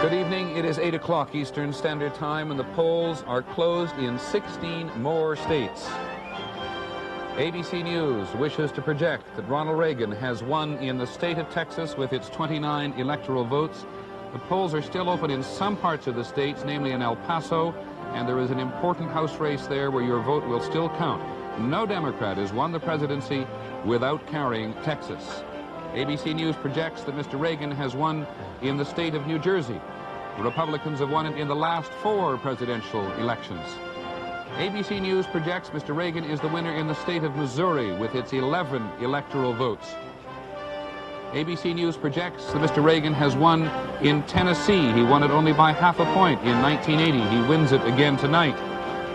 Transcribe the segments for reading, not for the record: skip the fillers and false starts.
Good evening. It is 8 o'clock Eastern Standard Time, and the polls are closed in 16 more states. ABC News wishes to project that Ronald Reagan has won in the state of Texas with its 29 electoral votes. The polls are still open in some parts of the states, namely in El Paso, and there is an important House race there where your vote will still count. No Democrat has won the presidency without carrying Texas. ABC News projects that Mr. Reagan has won in the state of New Jersey. The Republicans have won it in the last 4 presidential elections. ABC News projects Mr. Reagan is the winner in the state of Missouri with its 11 electoral votes. ABC News projects that Mr. Reagan has won in Tennessee. He won it only by half a point in 1980. He wins it again tonight.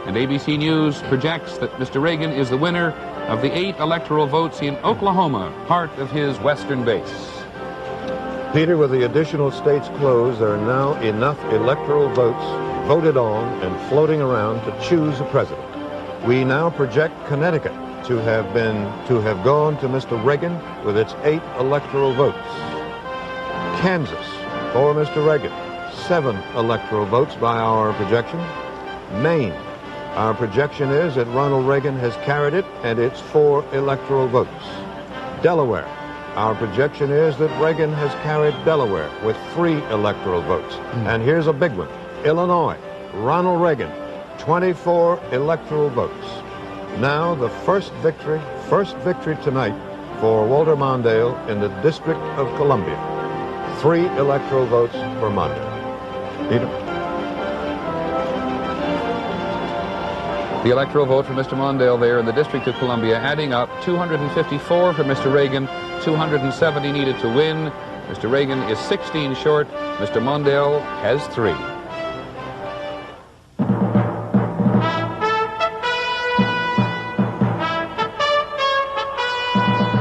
And ABC News projects that Mr. Reagan is the winner of the 8 electoral votes in Oklahoma, part of his western base. Peter, with the additional states closed, there are now enough electoral votes voted on and floating around to choose a president. We now project Connecticut to have gone to Mr. Reagan with its 8 electoral votes. Kansas for Mr. Reagan, 7 electoral votes by our projection. Maine, our projection is that Ronald Reagan has carried it, and it's 4 electoral votes. Delaware, our projection is that Reagan has carried Delaware with 3 electoral votes. And here's a big one. Illinois, Ronald Reagan, 24 electoral votes. Now the first victory tonight for Walter Mondale in the District of Columbia. 3 electoral votes for Mondale. Peter? The electoral vote for Mr. Mondale there in the District of Columbia, adding up 254 for Mr. Reagan, 270 needed to win. Mr. Reagan is 16 short. Mr. Mondale has 3.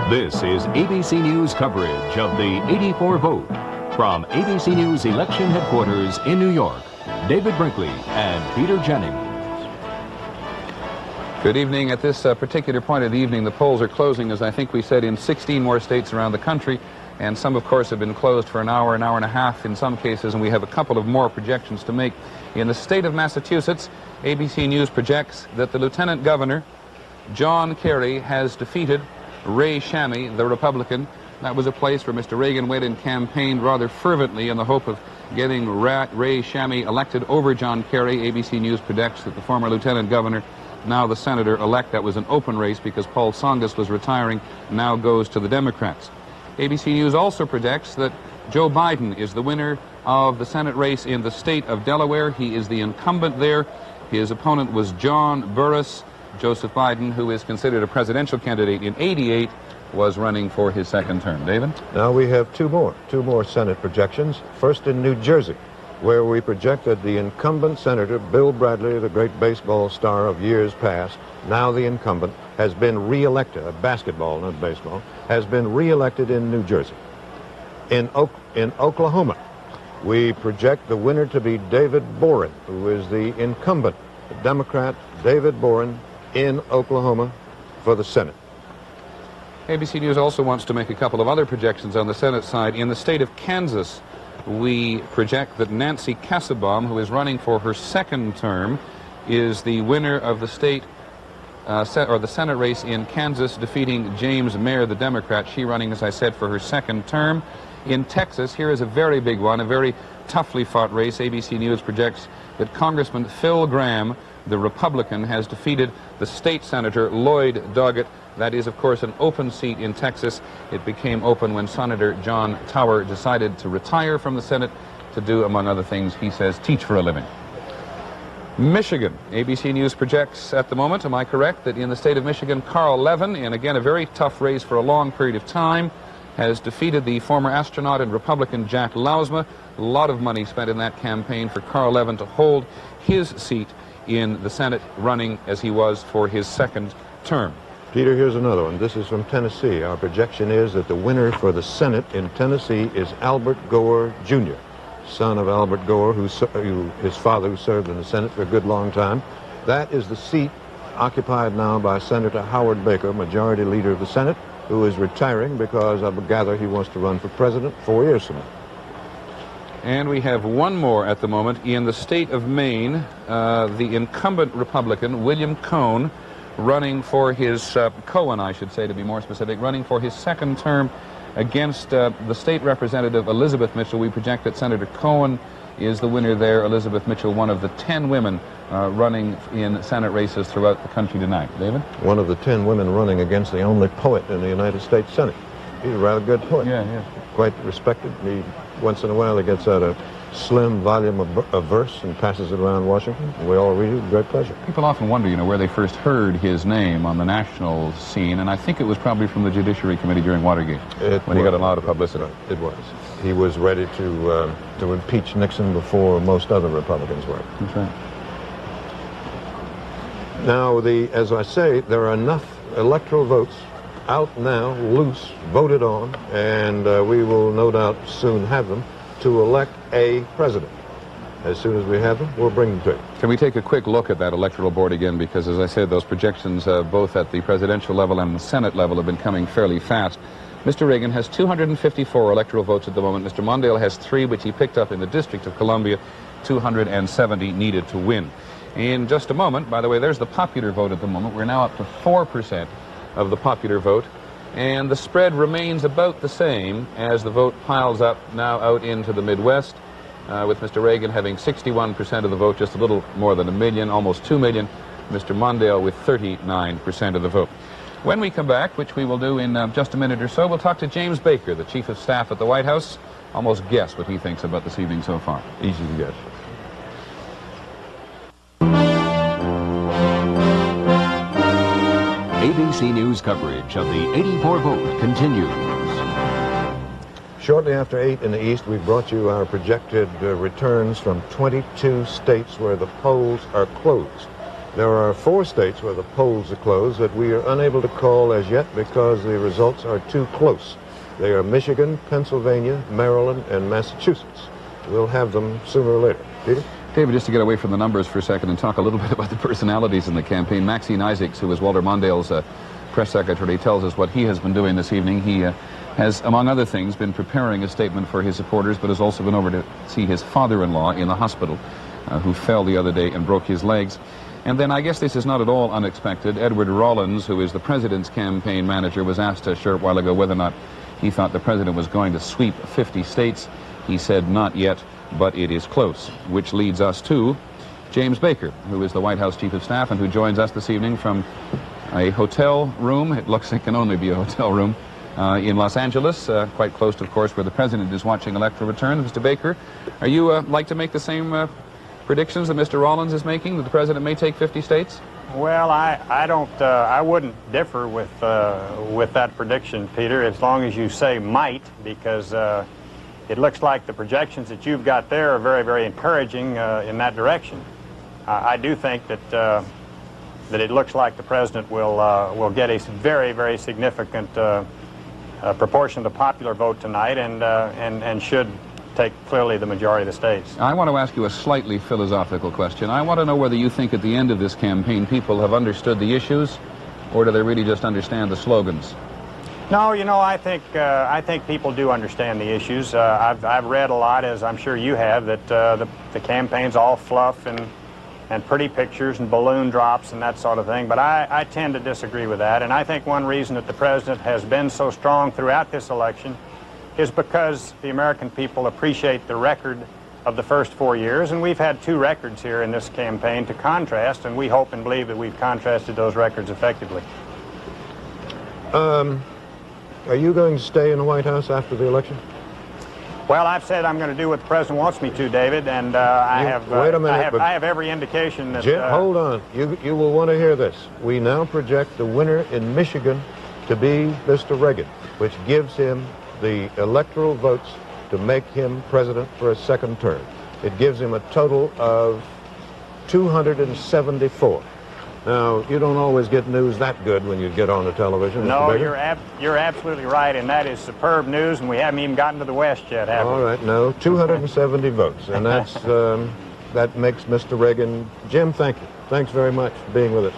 This is ABC News coverage of the 84 vote. From ABC News election headquarters in New York, David Brinkley and Peter Jennings. Good evening. At this particular point of the evening, the polls are closing, as I think we said, in 16 more states around the country, and some, of course, have been closed for an hour and a half in some cases, and we have a couple of more projections to make. In the state of Massachusetts, ABC News projects that the Lieutenant Governor, John Kerry, has defeated Ray Shammy, the Republican. That was a place where Mr. Reagan went and campaigned rather fervently in the hope of getting Ray Shammy elected over John Kerry. ABC News predicts that the former Lieutenant Governor, now the Senator-elect, that was an open race because Paul Tsongas was retiring, now goes to the Democrats. ABC News also predicts that Joe Biden is the winner of the Senate race in the state of Delaware. He is the incumbent there. His opponent was John Burris. Joseph Biden, who is considered a presidential candidate in '88, was running for his second term. David? Now we have two more Senate projections. First in New Jersey, where we project that the incumbent Senator, Bill Bradley, the great baseball star of years past, now the incumbent, has been re-elected, basketball, not baseball, has been re-elected in New Jersey. In Oklahoma, we project the winner to be David Boren, who is the incumbent Democrat, David Boren, in Oklahoma for the Senate. ABC News also wants to make a couple of other projections on the Senate side. In the state of Kansas, we project that Nancy Kassebaum, who is running for her second term, is the winner of the state or the Senate race in Kansas, defeating James Mayer, the Democrat. She running, as I said, for her second term. In Texas, here is a very big one, a very toughly fought race. ABC News projects that Congressman Phil Gramm, the Republican, has defeated the state senator Lloyd Doggett. That is, of course, an open seat in Texas. It became open when Senator John Tower decided to retire from the Senate to do, among other things, he says, teach for a living. Michigan. ABC News projects at the moment, am I correct, that in the state of Michigan, Carl Levin, in again a very tough race for a long period of time, has defeated the former astronaut and Republican Jack Lousma. A lot of money spent in that campaign for Carl Levin to hold his seat in the Senate, running as he was for his second term. Peter, here's another one. This is from Tennessee. Our projection is that the winner for the Senate in Tennessee is Albert Gore, Jr., son of Albert Gore, his father who served in the Senate for a good long time. That is the seat occupied now by Senator Howard Baker, Majority Leader of the Senate, who is retiring because I gather he wants to run for president 4 years from now. And we have one more at the moment in the state of Maine, the incumbent Republican, William Cohn, running for his, Cohen, I should say, to be more specific, running for his second term against the state representative, Elizabeth Mitchell. We project that Senator Cohen is the winner there. Elizabeth Mitchell, one of the 10 women running in Senate races throughout the country tonight. David? One of the 10 women running against the only poet in the United States Senate. He's a rather good poet. Yeah. Quite respected. Once in a while he gets out a slim volume of verse and passes it around Washington. We all read it with great pleasure. People often wonder, where they first heard his name on the national scene, and I think it was probably from the Judiciary Committee during Watergate, when he got a lot of publicity. Right, it was. He was ready to impeach Nixon before most other Republicans were. That's right. Now, as I say, there are enough electoral votes out now, loose, voted on, and we will no doubt soon have them to elect a president. As soon as we have them, we'll bring them to you. Can we take a quick look at that electoral board again? Because, as I said, those projections, both at the presidential level and the Senate level, have been coming fairly fast. Mr. Reagan has 254 electoral votes at the moment. Mr. Mondale has 3, which he picked up in the District of Columbia, 270 needed to win. In just a moment, by the way, there's the popular vote at the moment. We're now up to 4% of the popular vote, and the spread remains about the same as the vote piles up now out into the Midwest, with Mr. Reagan having 61% of the vote, just a little more than 1 million, almost 2 million. Mr. Mondale with 39% of the vote. When we come back, which we will do in just a minute or so, we'll talk to James Baker, the Chief of Staff at the White House. Almost guess what he thinks about this evening so far. Easy to guess. ABC News coverage of the 84 vote continues. Shortly after 8 in the East, we brought you our projected returns from 22 states where the polls are closed. There are 4 states where the polls are closed that we are unable to call as yet because the results are too close. They are Michigan, Pennsylvania, Maryland, and Massachusetts. We'll have them sooner or later. Peter? David, just to get away from the numbers for a second and talk a little bit about the personalities in the campaign. Maxine Isaacs, who is Walter Mondale's press secretary, tells us what he has been doing this evening. He has, among other things, been preparing a statement for his supporters, but has also been over to see his father-in-law in the hospital, who fell the other day and broke his legs. And then I guess this is not at all unexpected. Edward Rollins, who is the president's campaign manager, was asked a short while ago whether or not he thought the president was going to sweep 50 states. He said not yet, but it is close, which leads us to James Baker, who is the White House Chief of Staff and who joins us this evening from a hotel room. It looks like it can only be a hotel room in Los Angeles, quite close to, of course, where the president is watching electoral returns. Mr. Baker, are you like to make the same predictions that Mr. Rollins is making, that the president may take 50 states? Well, I wouldn't differ with that prediction, Peter, as long as you say might, because it looks like the projections that you've got there are very, very encouraging in that direction. I do think that it looks like the president will get a very, very significant proportion of the popular vote tonight, and should take clearly the majority of the states. I want to ask you a slightly philosophical question. I want to know whether you think at the end of this campaign people have understood the issues, or do they really just understand the slogans? No, I think people do understand the issues. I've read a lot, as I'm sure you have, that the campaign's all fluff and pretty pictures and balloon drops and that sort of thing. But I tend to disagree with that. And I think one reason that the president has been so strong throughout this election is because the American people appreciate the record of the first 4 years. And we've had 2 records here in this campaign to contrast, and we hope and believe that we've contrasted those records effectively. Are you going to stay in the White House after the election? Well, I've said I'm going to do what the president wants me to, David, and Wait a minute, I have every indication that... Jim, hold on. You will want to hear this. We now project the winner in Michigan to be Mr. Reagan, which gives him the electoral votes to make him president for a second term. It gives him a total of 274. Now, you don't always get news that good when you get on the television. No, you're absolutely right, and that is superb news, and we haven't even gotten to the West yet, have we? All right, no, 270 votes, and that's that makes Mr. Reagan. Jim, thank you. Thanks very much for being with us.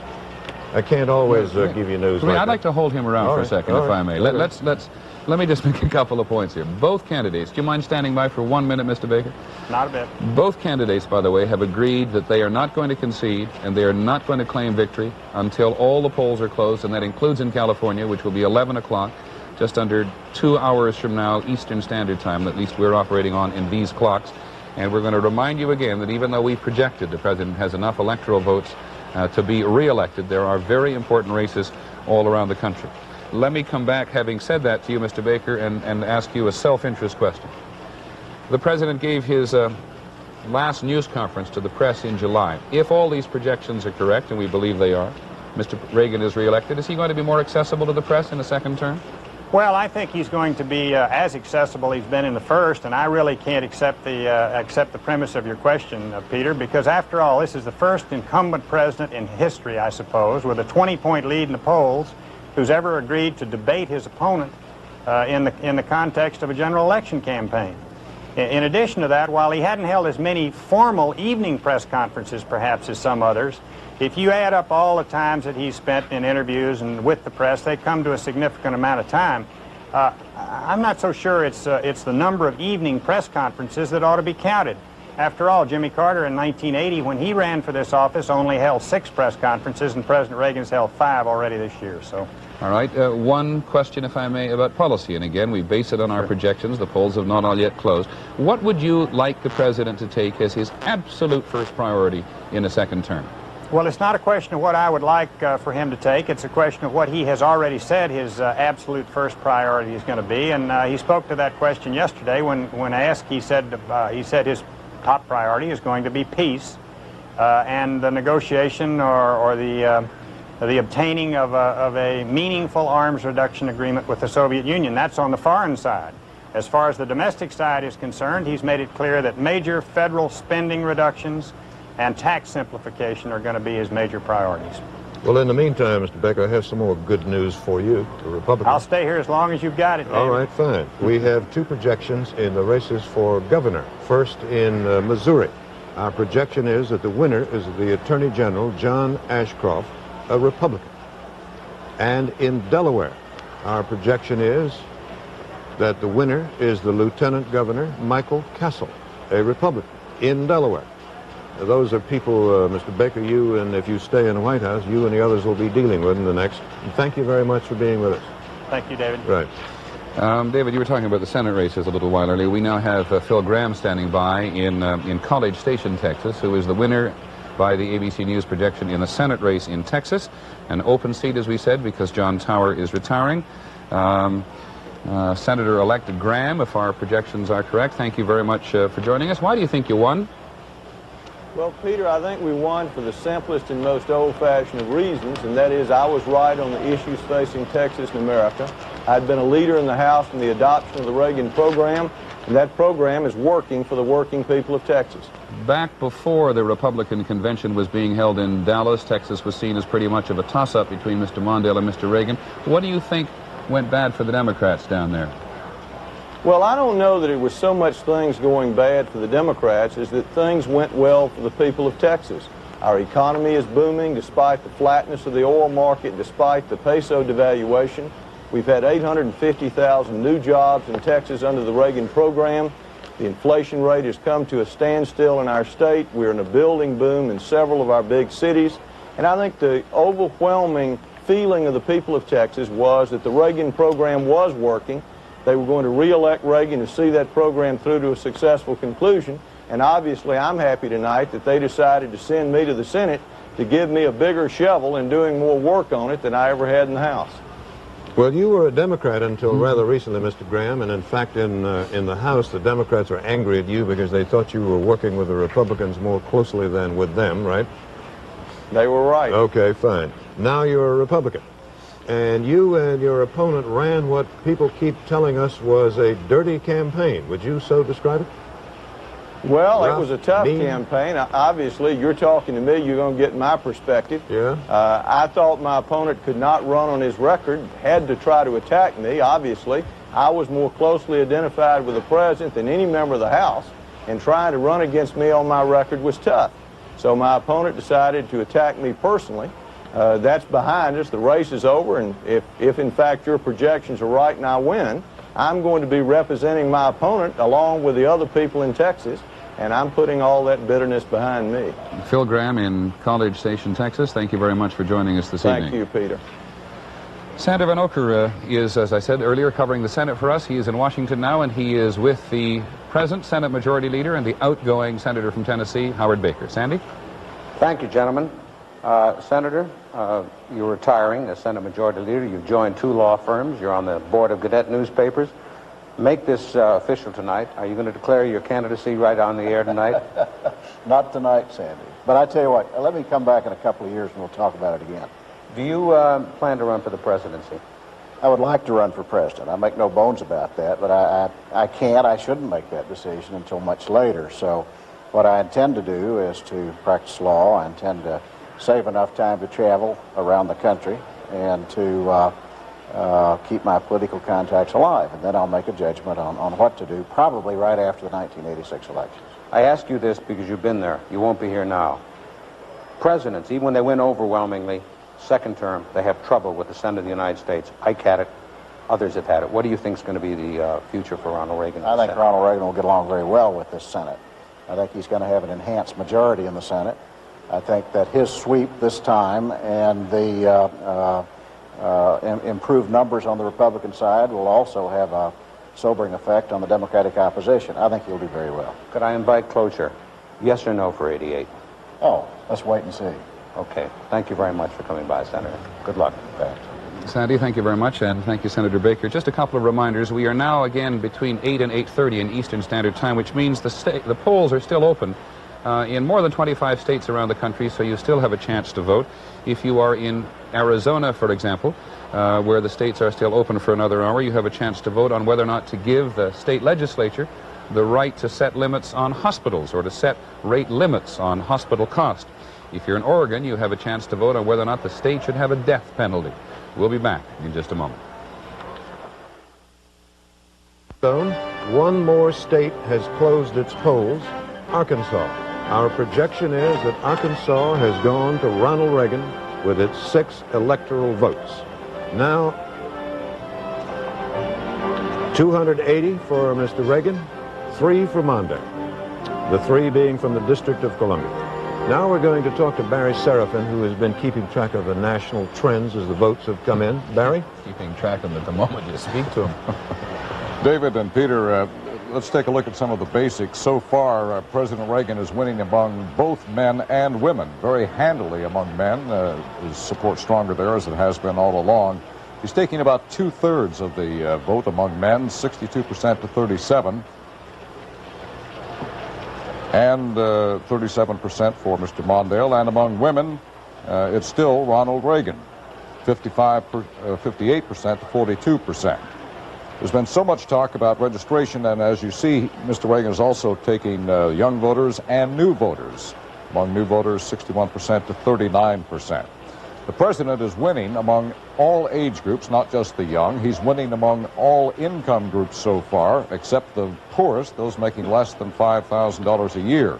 I can't always give you news like I'd that. like to hold him around for a second, if I may. Let's Let me just make a couple of points here. Both candidates, do you mind standing by for 1 minute, Mr. Baker? Not a bit. Both candidates, by the way, have agreed that they are not going to concede and they are not going to claim victory until all the polls are closed, and that includes in California, which will be 11 o'clock, just under 2 hours from now, Eastern Standard Time, at least we're operating on in these clocks. And we're going to remind you again that even though we projected the president has enough electoral votes to be re-elected, there are very important races all around the country. Let me come back, having said that to you, Mr. Baker, and ask you a self-interest question. The president gave his last news conference to the press in July. If all these projections are correct, and we believe they are, Mr. Reagan is re-elected, is he going to be more accessible to the press in a second term? Well, I think he's going to be as accessible as he's been in the first, and I really can't accept the premise of your question, Peter, because after all, this is the first incumbent president in history, I suppose, with a 20-point lead in the polls, who's ever agreed to debate his opponent in the context of a general election campaign. In addition to that, while he hadn't held as many formal evening press conferences, perhaps, as some others, if you add up all the times that he's spent in interviews and with the press, they come to a significant amount of time. I'm not so sure it's the number of evening press conferences that ought to be counted. After all, Jimmy Carter in 1980, when he ran for this office, only held 6 press conferences, and President Reagan's held 5 already this year. So. All right. One question, if I may, about policy. And again, we base it on our projections. The polls have not all yet closed. What would you like the president to take as his absolute first priority in a second term? Well, it's not a question of what I would like for him to take. It's a question of what he has already said his absolute first priority is going to be. And he spoke to that question yesterday when asked. He said his top priority is going to be peace and the negotiation or the obtaining of a meaningful arms reduction agreement with the Soviet Union. That's on the foreign side. As far as the domestic side is concerned, he's made it clear that major federal spending reductions and tax simplification are going to be his major priorities. Well, in the meantime, Mr. Baker, I have some more good news for you, the Republicans. I'll stay here as long as you've got it, David. All right, fine. We have 2 projections in the races for governor. First, in Missouri, our projection is that the winner is the Attorney General, John Ashcroft, a Republican. And in Delaware, our projection is that the winner is the Lieutenant Governor, Michael Castle, a Republican, in Delaware. Those are people, Mr. Baker, you, and if you stay in the White House, you and the others will be dealing with in the next. And thank you very much for being with us. Thank you, David. Right. David, you were talking about the Senate races a little while earlier. We now have Phil Gramm standing by in College Station, Texas, who is the winner by the ABC News projection in the Senate race in Texas. An open seat, as we said, because John Tower is retiring. Senator-elect Gramm, if our projections are correct, thank you very much for joining us. Why do you think you won? Well, Peter, I think we won for the simplest and most old-fashioned of reasons, and that is I was right on the issues facing Texas and America. I'd been a leader in the House in the adoption of the Reagan program, and that program is working for the working people of Texas. Back before the Republican convention was being held in Dallas, Texas was seen as pretty much of a toss-up between Mr. Mondale and Mr. Reagan. What do you think went bad for the Democrats down there? Well, I don't know that it was so much things going bad for the Democrats as that things went well for the people of Texas. Our economy is booming despite the flatness of the oil market, despite the peso devaluation. We've had 850,000 new jobs in Texas under the Reagan program. The inflation rate has come to a standstill in our state. We're in a building boom in several of our big cities. And I think the overwhelming feeling of the people of Texas was that the Reagan program was working. They were going to re-elect Reagan to see that program through to a successful conclusion. And obviously, I'm happy tonight that they decided to send me to the Senate to give me a bigger shovel in doing more work on it than I ever had in the House. Well, you were a Democrat until rather recently, Mr. Gramm, and in fact, in the House, the Democrats were angry at you because they thought you were working with the Republicans more closely than with them, right? They were right. Okay, fine. Now you're a Republican. And you and your opponent ran what people keep telling us was a dirty campaign. Would you so describe it? Well, it was a tough campaign. Obviously, you're talking to me, you're going to get my perspective. Yeah. I thought my opponent could not run on his record, had to try to attack me, obviously. I was more closely identified with the president than any member of the House, and trying to run against me on my record was tough. So my opponent decided to attack me personally. That's behind us. The race is over, and if in fact your projections are right and I win, I'm going to be representing my opponent along with the other people in Texas, and I'm putting all that bitterness behind me. Phil Gramm in College Station, Texas, thank you very much for joining us this evening. Thank you, Peter. Sander Van Oker is, as I said earlier, covering the Senate for us. He is in Washington now, and he is with the present Senate Majority Leader and the outgoing Senator from Tennessee, Howard Baker. Sandy? Thank you, gentlemen. Senator, you're retiring as Senate Majority Leader. You've joined 2 law firms. You're on the board of Gazette newspapers. Make this official tonight. Are you going to declare your candidacy right on the air tonight? Not tonight, Sandy. But I tell you what, let me come back in a couple of years and we'll talk about it again. Do you plan to run for the presidency? I would like to run for president. I make no bones about that, but I can't, I shouldn't make that decision until much later. So what I intend to do is to practice law. I intend to save enough time to travel around the country and to keep my political contacts alive. And then I'll make a judgment on what to do, probably right after the 1986 elections. I ask you this because you've been there. You won't be here now. Presidents, even when they win overwhelmingly, second term, they have trouble with the Senate of the United States. Ike had it. Others have had it. What do you think is going to be the future for Ronald Reagan? I think Ronald Reagan will get along very well with this Senate. I think he's going to have an enhanced majority in the Senate. I think that his sweep this time and the improved numbers on the Republican side will also have a sobering effect on the Democratic opposition. I think he'll do very well. Could I invite cloture? Yes or no for 88? Oh, let's wait and see. Okay. Thank you very much for coming by, Senator. Good luck. Thanks. Sandy, thank you very much, and thank you, Senator Baker. Just a couple of reminders. We are now again between 8 and 8:30 in Eastern Standard Time, which means the polls are still open in more than 25 states around the country, so you still have a chance to vote. If you are in Arizona, for example, where the states are still open for another hour, you have a chance to vote on whether or not to give the state legislature the right to set limits on hospitals or to set rate limits on hospital cost. If you're in Oregon, you have a chance to vote on whether or not the state should have a death penalty. We'll be back in just a moment. One more state has closed its polls, Arkansas. Our projection is that Arkansas has gone to Ronald Reagan with its 6 electoral votes. Now, 280 for Mr. Reagan, 3 for Mondale, the 3 being from the District of Columbia. Now we're going to talk to Barry Serafin, who has been keeping track of the national trends as the votes have come in. Barry? Keeping track of them at the moment you speak to him. David and Peter, let's take a look at some of the basics. So far, President Reagan is winning among both men and women, very handily among men. His support stronger there as it has been all along. He's taking about 2/3 of the vote among men, 62% to 37%. And 37% for Mr. Mondale. And among women, it's still Ronald Reagan, 58% to 42%. There's been so much talk about registration, and as you see, Mr. Reagan is also taking young voters and new voters. Among new voters, 61% to 39%. The president is winning among all age groups, not just the young. He's winning among all income groups so far, except the poorest, those making less than $5,000 a year.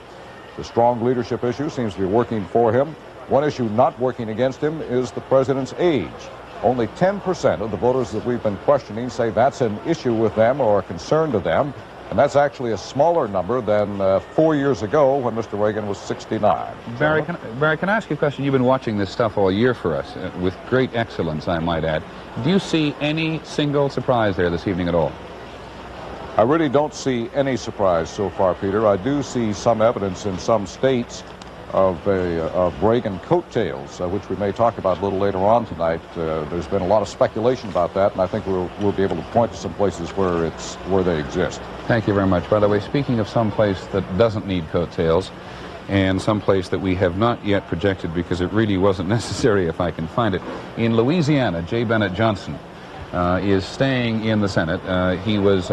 The strong leadership issue seems to be working for him. One issue not working against him is the president's age. Only 10% of the voters that we've been questioning say that's an issue with them or a concern to them. And that's actually a smaller number than 4 years ago when Mr. Reagan was 69. Barry, can I ask you a question? You've been watching this stuff all year for us, with great excellence, I might add. Do you see any single surprise there this evening at all? I really don't see any surprise so far, Peter. I do see some evidence in some states of Reagan coattails, which we may talk about a little later on tonight. There's been a lot of speculation about that, and I think we'll be able to point to some places where they exist. Thank you very much. By the way, speaking of some place that doesn't need coattails, and some place that we have not yet projected because it really wasn't necessary if I can find it, in Louisiana, J. Bennett Johnson is staying in the Senate. He was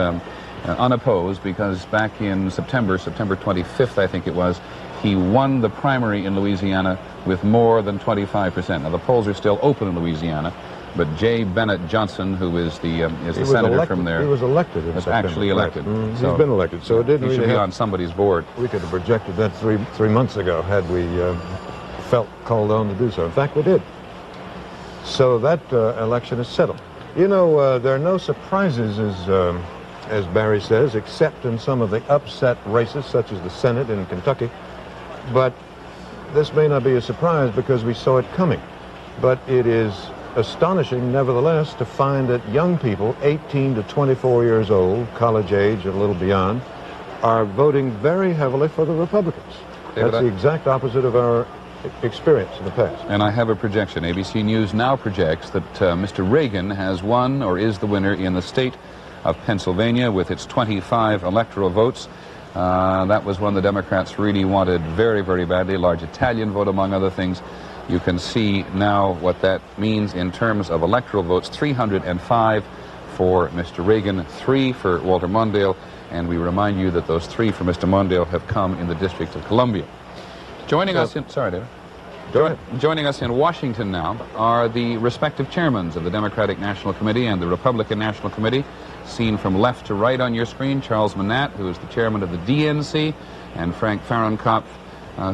unopposed because back in September 25th, I think it was, he won the primary in Louisiana with more than 25%. Now, the polls are still open in Louisiana, but J. Bennett Johnson, who is the senator elected, from there, he was elected in was September. actually elected. Right. So he's been elected, so it didn't he really should be on somebody's board. We could have projected that three months ago had we felt called on to do so. In fact, we did. So that election is settled. You know, there are no surprises, as Barry says, except in some of the upset races, such as the Senate in Kentucky. But this may not be a surprise because we saw it coming. But it is astonishing, nevertheless, to find that young people, 18 to 24 years old, college age, a little beyond, are voting very heavily for the Republicans. David, that's the exact opposite of our experience in the past. And I have a projection. ABC News now projects that Mr. Reagan has won, or is the winner, in the state of Pennsylvania with its 25 electoral votes. That was one the Democrats really wanted very, very badly, a large Italian vote among other things. You can see now what that means in terms of electoral votes: 305 for Mr. Reagan, 3 for Walter Mondale, and we remind you that those 3 for Mr. Mondale have come in the District of Columbia. Joining us in... Sorry, David. Go ahead. Joining us in Washington now are the respective chairmen of the Democratic National Committee and the Republican National Committee, seen from left to right on your screen. Charles Manat, who is the chairman of the DNC, and Frank Fahrenkopf,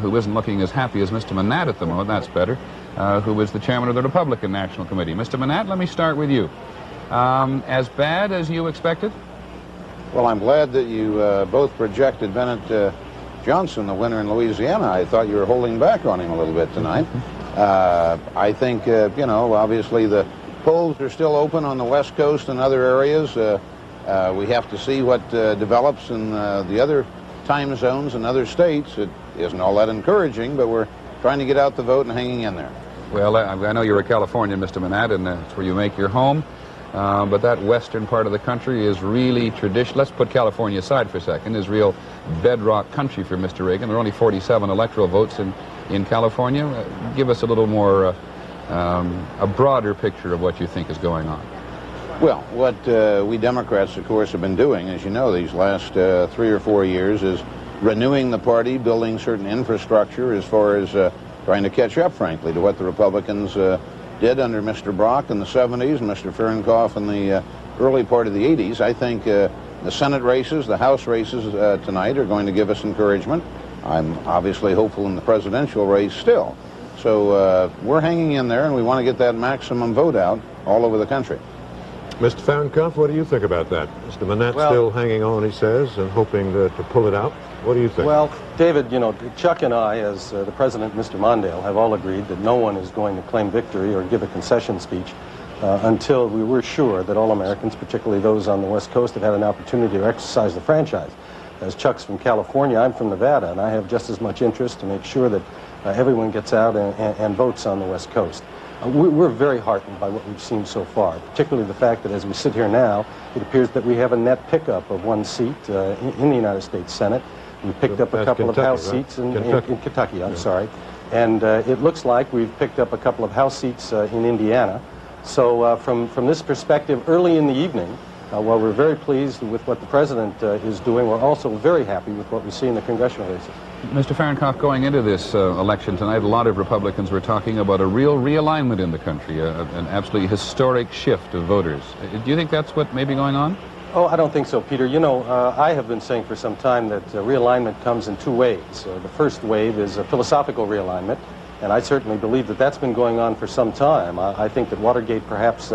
who isn't looking as happy as Mr. Manat at the moment, that's better, who is the chairman of the Republican National Committee. Mr. Manat, let me start with you. As bad as you expected? Well, I'm glad that you both projected Bennett Johnson, the winner in Louisiana. I thought you were holding back on him a little bit tonight. I think, you know, obviously the polls are still open on the West Coast and other areas. We have to see what develops in the other time zones and other states. It isn't all that encouraging, but we're trying to get out the vote and hanging in there. Well, I know you're a Californian, Mr. Manat, and that's where you make your home. But that western part of the country is really traditional. Let's put California aside for a second. Is real bedrock country for Mr. Reagan. There are only 47 electoral votes in California. Give us a little more, a broader picture of what you think is going on. Well, what we Democrats, of course, have been doing, as you know, these last 3 or 4 years is renewing the party, building certain infrastructure as far as trying to catch up, frankly, to what the Republicans did under Mr. Brock in the 70s and Mr. Fahrenkopf in the early part of the 80s. I think the Senate races, the House races tonight are going to give us encouragement. I'm obviously hopeful in the presidential race still. So we're hanging in there, and we want to get that maximum vote out all over the country. Mr. Fahrenkopf, what do you think about that? Mr. Manat still hanging on, he says, and hoping to pull it out. What do you think? Well, David, you know, Chuck and I, as the President, Mr. Mondale, have all agreed that no one is going to claim victory or give a concession speech until we were sure that all Americans, particularly those on the West Coast, have had an opportunity to exercise the franchise. As Chuck's from California, I'm from Nevada, and I have just as much interest to make sure that everyone gets out and votes on the West Coast. We're very heartened by what we've seen so far, particularly the fact that as we sit here now, it appears that we have a net pickup of 1 seat in the United States Senate. We picked up a couple of House seats in Kentucky, I'm sorry. And it looks like we've picked up a couple of House seats in Indiana. So from this perspective, early in the evening, while we're very pleased with what the President is doing, we're also very happy with what we see in the congressional races. Mr. Fahrenkopf, going into this election tonight, a lot of Republicans were talking about a real realignment in the country, an absolutely historic shift of voters. Do you think that's what may be going on? Oh, I don't think so, Peter. You know, I have been saying for some time that realignment comes in 2 waves. The first wave is a philosophical realignment, and I certainly believe that that's been going on for some time. I think that Watergate perhaps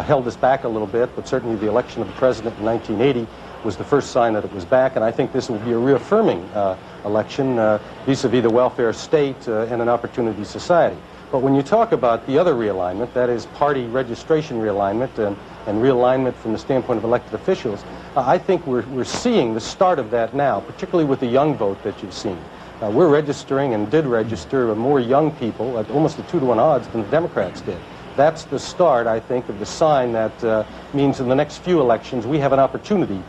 held us back a little bit, but certainly the election of the President in 1980 was the first sign that it was back, and I think this will be a reaffirming election vis-a-vis the welfare state and an opportunity society. But when you talk about the other realignment, that is party registration realignment and realignment from the standpoint of elected officials, I think we're seeing the start of that now, particularly with the young vote that you've seen. We're registering and did register more young people at almost a 2-to-1 odds than the Democrats did. That's the start, I think, of the sign that means in the next few elections we have an opportunity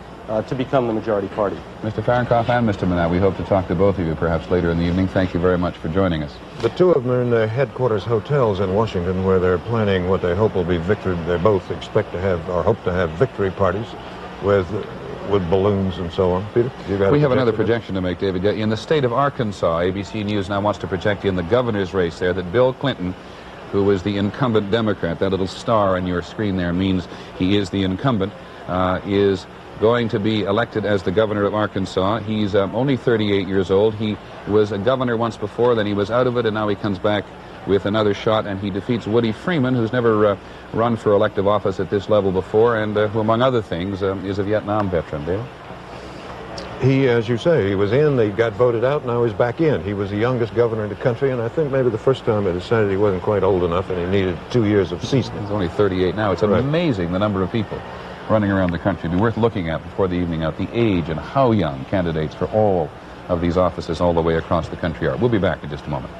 to become the majority party. Mr. Fahrenkopf and Mr. Manat, we hope to talk to both of you perhaps later in the evening. Thank you very much for joining us. The 2 of them are in their headquarters hotels in Washington where they're planning what they hope will be victory. They both expect to have or hope to have victory parties with balloons and so on. Peter, we have another projection to make, David. In the state of Arkansas, ABC News now wants to project in the governor's race there that Bill Clinton, who was the incumbent Democrat, that little star on your screen there means he is the incumbent, is going to be elected as the governor of Arkansas. He's only 38 years old. He was a governor once before, then he was out of it, and now he comes back with another shot, and he defeats Woody Freeman, who's never run for elective office at this level before, and who, among other things, is a Vietnam veteran. David? He, as you say, he was in, they got voted out, now he's back in. He was the youngest governor in the country, and I think maybe the first time they decided he wasn't quite old enough and he needed 2 years of seasoning. He's only 38 now. It's amazing the number of people running around the country. It'd be worth looking at before the evening out, the age and how young candidates for all of these offices all the way across the country are. We'll be back in just a moment.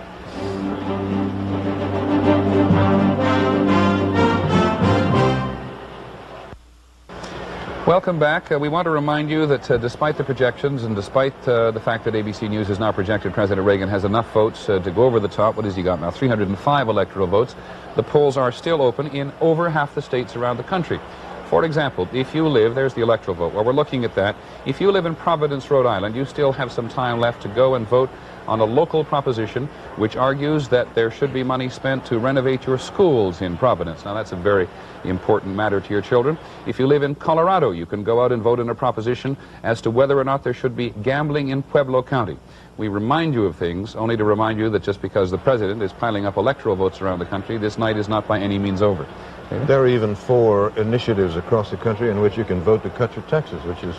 Welcome back. We want to remind you that despite the projections and despite the fact that ABC News has now projected President Reagan has enough votes to go over the top, what has he got now? 305 electoral votes. The polls are still open in over half the states around the country. For example, if you live, there's the electoral vote. Well, we're looking at that. If you live in Providence, Rhode Island, you still have some time left to go and vote on a local proposition which argues that there should be money spent to renovate your schools in Providence. Now, that's a very important matter to your children. If you live in Colorado, you can go out and vote on a proposition as to whether or not there should be gambling in Pueblo County. We remind you of things only to remind you that just because the president is piling up electoral votes around the country, this night is not by any means over. There are even 4 initiatives across the country in which you can vote to cut your taxes, which is,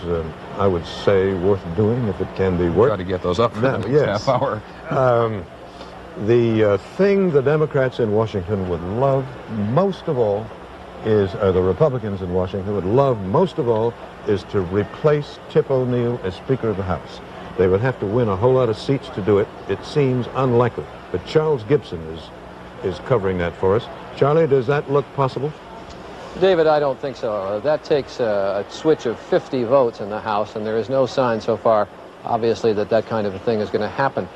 I would say, worth doing if it can be worked. Try to get those up for the next half hour. The thing the Democrats in Washington would love most of all is, the Republicans in Washington would love most of all, is to replace Tip O'Neill as Speaker of the House. They would have to win a whole lot of seats to do it. It seems unlikely. But Charles Gibson is covering that for us. Charlie, does that look possible? David, I don't think so. That takes a switch of 50 votes in the House, and there is no sign so far, obviously, that that kind of a thing is going to happen.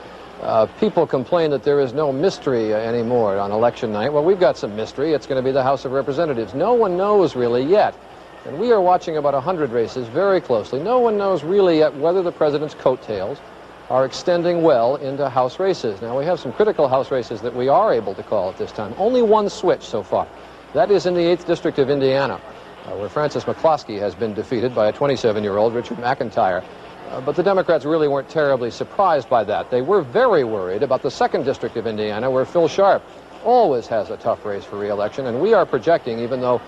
People complain that there is no mystery anymore on election night. Well, we've got some mystery. It's going to be the House of Representatives. No one knows really yet. And we are watching about 100 races very closely. No one knows really yet whether the president's coattails are extending well into House races. Now, we have some critical House races that we are able to call at this time. Only one switch so far. That is in the 8th District of Indiana, where Francis McCloskey has been defeated by a 27-year-old Richard McIntyre. But the Democrats really weren't terribly surprised by that. They were very worried about the 2nd District of Indiana, where Phil Sharp always has a tough race for re-election, and we are projecting, even though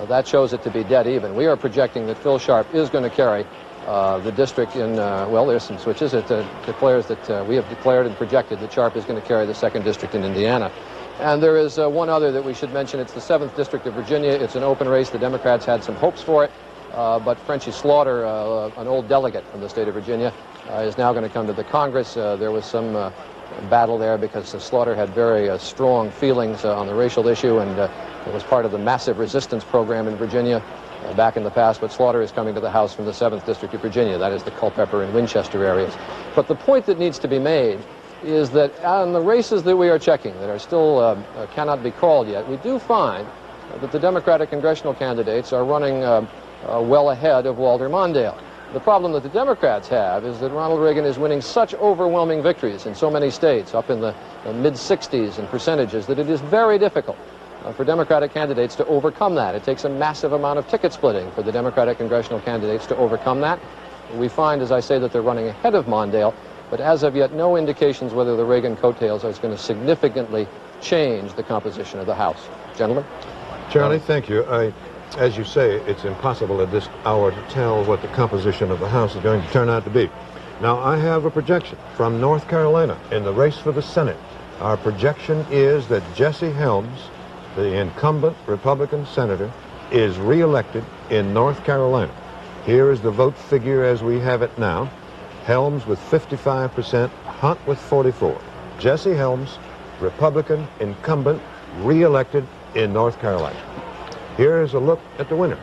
that shows it to be dead even, we are projecting that Phil Sharp is going to carry the district in, well, there's some switches. It declares that we have declared and projected that Sharp is going to carry the 2nd District in Indiana. And there is one other that we should mention. It's the 7th District of Virginia. It's an open race. The Democrats had some hopes for it, but Frenchie Slaughter, an old delegate from the state of Virginia, is now going to come to the Congress. There was some battle there because Slaughter had very strong feelings on the racial issue, and it was part of the massive resistance program in Virginia back in the past, but Slaughter is coming to the House from the 7th District of Virginia. That is the Culpeper and Winchester areas. But the point that needs to be made is that on the races that we are checking that are still cannot be called yet, we do find that the Democratic congressional candidates are running well ahead of Walter Mondale. The problem that the Democrats have is that Ronald Reagan is winning such overwhelming victories in so many states, up in the mid-60s in percentages, that it is very difficult for Democratic candidates to overcome that. It takes a massive amount of ticket splitting for the Democratic congressional candidates to overcome that. We find, as I say, that they're running ahead of Mondale, but as of yet, no indications whether the Reagan coattails are going to significantly change the composition of the House. Gentlemen? Charlie, thank you. As you say, it's impossible at this hour to tell what the composition of the House is going to turn out to be. Now, I have a projection from North Carolina in the race for the Senate. Our projection is that Jesse Helms, the incumbent Republican senator, is re-elected in North Carolina. Here is the vote figure as we have it now. Helms with 55%, Hunt with 44%. Jesse Helms, Republican incumbent, re-elected in North Carolina. Here is a look at the winner.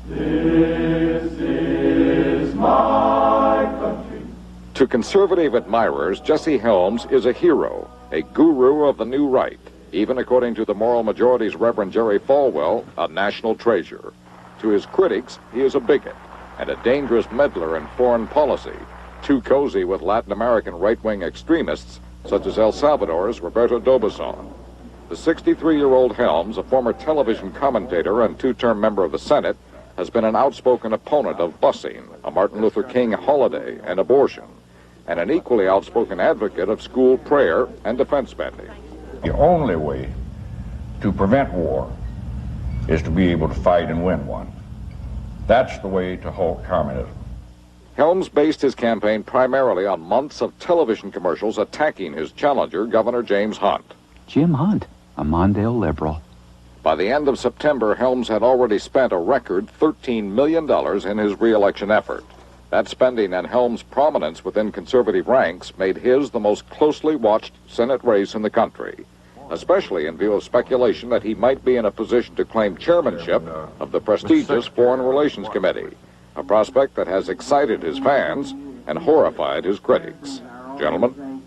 This is my country. To conservative admirers, Jesse Helms is a hero, a guru of the new right, even according to the moral majority's Reverend Jerry Falwell, a national treasure. To his critics, he is a bigot and a dangerous meddler in foreign policy, too cozy with Latin American right-wing extremists, such as El Salvador's Roberto D'Aubuisson. The 63-year-old Helms, a former television commentator and two-term member of the Senate, has been an outspoken opponent of busing, a Martin Luther King holiday, and abortion, and an equally outspoken advocate of school prayer and defense spending. The only way to prevent war is to be able to fight and win one. That's the way to halt communism. Helms based his campaign primarily on months of television commercials attacking his challenger, Governor James Hunt. Jim Hunt, a Mondale liberal. By the end of September, Helms had already spent a record $13 million in his re-election effort. That spending and Helms' prominence within conservative ranks made his the most closely watched Senate race in the country, especially in view of speculation that he might be in a position to claim chairmanship of the prestigious Foreign Relations Committee, a prospect that has excited his fans and horrified his critics. Gentlemen.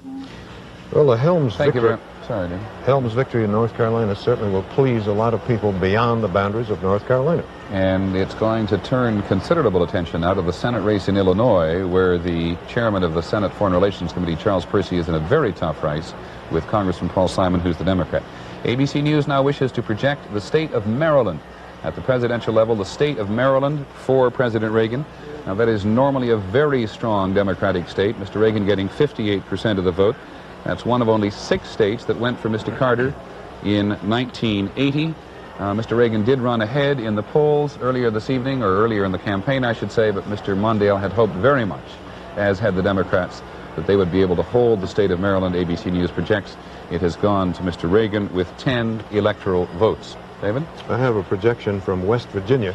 Well, the Helms Thank you victory, very Sorry, Dan. Helms' victory in North Carolina certainly will please a lot of people beyond the boundaries of North Carolina. And it's going to turn considerable attention out of the Senate race in Illinois, where the chairman of the Senate Foreign Relations Committee, Charles Percy, is in a very tough race with Congressman Paul Simon, who's the Democrat. ABC News now wishes to project the state of Maryland. At the presidential level, the state of Maryland for President Reagan. Now, that is normally a very strong Democratic state, Mr. Reagan getting 58% of the vote. That's one of only 6 states that went for Mr. Carter in 1980. Mr. Reagan did run ahead in the polls earlier this evening, or earlier in the campaign, I should say, but Mr. Mondale had hoped very much, as had the Democrats, that they would be able to hold the state of Maryland. ABC News projects it has gone to Mr. Reagan with 10 electoral votes. David? I have a projection from West Virginia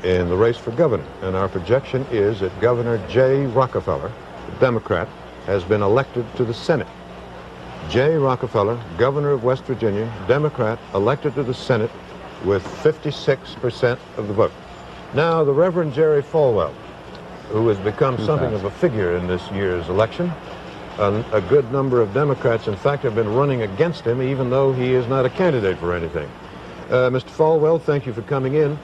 in the race for governor, and our projection is that Governor Jay Rockefeller, the Democrat, has been elected to the Senate. Jay Rockefeller, governor of West Virginia, Democrat, elected to the Senate with 56% of the vote. Now, the Reverend Jerry Falwell, who has become something of a figure in this year's election, a good number of Democrats, in fact, have been running against him, even though he is not a candidate for anything. Mr. Falwell, thank you for coming in.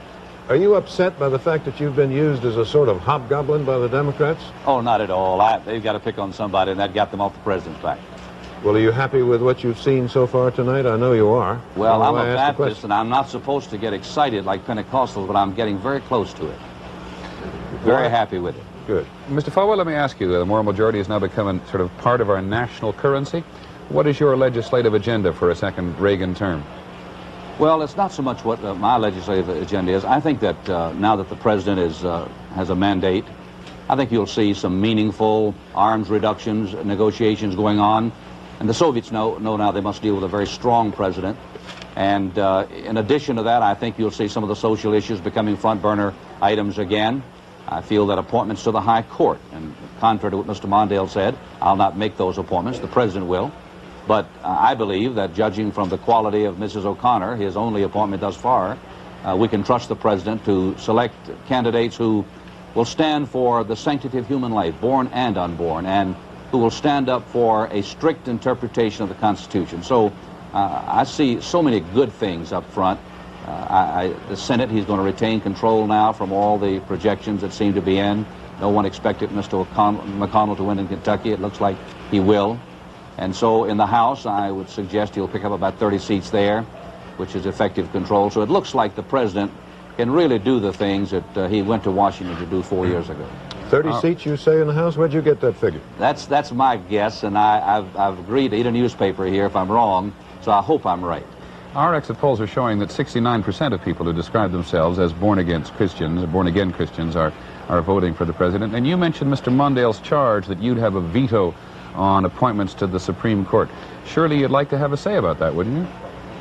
Are you upset by the fact that you've been used as a sort of hobgoblin by the Democrats? Oh, not at all. They've got to pick on somebody, and that got them off the president's back. Well, are you happy with what you've seen so far tonight? I know you are. Well, I'm a Baptist, and I'm not supposed to get excited like Pentecostals, but I'm getting very close to it. Very happy with it. Good. Mr. Falwell, let me ask you, the moral majority has now become a sort of part of our national currency. What is your legislative agenda for a second Reagan term? Well, it's not so much what my legislative agenda is. I think that now that the president has a mandate, I think you'll see some meaningful arms reductions, negotiations going on. And the Soviets know now they must deal with a very strong president. And in addition to that, I think you'll see some of the social issues becoming front burner items again. I feel that appointments to the High Court, and contrary to what Mr. Mondale said, I'll not make those appointments, the president will. But I believe that judging from the quality of Mrs. O'Connor, his only appointment thus far, we can trust the president to select candidates who will stand for the sanctity of human life, born and unborn, and who will stand up for a strict interpretation of the Constitution. So I see so many good things up front. The Senate, he's going to retain control now from all the projections that seem to be in. No one expected Mr. McConnell to win in Kentucky. It looks like he will. And so in the House, I would suggest he'll pick up about 30 seats there, which is effective control. So it looks like the president can really do the things that he went to Washington to do 4 years ago. 30 seats, you say, in the House? Where'd you get that figure? That's my guess, and I've agreed to eat a newspaper here if I'm wrong, so I hope I'm right. Our exit polls are showing that 69% of people who describe themselves as born-again Christians are voting for the president. And you mentioned Mr. Mondale's charge that you'd have a veto on appointments to the Supreme Court. Surely you'd like to have a say about that, wouldn't you?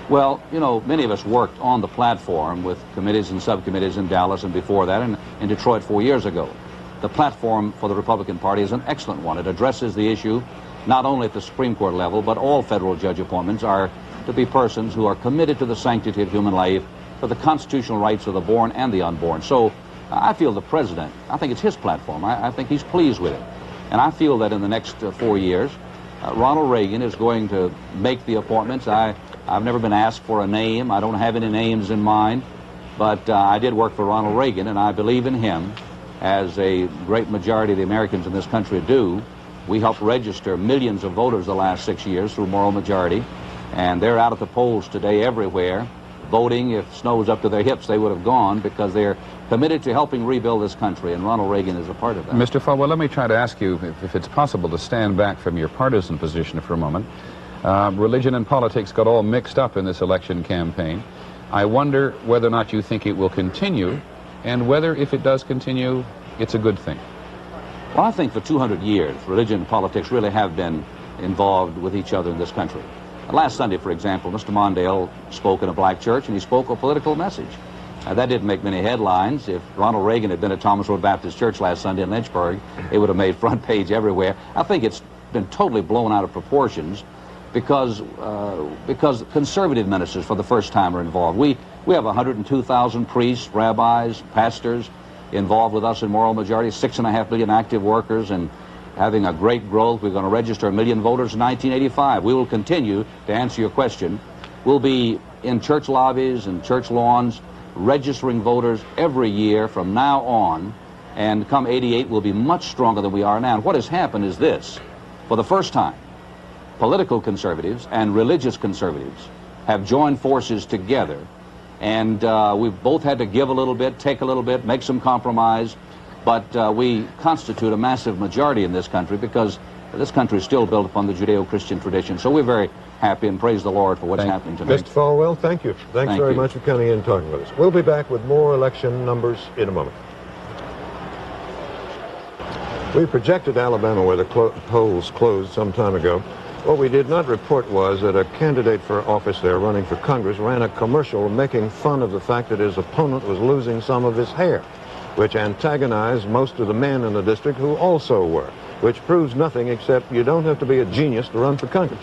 Well, you know, many of us worked on the platform with committees and subcommittees in Dallas and before that and in Detroit 4 years ago. The platform for the Republican Party is an excellent one. It addresses the issue not only at the Supreme Court level, but all federal judge appointments are to be persons who are committed to the sanctity of human life, to the constitutional rights of the born and the unborn. So I feel the president, I think it's his platform. I think he's pleased with it. And I feel that in the next 4 years, Ronald Reagan is going to make the appointments. I've never been asked for a name. I don't have any names in mind. But I did work for Ronald Reagan, and I believe in him, as a great majority of the Americans in this country do. We helped register millions of voters the last 6 years through moral majority, and they're out at the polls today everywhere voting. If snow was up to their hips, they would have gone, because they're committed to helping rebuild this country, and Ronald Reagan is a part of that. Mr. Falwell, let me try to ask you, if it's possible, to stand back from your partisan position for a moment. Religion and politics got all mixed up in this election campaign. I wonder whether or not you think it will continue, and whether, if it does continue, it's a good thing. Well, I think for 200 years, religion and politics really have been involved with each other in this country. Last Sunday, for example, Mr. Mondale spoke in a black church, and he spoke a political message. That didn't make many headlines. If Ronald Reagan had been at Thomas Road Baptist Church last Sunday in Lynchburg, it would have made front page everywhere. I think it's been totally blown out of proportions because conservative ministers for the first time are involved. We have 102,000 priests, rabbis, pastors involved with us in moral majority, 6.5 million active workers, and having a great growth. We're going to register 1 million voters in 1985. We will continue, to answer your question, we'll be in church lobbies and church lawns registering voters every year from now on, and come 88 we'll be much stronger than we are now. And what has happened is this: for the first time, political conservatives and religious conservatives have joined forces together, and we've both had to give a little bit, take a little bit, make some compromise, but we constitute a massive majority in this country, because this country is still built upon the Judeo-Christian tradition. So we're very happy and praise the Lord for what's happening tonight. Mr. Falwell, thank you. Thanks very much for coming in and talking with us. We'll be back with more election numbers in a moment. We projected Alabama where the polls closed some time ago. What we did not report was that a candidate for office there running for Congress ran a commercial making fun of the fact that his opponent was losing some of his hair, which antagonized most of the men in the district who also were, which proves nothing except you don't have to be a genius to run for Congress.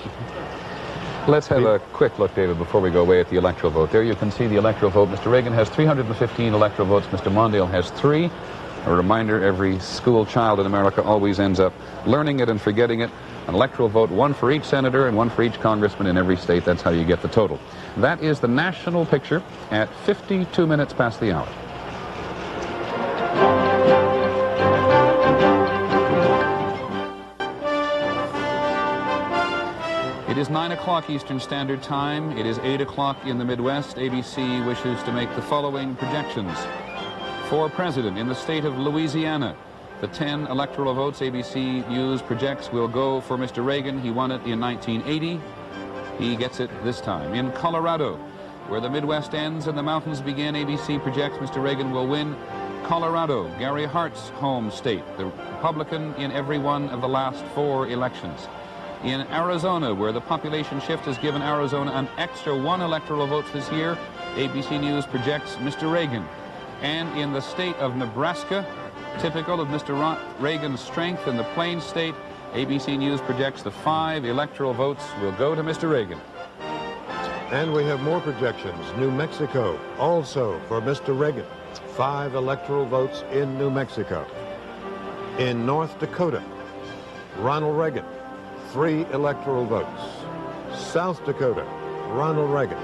Let's have a quick look, David, before we go away at the electoral vote. There you can see the electoral vote. Mr. Reagan has 315 electoral votes. Mr. Mondale has 3. A reminder, every school child in America always ends up learning it and forgetting it. An electoral vote, 1 for each senator and 1 for each congressman in every state. That's how you get the total. That is the national picture at 52 minutes past the hour. It is 9 o'clock Eastern Standard Time. It is 8 o'clock in the Midwest. ABC wishes to make the following projections. For president in the state of Louisiana, the 10 electoral votes ABC News projects will go for Mr. Reagan. He won it in 1980. He gets it this time. In Colorado, where the Midwest ends and the mountains begin, ABC projects Mr. Reagan will win Colorado, Gary Hart's home state, the Republican in every one of the last 4 elections. In Arizona, where the population shift has given Arizona an extra 1 electoral vote this year, ABC News projects Mr. Reagan. And in the state of Nebraska, typical of Mr. Reagan's strength in the Plains state, ABC News projects the 5 electoral votes will go to Mr. Reagan. And we have more projections. New Mexico, also for Mr. Reagan. 5 electoral votes in New Mexico. In North Dakota, Ronald Reagan, 3 electoral votes. South Dakota, Ronald Reagan,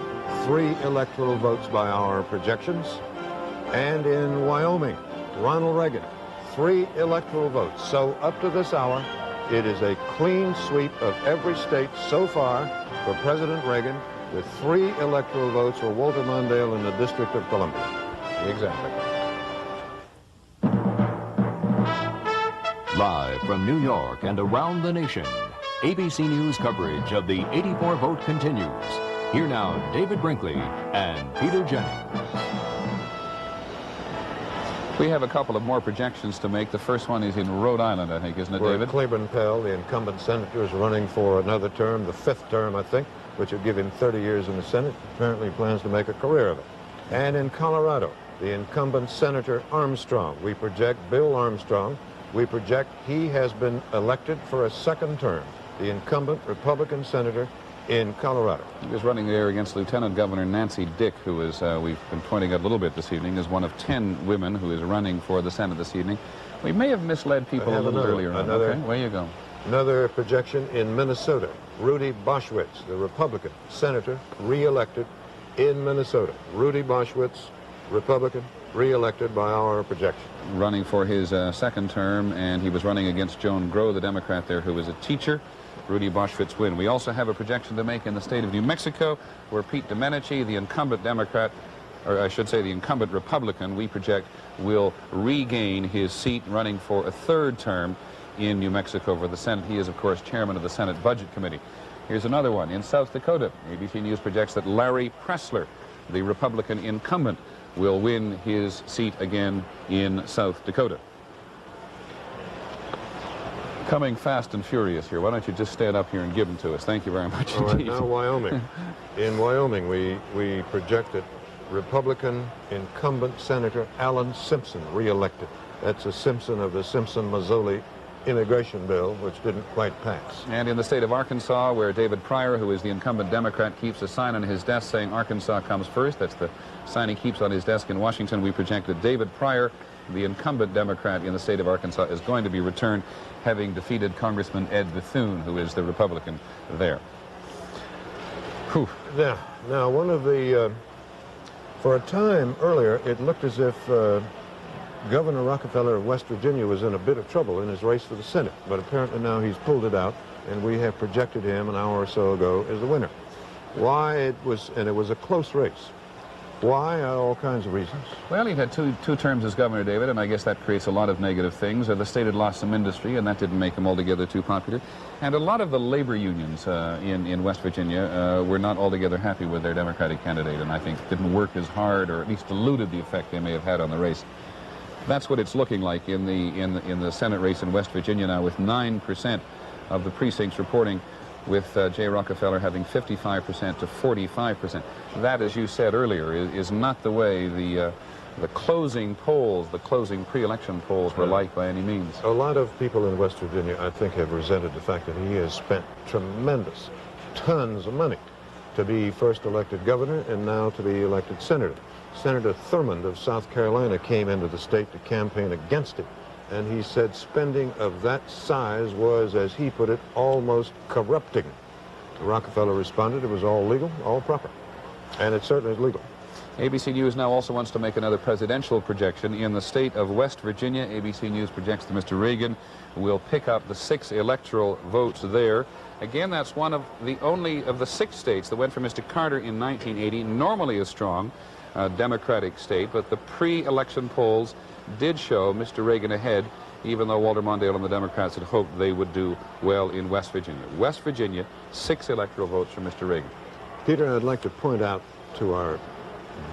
3 electoral votes by our projections. And in Wyoming, Ronald Reagan, 3 electoral votes. So up to this hour, it is a clean sweep of every state so far for President Reagan, with 3 electoral votes for Walter Mondale in the District of Columbia. Exactly. Live from New York and around the nation, ABC News coverage of the 84 vote continues. Here now, David Brinkley and Peter Jennings. We have a couple of more projections to make. The first one is in Rhode Island, I think, isn't it, David? Claiborne Pell, the incumbent senator, is running for another term, the 5th term, I think, which would give him 30 years in the Senate. Apparently he plans to make a career of it. And in Colorado, the incumbent Senator Armstrong, we project Bill Armstrong. We project he has been elected for a 2nd term, the incumbent Republican senator in Colorado. He was running there against Lieutenant Governor Nancy Dick, who is, we've been pointing out a little bit this evening, is one of 10 women who is running for the Senate this evening. We may have misled people a little earlier on. Okay, where you go. Another projection in Minnesota. Rudy Boschwitz, the Republican senator, re-elected in Minnesota. Rudy Boschwitz, Republican, re-elected by our projection. Running for his 2nd term, and he was running against Joan Grow, the Democrat there, who was a teacher. Rudy Boschwitz win. We also have a projection to make in the state of New Mexico, where Pete Domenici, the incumbent Democrat, or I should say the incumbent Republican, we project will regain his seat running for a third term in New Mexico for the Senate. He is, of course, chairman of the Senate Budget Committee. Here's another one. In South Dakota, ABC News projects that Larry Pressler, the Republican incumbent, will win his seat again in South Dakota. Coming fast and furious here. Why don't you just stand up here and give them to us? Thank you very much All right, indeed. now Wyoming. In Wyoming, we projected Republican incumbent Senator Alan Simpson re-elected. That's a Simpson of the Simpson-Mazzoli immigration bill, which didn't quite pass. And in the state of Arkansas, where David Pryor, who is the incumbent Democrat, keeps a sign on his desk saying Arkansas comes first. That's the sign he keeps on his desk in Washington. We project that David Pryor, the incumbent Democrat in the state of Arkansas, is going to be returned, having defeated Congressman Ed Bethune, who is the Republican there. Whew. Now, one of the, for a time earlier, it looked as if Governor Rockefeller of West Virginia was in a bit of trouble in his race for the Senate, but apparently now he's pulled it out, and we have projected him an hour or so ago as the winner. Why? It was a close race. Why? All kinds of reasons. Well, he had two terms as governor, David, and I guess that creates a lot of negative things. The state had lost some industry, and that didn't make him altogether too popular. And a lot of the labor unions in West Virginia were not altogether happy with their Democratic candidate, and I think didn't work as hard, or at least diluted the effect they may have had on the race. That's what it's looking like in the Senate race in West Virginia now, with 9% of the precincts reporting with Jay Rockefeller having 55% to 45%. That, as you said earlier, is not the way the closing polls, the closing pre-election polls were like by any means. A lot of people in West Virginia, I think, have resented the fact that he has spent tremendous, tons of money to be first elected governor and now to be elected senator. Senator Thurmond of South Carolina came into the state to campaign against it, and he said spending of that size was, as he put it, almost corrupting. Rockefeller responded it was all legal, all proper, and it certainly is legal. ABC News now also wants to make another presidential projection. In the state of West Virginia, ABC News projects that Mr. Reagan will pick up the 6 electoral votes there. Again, that's one of the only of the 6 states that went for Mr. Carter in 1980, normally a strong Democratic state, but the pre-election polls did show Mr. Reagan ahead, even though Walter Mondale and the Democrats had hoped they would do well in West Virginia. West Virginia, 6 electoral votes for Mr. Reagan. Peter, I'd like to point out to our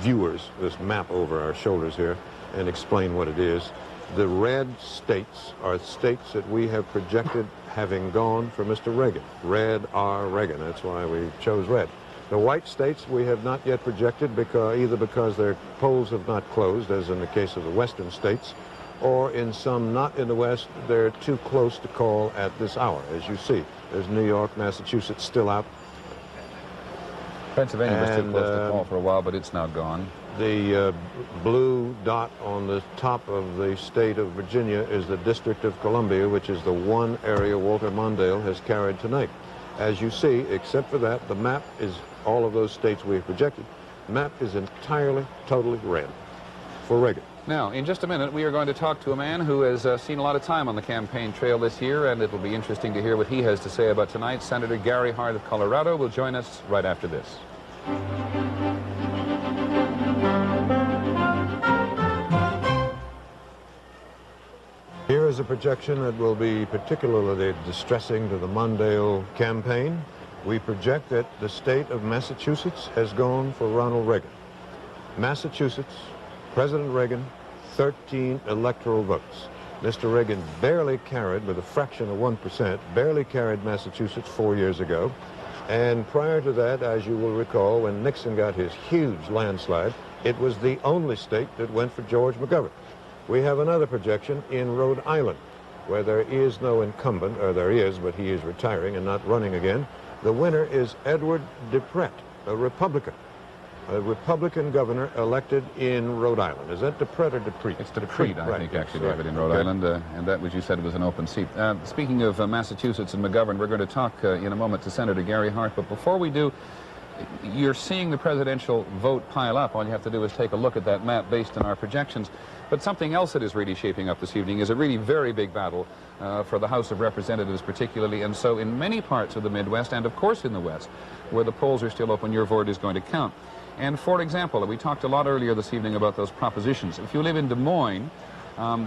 viewers this map over our shoulders here and explain what it is. The red states are states that we have projected having gone for Mr. Reagan. Red R. Reagan. That's why we chose red. The white states we have not yet projected either because their polls have not closed, as in the case of the western states, or in some not in the West, they're too close to call at this hour. As you see, there's New York, Massachusetts still out. Pennsylvania was too close to call for a while, but it's now gone. The blue dot on the top of the state of Virginia is the District of Columbia, which is the one area Walter Mondale has carried tonight. As you see, except for that, the map is all of those states we have projected. The map is entirely, totally red for Reagan. Now, in just a minute, we are going to talk to a man who has seen a lot of time on the campaign trail this year, and it will be interesting to hear what he has to say about tonight. Senator Gary Hart of Colorado will join us right after this. Here is a projection that will be particularly distressing to the Mondale campaign. We project that the state of Massachusetts has gone for Ronald Reagan. Massachusetts, President Reagan, 13 electoral votes. Mr. Reagan barely carried, with a fraction of 1%, barely carried Massachusetts 4 years ago. And prior to that, as you will recall, when Nixon got his huge landslide, it was the only state that went for George McGovern. We have another projection in Rhode Island, where there is no incumbent, or there is, but he is retiring and not running again. The winner is Edward DePrete, a Republican governor elected in Rhode Island. Is that DePrete or DePrete? It's DePrete, I think, actually, David, in Rhode Island, and that, which you said, was an open seat. Speaking of Massachusetts and McGovern, we're going to talk in a moment to Senator Gary Hart, but before we do, you're seeing the presidential vote pile up. All you have to do is take a look at that map based on our projections. But something else that is really shaping up this evening is a really very big battle for the House of Representatives particularly. And so in many parts of the Midwest, and of course in the West, where the polls are still open, your vote is going to count. And for example, we talked a lot earlier this evening about those propositions. If you live in Des Moines,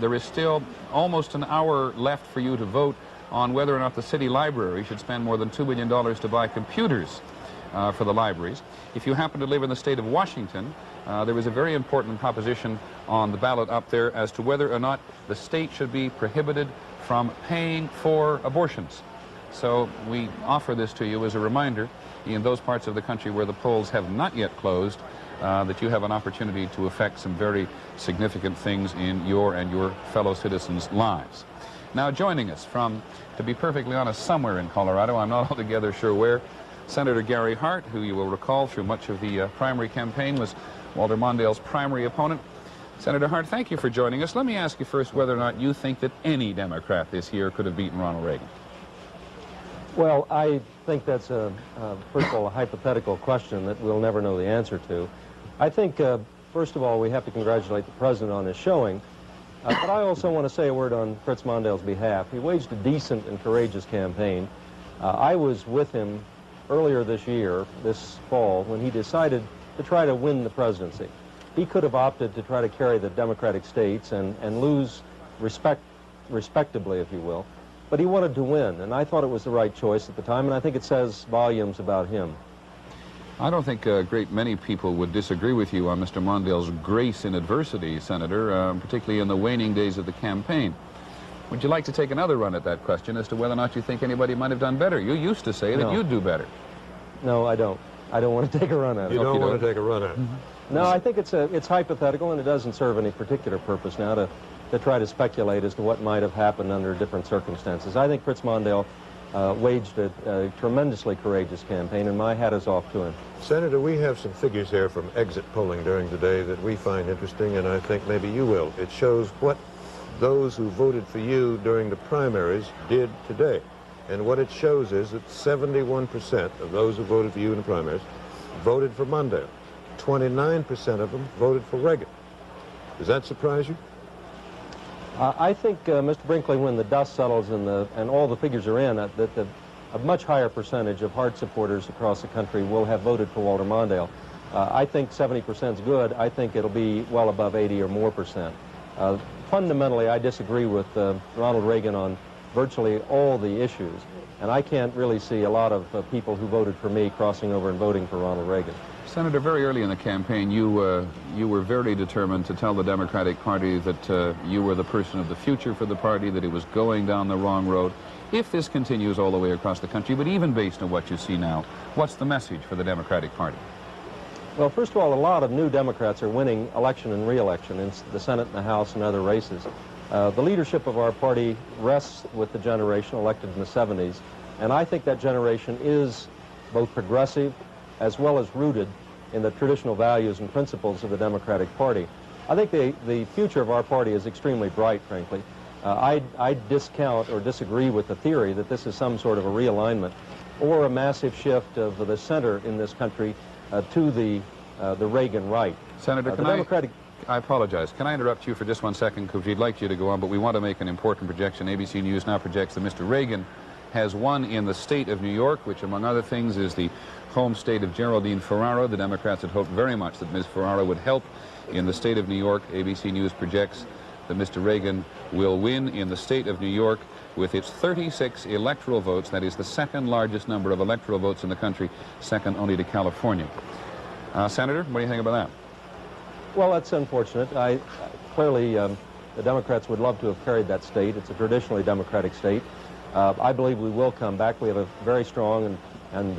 there is still almost an hour left for you to vote on whether or not the city library should spend more than $2 billion to buy computers for the libraries. If you happen to live in the state of Washington, there is a very important proposition on the ballot up there as to whether or not the state should be prohibited from paying for abortions. So we offer this to you as a reminder in those parts of the country where the polls have not yet closed, that you have an opportunity to affect some very significant things in your and your fellow citizens' lives. Now joining us from, to be perfectly honest, somewhere in Colorado, I'm not altogether sure where, Senator Gary Hart, who you will recall through much of the primary campaign was Walter Mondale's primary opponent. Senator Hart, thank you for joining us. Let me ask you first whether or not you think that any Democrat this year could have beaten Ronald Reagan. Well, I think that's, first of all, a hypothetical question that we'll never know the answer to. I think, first of all, we have to congratulate the President on his showing, but I also want to say a word on Fritz Mondale's behalf. He waged a decent and courageous campaign. I was with him earlier this year, this fall, when he decided to try to win the presidency. He could have opted to try to carry the Democratic states and lose respectably, if you will. But he wanted to win, and I thought it was the right choice at the time, and I think it says volumes about him. I don't think a great many people would disagree with you on Mr. Mondale's grace in adversity, Senator, particularly in the waning days of the campaign. Would you like to take another run at that question as to whether or not you think anybody might have done better? You used to say that you'd do better. No, I don't. I don't want to take a run at it. You don't want to take a run at it? No, I think it's hypothetical, and it doesn't serve any particular purpose now to try to speculate as to what might have happened under different circumstances. I think Fritz Mondale waged a tremendously courageous campaign, and my hat is off to him. Senator, we have some figures here from exit polling during the day that we find interesting, and I think maybe you will. It shows what those who voted for you during the primaries did today. And what it shows is that 71% of those who voted for you in the primaries voted for Mondale. 29% of them voted for Reagan. Does that surprise you? I think, Mr. Brinkley, when the dust settles and all the figures are in, that a much higher percentage of Hart supporters across the country will have voted for Walter Mondale. I think 70% is good. I think it'll be well above 80 or more percent. Fundamentally, I disagree with Ronald Reagan on virtually all the issues, and I can't really see a lot of people who voted for me crossing over and voting for Ronald Reagan. Senator, very early in the campaign, you were very determined to tell the Democratic Party that you were the person of the future for the party, that it was going down the wrong road. If this continues all the way across the country, but even based on what you see now, what's the message for the Democratic Party? Well, first of all, a lot of new Democrats are winning election and re-election in the Senate and the House and other races. The leadership of our party rests with the generation elected in the 70s, and I think that generation is both progressive as well as rooted in the traditional values and principles of the Democratic Party. I think the future of our party is extremely bright, frankly. I discount or disagree with the theory that this is some sort of a realignment or a massive shift of the center in this country to the Reagan right. Senator, I apologize. Can I interrupt you for just 1 second? Because we'd like you to go on, but we want to make an important projection. ABC News now projects that Mr. Reagan has won in the state of New York, which, among other things, is the home state of Geraldine Ferraro. The Democrats had hoped very much that Ms. Ferraro would help in the state of New York. ABC News projects that Mr. Reagan will win in the state of New York with its 36 electoral votes. That is the second largest number of electoral votes in the country, second only to California. Senator, what do you think about that? Well, that's unfortunate. Clearly, the Democrats would love to have carried that state. It's a traditionally Democratic state. I believe we will come back. We have a very strong and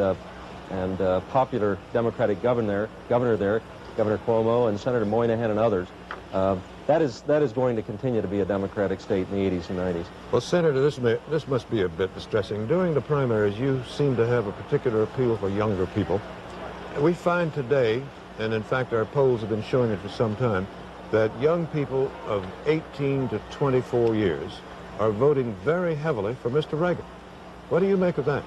popular Democratic governor there, Governor Cuomo and Senator Moynihan and others. That is going to continue to be a Democratic state in the 80s and 90s. Well, Senator, this must be a bit distressing. During the primaries, you seem to have a particular appeal for younger people. We find today, and in fact our polls have been showing it for some time, that young people of 18 to 24 years are voting very heavily for Mr. Reagan. What do you make of that?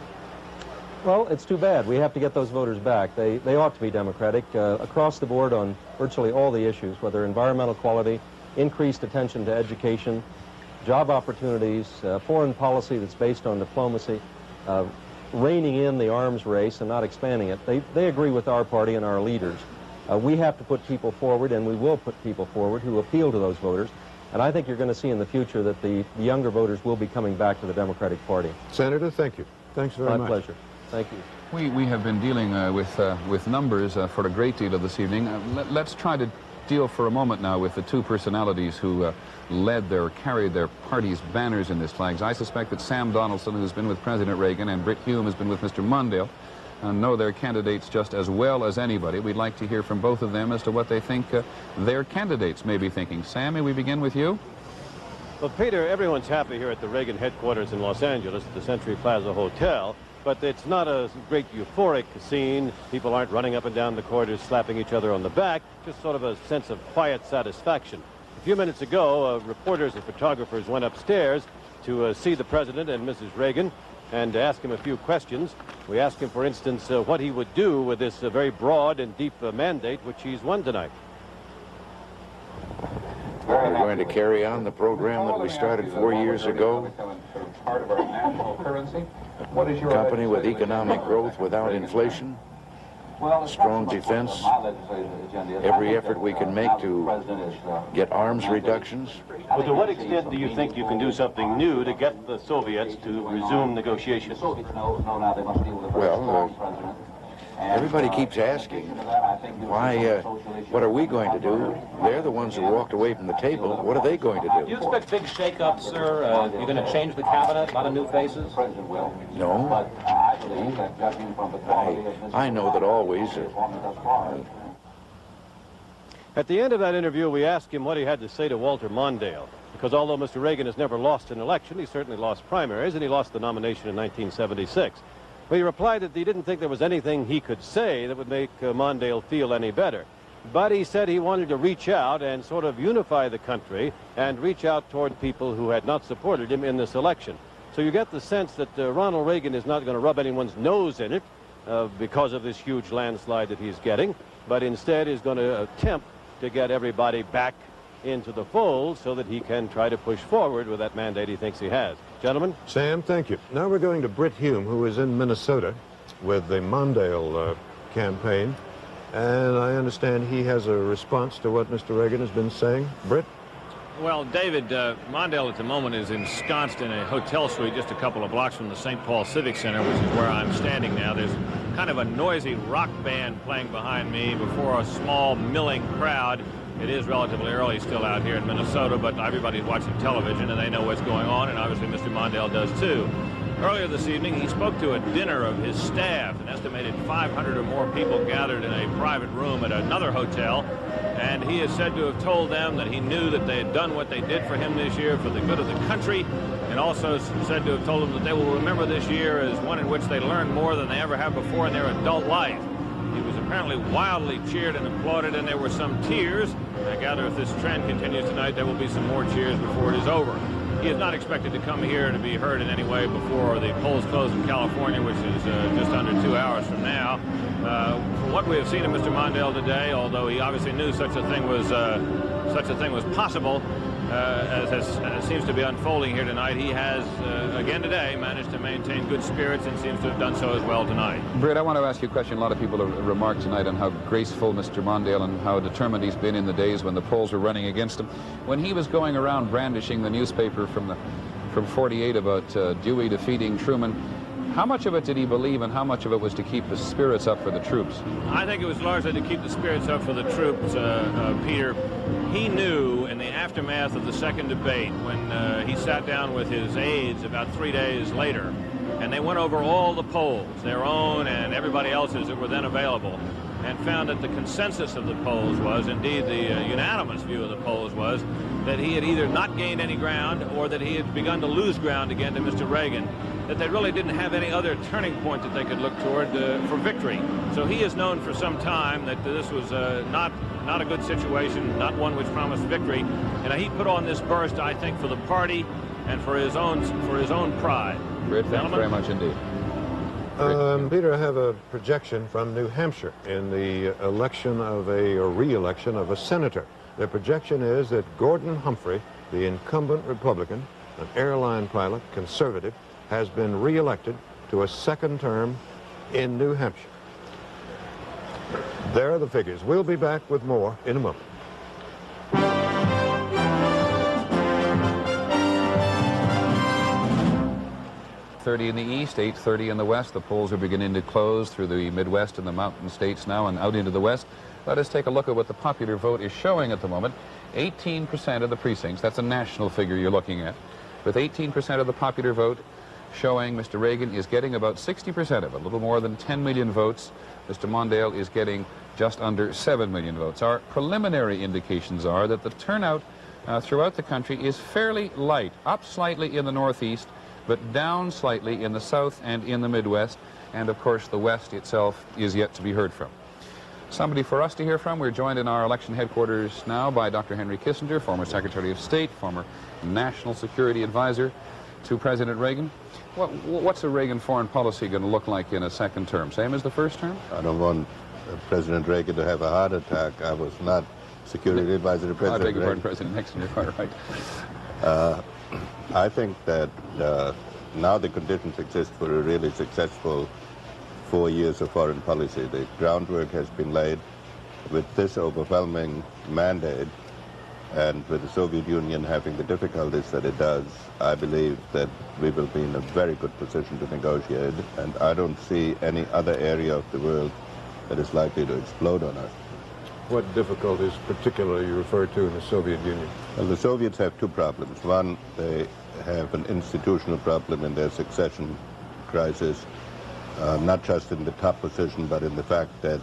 Well, it's too bad. We have to get those voters back. They ought to be Democratic across the board on virtually all the issues, whether environmental quality, increased attention to education, job opportunities, foreign policy that's based on diplomacy, reining in the arms race and not expanding it. They agree with our party and our leaders. We have to put people forward, and we will put people forward who appeal to those voters. And I think you're going to see in the future that the younger voters will be coming back to the Democratic Party. Senator, thank you. Thanks very much. My pleasure. Thank you. We have been dealing with numbers for a great deal of this evening. Let's try to deal for a moment now with the two personalities who carried their party's banners in this flags. I suspect that Sam Donaldson, who's been with President Reagan, and Britt Hume has been with Mr. Mondale, know their candidates just as well as anybody. We'd like to hear from both of them as to what they think their candidates may be thinking. Sam, may we begin with you? Well, Peter, everyone's happy here at the Reagan headquarters in Los Angeles at the Century Plaza Hotel, but it's not a great euphoric scene. People aren't running up and down the corridors slapping each other on the back, just sort of a sense of quiet satisfaction. A few minutes ago, reporters and photographers went upstairs to see the president and Mrs. Reagan and ask him a few questions. We asked him, for instance, what he would do with this very broad and deep mandate which he's won tonight. We're going to carry on the program that we started 4 years ago. A company with economic growth without inflation, strong defense, every effort we can make to get arms reductions. Well, to what extent do you think you can do something new to get the Soviets to resume negotiations? Well, everybody keeps asking, why, what are we going to do? They're the ones who walked away from the table. What are they going to do? Do you expect big shake-ups, sir? You're going to change the cabinet? A lot of new faces? No. I know that always. At the end of that interview, we asked him what he had to say to Walter Mondale, because although Mr. Reagan has never lost an election, he certainly lost primaries, and he lost the nomination in 1976. But he replied that he didn't think there was anything he could say that would make Mondale feel any better. But he said he wanted to reach out and sort of unify the country and reach out toward people who had not supported him in this election. So you get the sense that Ronald Reagan is not going to rub anyone's nose in it because of this huge landslide that he's getting, but instead is going to attempt to get everybody back into the fold so that he can try to push forward with that mandate he thinks he has. Gentlemen? Sam, thank you. Now we're going to Britt Hume, who is in Minnesota with the Mondale campaign. And I understand he has a response to what Mr. Reagan has been saying. Britt? Well, David, Mondale at the moment is ensconced in a hotel suite just a couple of blocks from the St. Paul Civic Center, which is where I'm standing now. There's kind of a noisy rock band playing behind me before a small milling crowd. It is relatively early still out here in Minnesota, but everybody's watching television and they know what's going on, and obviously Mr. Mondale does too. Earlier this evening, he spoke to a dinner of his staff. An estimated 500 or more people gathered in a private room at another hotel, and he is said to have told them that he knew that they had done what they did for him this year for the good of the country, and also said to have told them that they will remember this year as one in which they learned more than they ever have before in their adult life. He was apparently wildly cheered and applauded, and there were some tears. I gather if this trend continues tonight, there will be some more cheers before it is over. He is not expected to come here to be heard in any way before the polls close in California, which is just under 2 hours from now. From what we have seen of Mr. Mondale today, although he obviously knew such a thing was possible, as seems to be unfolding here tonight, he has again today managed to maintain good spirits and seems to have done so as well tonight. Britt, I want to ask you a question. A lot of people have remarked tonight on how graceful Mr. Mondale and how determined he's been in the days when the polls were running against him. When he was going around brandishing the newspaper from 48 about Dewey defeating Truman, how much of it did he believe and how much of it was to keep the spirits up for the troops? I think it was largely to keep the spirits up for the troops, Peter. He knew in the aftermath of the second debate, when he sat down with his aides about 3 days later, and they went over all the polls, their own and everybody else's that were then available, and found that the consensus of the polls was, indeed the unanimous view of the polls was, that he had either not gained any ground or that he had begun to lose ground again to Mr. Reagan, that they really didn't have any other turning point that they could look toward for victory. So he has known for some time that this was not a good situation, not one which promised victory, and he put on this burst, I think, for the party and for his own pride. Britt, thanks very much indeed. Peter, I have a projection from New Hampshire in the election of or re-election of a senator. The projection is that Gordon Humphrey, the incumbent Republican, an airline pilot, conservative, has been re-elected to a second term in New Hampshire. There are the figures. We'll be back with more in a moment. .30 in the east, 8:30 in the west. The polls are beginning to close through the Midwest and the mountain states now and out into the west. Let us take a look at what the popular vote is showing at the moment. 18% of the precincts, that's a national figure you're looking at, with 18% of the popular vote showing Mr. Reagan is getting about 60% of it, a little more than 10 million votes. Mr. Mondale is getting just under 7 million votes. Our preliminary indications are that the turnout throughout the country is fairly light, up slightly in the Northeast, but down slightly in the South and in the Midwest, and of course the West itself is yet to be heard from. Somebody for us to hear from. We're joined in our election headquarters now by Dr. Henry Kissinger, former Secretary of State, former National Security Advisor to President Reagan. What's a Reagan foreign policy going to look like in a second term? Same as the first term? I don't want President Reagan to have a heart attack. I was not Security Advisor to President Reagan. I beg your pardon, President Nixon, you're quite right. I think that now the conditions exist for a really successful 4 years of foreign policy. The groundwork has been laid with this overwhelming mandate, and with the Soviet Union having the difficulties that it does, I believe that we will be in a very good position to negotiate, and I don't see any other area of the world that is likely to explode on us. What difficulties particularly you refer to in the Soviet Union? Well, the Soviets have two problems. One, they have an institutional problem in their succession crisis, not just in the top position, but in the fact that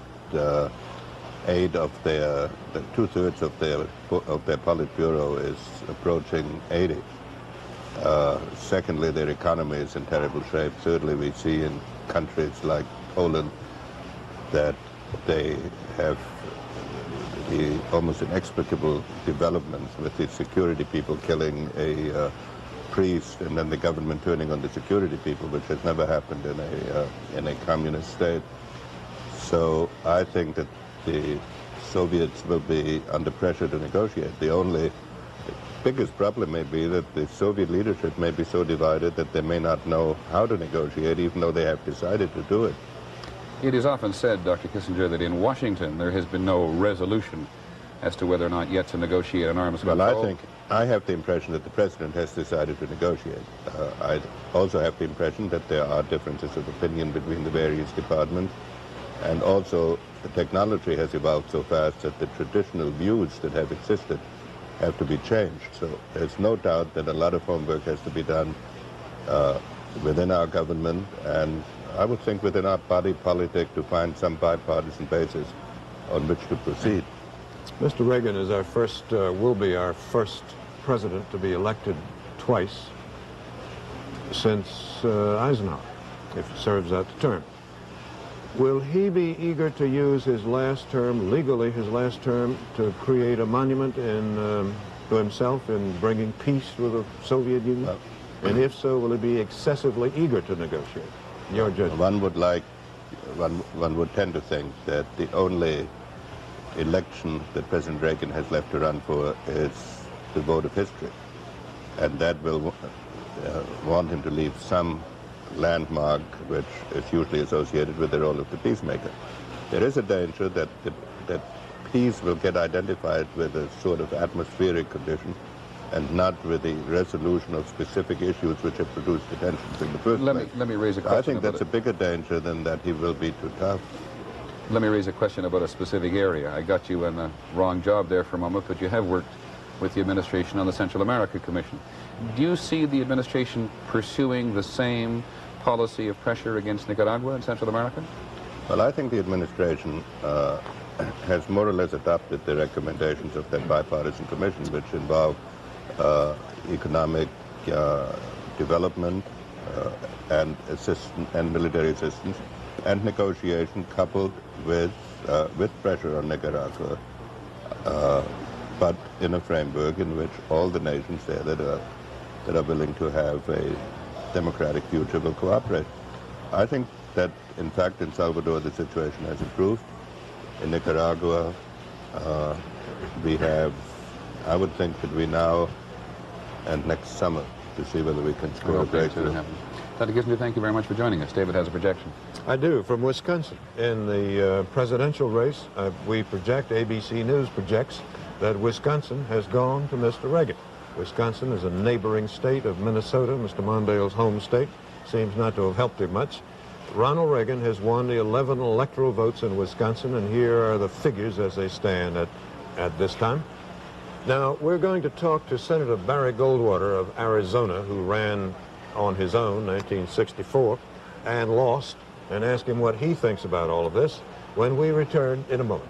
two-thirds of their Politburo is approaching 80. Secondly, their economy is in terrible shape. Thirdly, we see in countries like Poland that they have the almost inexplicable developments with the security people killing a priest and then the government turning on the security people, which has never happened in a communist state. So I think that the Soviets will be under pressure to negotiate. The biggest problem may be that the Soviet leadership may be so divided that they may not know how to negotiate, even though they have decided to do it. It is often said, Dr. Kissinger, that in Washington there has been no resolution as to whether or not yet to negotiate an arms control. Well, I have the impression that the president has decided to negotiate. I also have the impression that there are differences of opinion between the various departments, and also the technology has evolved so fast that the traditional views that have existed have to be changed. So there's no doubt that a lot of homework has to be done within our government, and I would think within our body politic, to find some bipartisan basis on which to proceed. Mr. Reagan is will be our first president to be elected twice since Eisenhower, if he serves out the term. Will he be eager to use his last term, legally his last term, to create a monument to himself in bringing peace with the Soviet Union? And if so, will he be excessively eager to negotiate? Your judgment. One would tend to think that the only election that President Reagan has left to run for is the vote of history, and that will want him to leave some landmark which is usually associated with the role of the peacemaker. There is a danger that peace will get identified with a sort of atmospheric condition and not with the resolution of specific issues which have produced the tensions in the first place. Let me raise a question. I think that's a bigger danger than that he will be too tough. Let me raise a question about a specific area. I got you in the wrong job there for a moment, but you have worked with the administration on the Central America Commission. Do you see the administration pursuing the same policy of pressure against Nicaragua and Central America? Well, I think the administration has more or less adopted the recommendations of that bipartisan commission, which involve economic development and military assistance and negotiation coupled with pressure on Nicaragua, but in a framework in which all the nations there that are willing to have a democratic future will cooperate. I think that, in fact, in Salvador, the situation has improved. In Nicaragua, we have, I would think, between now and next summer to see whether we can score a breakthrough. Senator Kissinger, thank you very much for joining us. David has a projection. I do, from Wisconsin. In the presidential race, we project, ABC News projects, that Wisconsin has gone to Mr. Reagan. Wisconsin is a neighboring state of Minnesota, Mr. Mondale's home state. Seems not to have helped him much. Ronald Reagan has won the 11 electoral votes in Wisconsin, and here are the figures as they stand at this time. Now, we're going to talk to Senator Barry Goldwater of Arizona, who ran on his own, 1964, and lost, and ask him what he thinks about all of this when we return in a moment.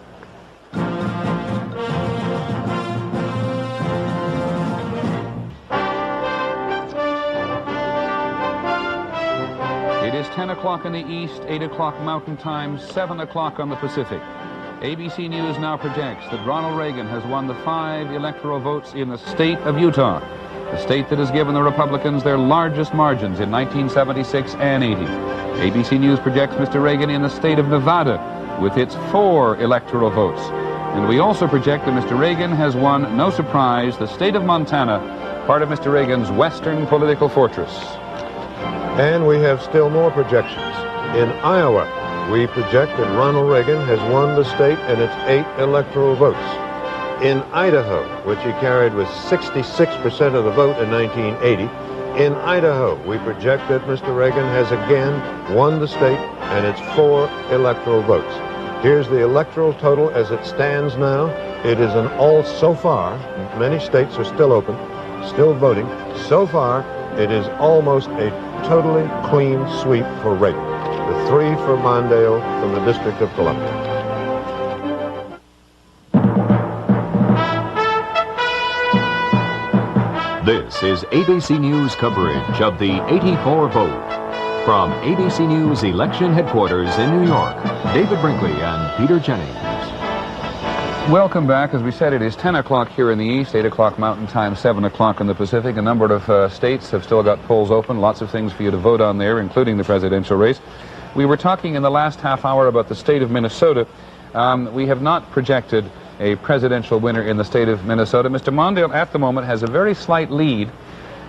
It is 10 o'clock in the east, 8 o'clock Mountain Time, 7 o'clock on the Pacific. ABC News now projects that Ronald Reagan has won the 5 electoral votes in the state of Utah, the state that has given the Republicans their largest margins in 1976 and 80. ABC News projects Mr. Reagan in the state of Nevada with its 4 electoral votes. And we also project that Mr. Reagan has won, no surprise, the state of Montana, part of Mr. Reagan's western political fortress. And we have still more projections. In Iowa, we project that Ronald Reagan has won the state and its 8 electoral votes. In Idaho, which he carried with 66% of the vote in 1980, in Idaho, we project that Mr. Reagan has again won the state and its 4 electoral votes. Here's the electoral total as it stands now. It is an all so far. Many states are still open, still voting. So far, it is almost a totally clean sweep for Reagan. The 3 for Mondale from the District of Columbia. This is ABC News coverage of the 84 vote. From ABC News election headquarters in New York, David Brinkley and Peter Jennings. Welcome back. As we said, it is 10 o'clock here in the east, 8 o'clock Mountain Time, 7 o'clock in the Pacific. A number of states have still got polls open. Lots of things for you to vote on there, including the presidential race. We were talking in the last half hour about the state of Minnesota. We have not projected a presidential winner in the state of Minnesota. Mr. Mondale, at the moment, has a very slight lead,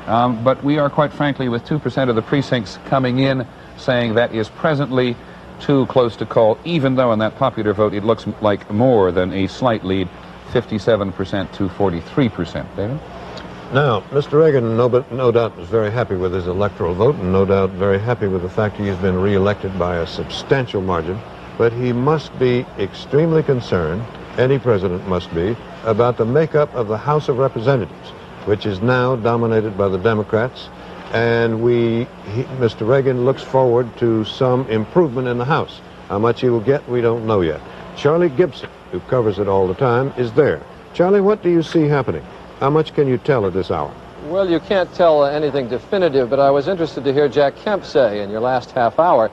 but we are, quite frankly, with 2% of the precincts coming in, saying that is presently too close to call, even though in that popular vote it looks like more than a slight lead, 57% to 43%. David? Now, Mr. Reagan, no doubt, was very happy with his electoral vote, and no doubt very happy with the fact he has been reelected by a substantial margin, but he must be extremely concerned, any president must be, about the makeup of the House of Representatives, which is now dominated by the Democrats, and Mr. Reagan looks forward to some improvement in the House. How much he will get, we don't know yet. Charlie Gibson, who covers it all the time, is there. Charlie, what do you see happening? How much can you tell at this hour? Well, you can't tell anything definitive, but I was interested to hear Jack Kemp say in your last half hour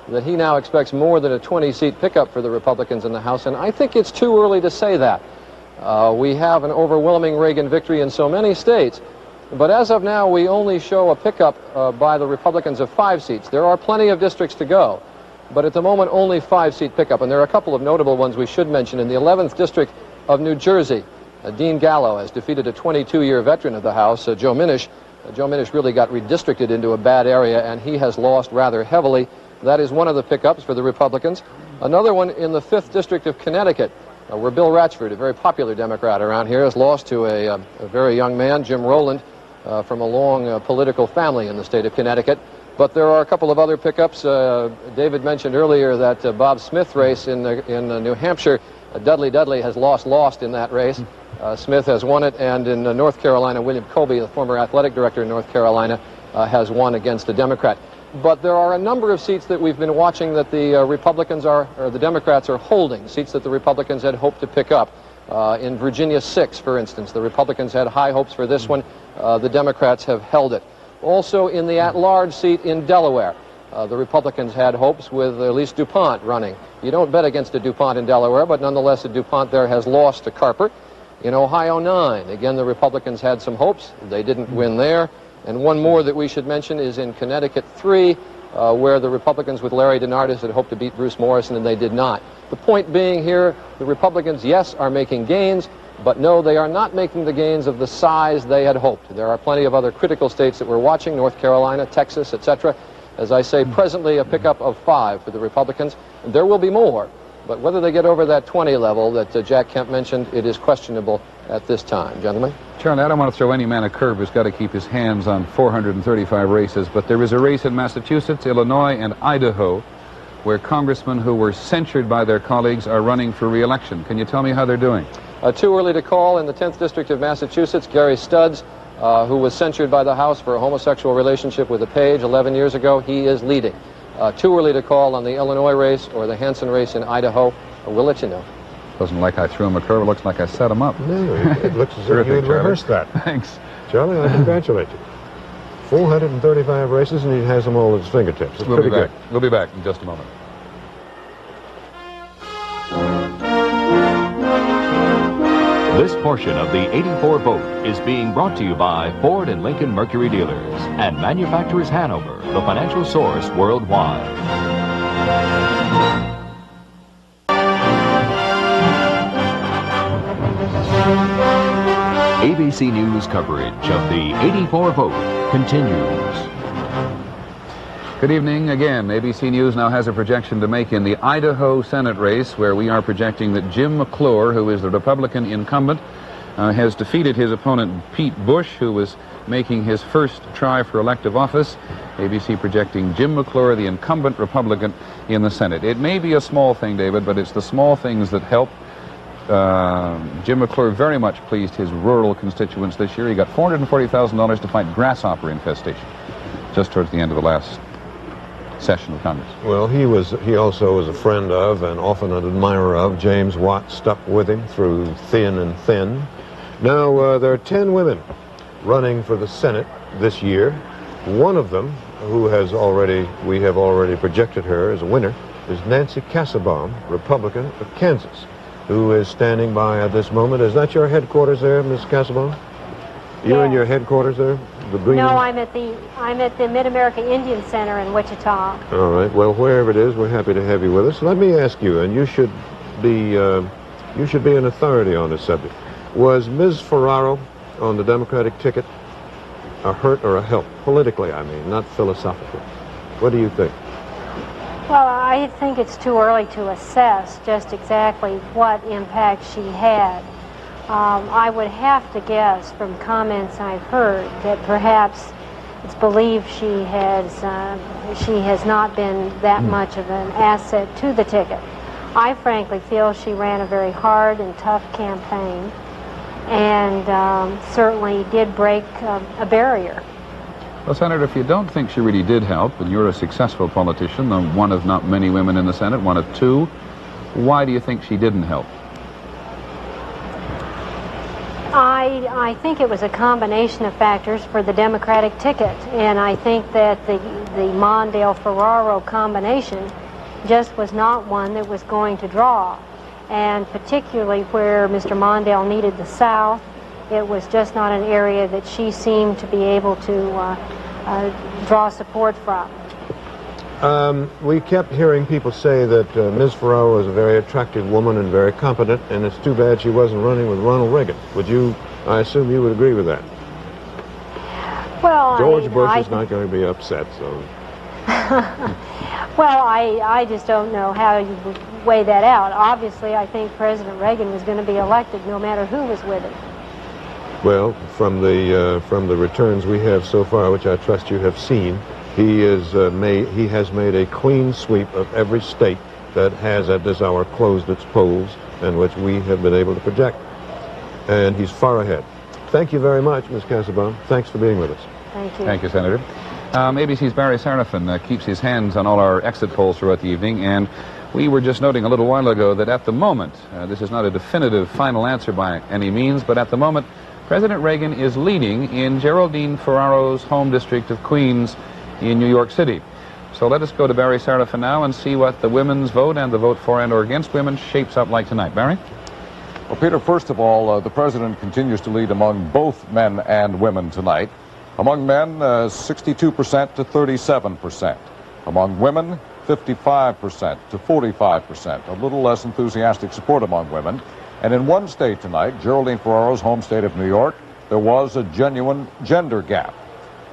that he now expects more than a 20-seat pickup for the Republicans in the House, and I think it's too early to say that. We have an overwhelming Reagan victory in so many states, but as of now, we only show a pickup by the Republicans of 5 seats. There are plenty of districts to go, but at the moment, only 5-seat pickup, and there are a couple of notable ones we should mention. In the 11th District of New Jersey, Dean Gallo has defeated a 22-year veteran of the House, Joe Minish. Joe Minish really got redistricted into a bad area, and he has lost rather heavily. That is one of the pickups for the Republicans. Another one in the 5th District of Connecticut, where Bill Ratchford, a very popular Democrat around here, has lost to a very young man, Jim Rowland, from a long political family in the state of Connecticut. But there are a couple of other pickups. David mentioned earlier that Bob Smith race in New Hampshire, Dudley has lost in that race. Smith has won it, and in North Carolina, William Colby, the former athletic director in North Carolina, has won against a Democrat. But there are a number of seats that we've been watching that the the Democrats are holding, seats that the Republicans had hoped to pick up. In Virginia 6, for instance, the Republicans had high hopes for this one. The Democrats have held it. Also in the at-large seat in Delaware, the Republicans had hopes with Elise DuPont running. You don't bet against a DuPont in Delaware, but nonetheless a DuPont there has lost to Carper. In Ohio 9, again, the Republicans had some hopes. They didn't win there. And one more that we should mention is in Connecticut 3. where the Republicans with Larry DeNardis had hoped to beat Bruce Morrison, and they did not. The point being here, the Republicans, yes, are making gains, but no, they are not making the gains of the size they had hoped. There are plenty of other critical states that we're watching, North Carolina, Texas, etc. As I say, presently a pickup of 5 for the Republicans, and there will be more. But whether they get over that 20 level that Jack Kemp mentioned, it is questionable at this time. Gentlemen? Charlie, I don't want to throw any man a curve who's got to keep his hands on 435 races, but there is a race in Massachusetts, Illinois, and Idaho where congressmen who were censured by their colleagues are running for re-election. Can you tell me how they're doing? Too early to call. In the 10th District of Massachusetts, Gary Studs, who was censured by the House for a homosexual relationship with a page 11 years ago, he is leading. Too early to call on the Illinois race or the Hansen race in Idaho. We'll let you know. Doesn't like I threw him a curve. It looks like I set him up. No, it looks as if you had rehearsed that. Thanks. Charlie, I congratulate you. 435 races, and he has them all at his fingertips. It's We'll be pretty back. We'll be back in just a moment. This portion of the 84 vote is being brought to you by Ford and Lincoln Mercury dealers and Manufacturers Hanover, the financial source worldwide. ABC News coverage of the 84 vote continues. Good evening again. ABC News now has a projection to make in the Idaho Senate race, where we are projecting that Jim McClure, who is the Republican incumbent, has defeated his opponent Pete Bush, who was making his first try for elective office. ABC projecting Jim McClure, the incumbent Republican, in the Senate. It may be a small thing, David, but it's the small things that help. Jim McClure very much pleased his rural constituents this year. He got $440,000 to fight grasshopper infestation just towards the end of the last session of Congress. Well, he also was a friend of and often an admirer of James Watt, stuck with him through thin and thin. Now, there are 10 women running for the Senate this year. One of them, we have already projected her as a winner, is Nancy Kassebaum, Republican of Kansas, who is standing by at this moment. Is that your headquarters there, Ms. Kassebaum? You're in your headquarters there? The Green? No, I'm at the Mid-America Indian Center in Wichita. All right. Well, wherever it is, we're happy to have you with us. Let me ask you, and you should be an authority on this subject. Was Ms. Ferraro on the Democratic ticket a hurt or a help? Politically, I mean, not philosophically. What do you think? Well, I think it's too early to assess just exactly what impact she had. I would have to guess from comments I've heard that perhaps it's believed she has not been that much of an asset to the ticket. I frankly feel she ran a very hard and tough campaign and certainly did break a barrier. Well, Senator, if you don't think she really did help, and you're a successful politician, one of not many women in the Senate, one of 2, why do you think she didn't help? I think it was a combination of factors for the Democratic ticket, and I think that the Mondale-Ferraro combination just was not one that was going to draw, and particularly where Mr. Mondale needed the South, it was just not an area that she seemed to be able to draw support from. We kept hearing people say that Ms. Ferraro was a very attractive woman and very competent, and it's too bad she wasn't running with Ronald Reagan. I assume you would agree with that? Well, George Bush is not going to be upset, so... Well, I just don't know how you would weigh that out. Obviously, I think President Reagan was going to be elected no matter who was with him. Well, from the returns we have so far, which I trust you have seen, he has made a clean sweep of every state that has at this hour closed its polls and which we have been able to project. And he's far ahead. Thank you very much, Ms. Kassebaum. Thanks for being with us. Thank you. Thank you, Senator. ABC's Barry Sarafin keeps his hands on all our exit polls throughout the evening, and we were just noting a little while ago that at the moment, this is not a definitive final answer by any means, but at the moment, President Reagan is leading in Geraldine Ferraro's home district of Queens in New York City. So let us go to Barry Sarafin now and see what the women's vote and the vote for and or against women shapes up like tonight. Barry? Well, Peter, first of all, the president continues to lead among both men and women tonight. Among men, 62% to 37%. Among women, 55% to 45%, a little less enthusiastic support among women. And in one state tonight, Geraldine Ferraro's home state of New York, there was a genuine gender gap.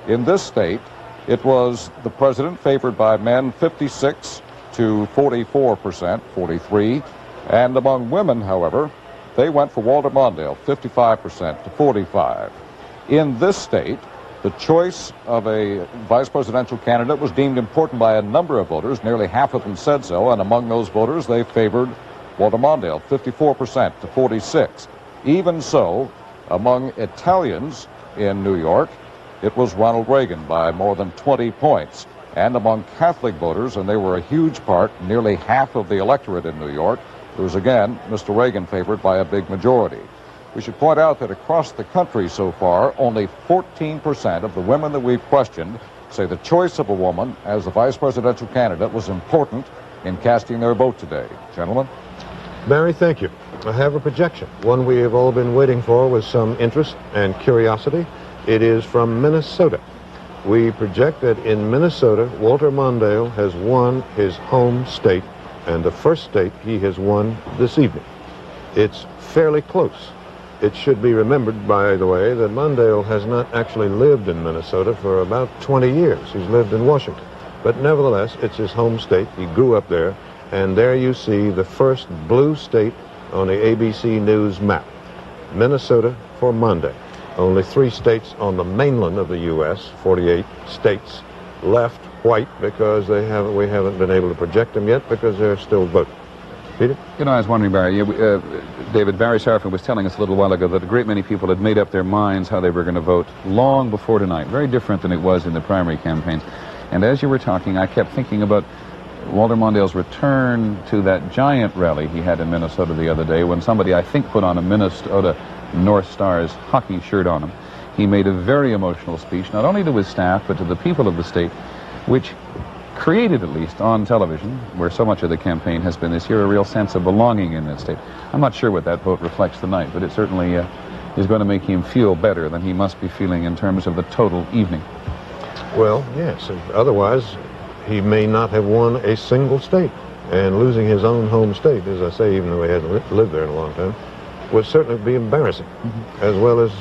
In this state, it was the president favored by men 56 to 44%, 43. And among women, however, they went for Walter Mondale, 55% to 45. In this state, the choice of a vice presidential candidate was deemed important by a number of voters. Nearly half of them said so, and among those voters, they favored Walter Mondale, 54% to 46. Even so, among Italians in New York, it was Ronald Reagan by more than 20 points. And among Catholic voters, and they were a huge part, nearly half of the electorate in New York, it was again Mr. Reagan favored by a big majority. We should point out that across the country so far, only 14% of the women that we've questioned say the choice of a woman as the vice presidential candidate was important in casting their vote today. Gentlemen? Barry, thank you. I have a projection, one we have all been waiting for with some interest and curiosity. It is from Minnesota. We project that in Minnesota, Walter Mondale has won his home state, and the first state he has won this evening. It's fairly close. It should be remembered, by the way, that Mondale has not actually lived in Minnesota for about 20 years. He's lived in Washington. But nevertheless, it's his home state. He grew up there. And there you see the first blue state on the ABC News map. Minnesota for Mondale. Only 3 states on the mainland of the U.S., 48 states, left white because we haven't been able to project them yet because they're still voting. Peter? You know, I was wondering, Barry, David, Barry Sarfin was telling us a little while ago that a great many people had made up their minds how they were going to vote long before tonight. Very different than it was in the primary campaigns. And as you were talking, I kept thinking about Walter Mondale's return to that giant rally he had in Minnesota the other day when somebody, I think, put on a Minnesota North Stars hockey shirt on him. He made a very emotional speech, not only to his staff, but to the people of the state, which created, at least on television, where so much of the campaign has been this year, a real sense of belonging in that state. I'm not sure what that vote reflects tonight, but it certainly is going to make him feel better than he must be feeling in terms of the total evening. Well, yes. Otherwise, he may not have won a single state. And losing his own home state, as I say, even though he hasn't lived there in a long time, would certainly be embarrassing, as well as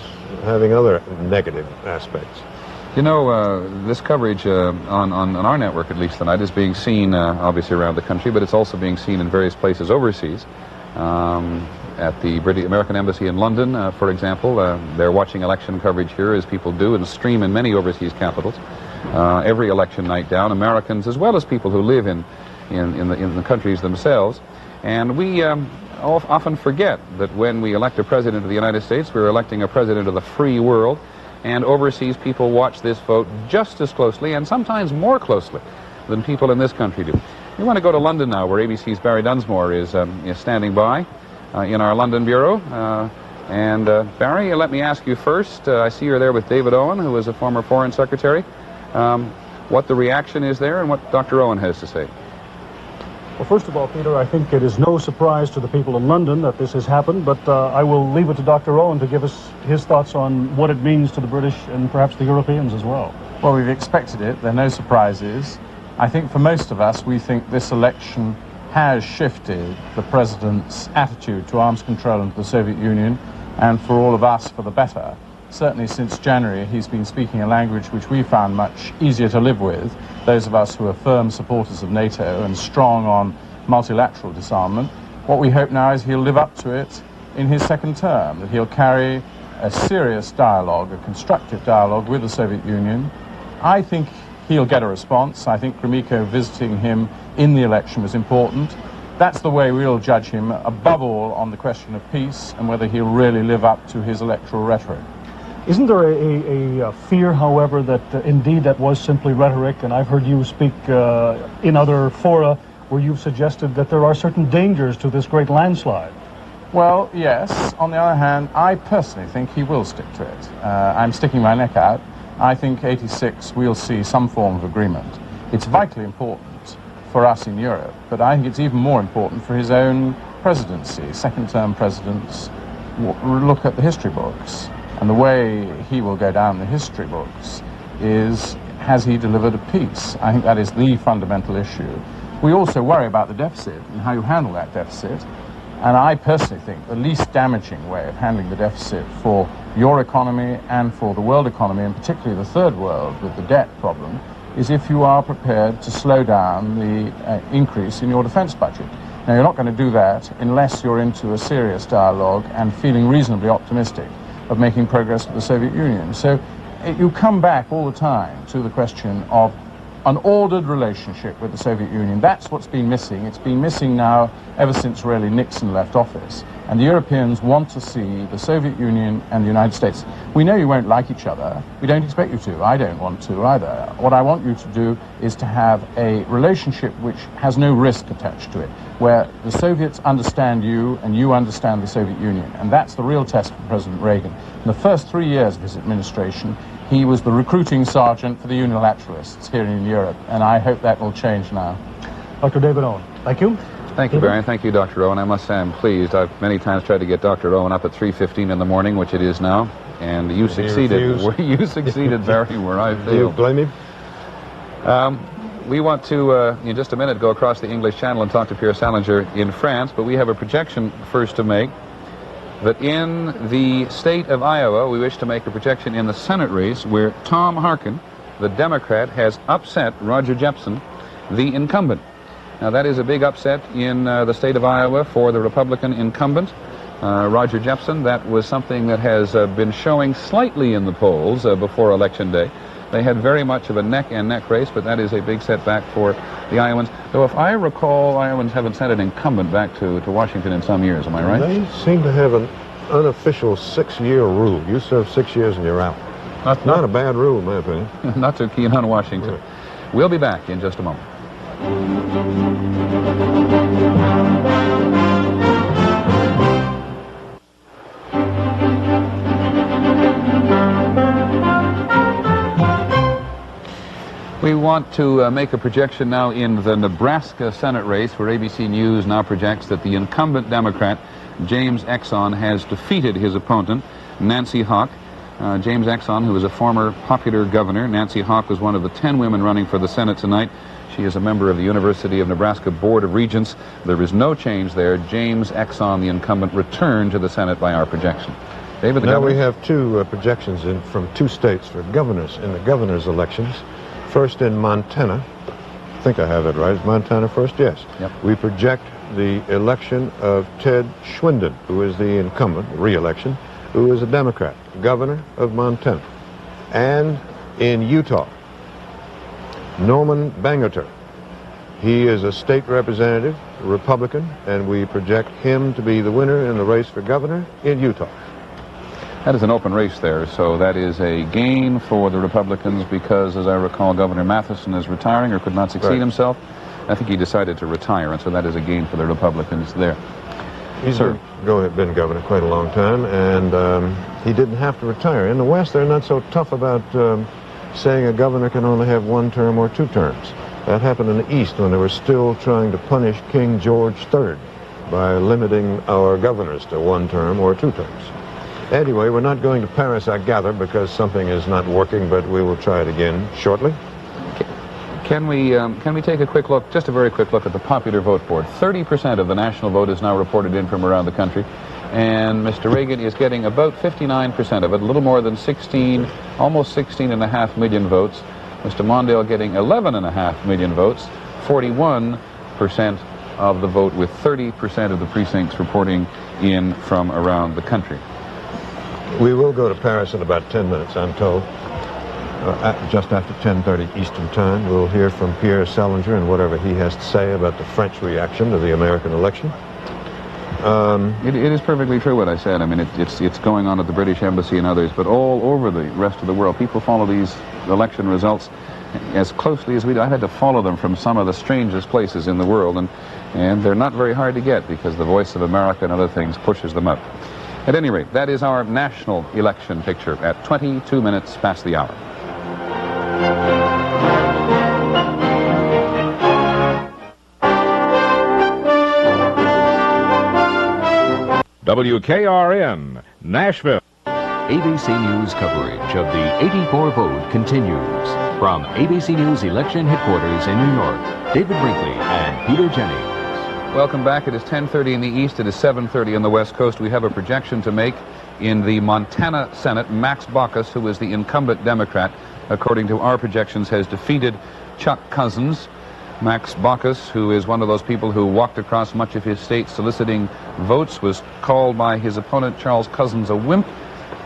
having other negative aspects. You know, this coverage on our network, at least tonight, is being seen obviously around the country, but it's also being seen in various places overseas. At the American Embassy in London, for example, they're watching election coverage here, as people do, and stream in many overseas capitals. Every election night down, Americans as well as people who live in the countries themselves. And we often forget that when we elect a president of the United States, we're electing a president of the free world. And overseas people watch this vote just as closely and sometimes more closely than people in this country do. We want to go to London now, where ABC's Barry Dunsmore is standing by in our London bureau. Barry, let me ask you first. I see you're there with David Owen, who is a former Foreign Secretary. What the reaction is there and what Dr. Owen has to say. Well, first of all, Peter, I think it is no surprise to the people in London that this has happened, but I will leave it to Dr. Owen to give us his thoughts on what it means to the British and perhaps the Europeans as well. Well, we've expected it. There are no surprises. I think for most of us, we think this election has shifted the president's attitude to arms control and to the Soviet Union, and for all of us, for the better. Certainly since January, he's been speaking a language which we found much easier to live with, those of us who are firm supporters of NATO and strong on multilateral disarmament. What we hope now is he'll live up to it in his second term, that he'll carry a serious dialogue, a constructive dialogue with the Soviet Union. I think he'll get a response. I think Gromyko visiting him in the election was important. That's the way we'll judge him, above all on the question of peace and whether he'll really live up to his electoral rhetoric. Isn't there a fear, however, that indeed that was simply rhetoric? And I've heard you speak in other fora where you've suggested that there are certain dangers to this great landslide. Well, yes. On the other hand, I personally think he will stick to it. I'm sticking my neck out. I think 86 we'll see some form of agreement. It's vitally important for us in Europe, but I think it's even more important for his own presidency. Second-term presidents look at the history books. And the way he will go down the history books is has he delivered a peace? I think that is the fundamental issue. We also worry about the deficit and how you handle that deficit. And I personally think the least damaging way of handling the deficit for your economy and for the world economy, and particularly the third world with the debt problem, is if you are prepared to slow down the increase in your defense budget. Now, you're not going to do that unless you're into a serious dialogue and feeling reasonably optimistic of making progress with the Soviet Union. So you come back all the time to the question of an ordered relationship with the Soviet Union. That's what's been missing. It's been missing now ever since really Nixon left office. And the Europeans want to see the Soviet Union and the United States. We know you won't like each other. We don't expect you to. I don't want to either. What I want you to do is to have a relationship which has no risk attached to it, where the Soviets understand you and you understand the Soviet Union. And that's the real test for President Reagan. In the first 3 years of his administration, he was the recruiting sergeant for the unilateralists here in Europe, and I hope that will change now. Dr. David Owen, thank you. Thank you, Barry. Thank you, Dr. Owen. I must say I'm pleased. I've many times tried to get Dr. Owen up at 3:15 in the morning, which it is now, and you succeeded. You succeeded, Barry, where I failed. Do you blame me? We want to, in just a minute, go across the English Channel and talk to Pierre Salinger in France, but we have a projection first to make that in the state of Iowa, we wish to make a projection in the Senate race where Tom Harkin, the Democrat, has upset Roger Jepsen, the incumbent. Now, that is a big upset in the state of Iowa for the Republican incumbent, Roger Jepsen. That was something that has been showing slightly in the polls before Election Day. They had very much of a neck-and-neck race, but that is a big setback for the Iowans. Though, if I recall, Iowans haven't sent an incumbent back to Washington in some years. Am I right? They seem to have an unofficial 6-year rule. You serve 6 years and you're out. Not a bad rule, in my opinion. Not too keen on Washington. Right. We'll be back in just a moment. We want to make a projection now in the Nebraska Senate race, where ABC News now projects that the incumbent Democrat, James Exon, has defeated his opponent, Nancy Hawk. James Exon, who is a former popular governor. Nancy Hawk was one of the 10 women running for the Senate tonight. She is a member of the University of Nebraska Board of Regents. There is no change there. James Exon, the incumbent, returned to the Senate by our projection. David, the governor? We have two projections from two states for governors in the governor's elections. First in Montana. I think I have it right. Is Montana first? Yes. Yep. We project the election of Ted Schwinden, who is the incumbent, re-election, who is a Democrat, governor of Montana. And in Utah, Norman Bangerter. He is a state representative, Republican, and we project him to be the winner in the race for governor in Utah. That is an open race there, so that is a gain for the Republicans because, as I recall, Governor Matheson is retiring or could not succeed himself. I think he decided to retire, and so that is a gain for the Republicans there. He's been governor quite a long time, and he didn't have to retire. In the West, they're not so tough about saying a governor can only have 1 term or 2 terms. That happened in the East when they were still trying to punish King George III by limiting our governors to 1 term or 2 terms. Anyway, we're not going to Paris, I gather, because something is not working, but we will try it again shortly. Can we take a quick look, just a very quick look at the popular vote board? 30% of the national vote is now reported in from around the country, and Mr. Reagan is getting about 59% of it, a little more than 16, almost 16.5 million votes. Mr. Mondale getting 11.5 million votes, 41% of the vote, with 30% of the precincts reporting in from around the country. We will go to Paris in about 10 minutes, I'm told. Just after 10:30 Eastern Time, we'll hear from Pierre Salinger and whatever he has to say about the French reaction to the American election. It is perfectly true what I said. I mean, it's going on at the British Embassy and others, but all over the rest of the world, people follow these election results as closely as we do. I've had to follow them from some of the strangest places in the world, and they're not very hard to get because the Voice of America and other things pushes them up. At any rate, that is our national election picture at 22 minutes past the hour. WKRN, Nashville. ABC News coverage of the 84 vote continues. From ABC News election headquarters in New York, David Brinkley and Peter Jennings. Welcome back. It is 10:30 in the east. It is 7:30 on the west coast. We have a projection to make in the Montana Senate. Max Baucus, who is the incumbent Democrat, according to our projections, has defeated Chuck Cousins. Max Baucus, who is one of those people who walked across much of his state soliciting votes, was called by his opponent Charles Cousins a wimp.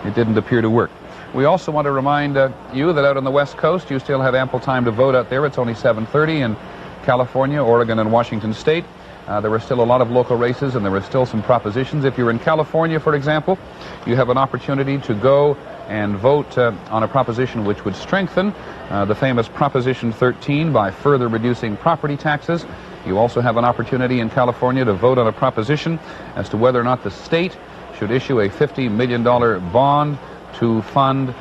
It didn't appear to work. We also want to remind you that out on the west coast you still have ample time to vote out there. It's only 7:30 in California, Oregon, and Washington State. There are still a lot of local races, and there are still some propositions. If you're in California, for example, you have an opportunity to go and vote on a proposition which would strengthen the famous Proposition 13 by further reducing property taxes. You also have an opportunity in California to vote on a proposition as to whether or not the state should issue a $50 million bond to fund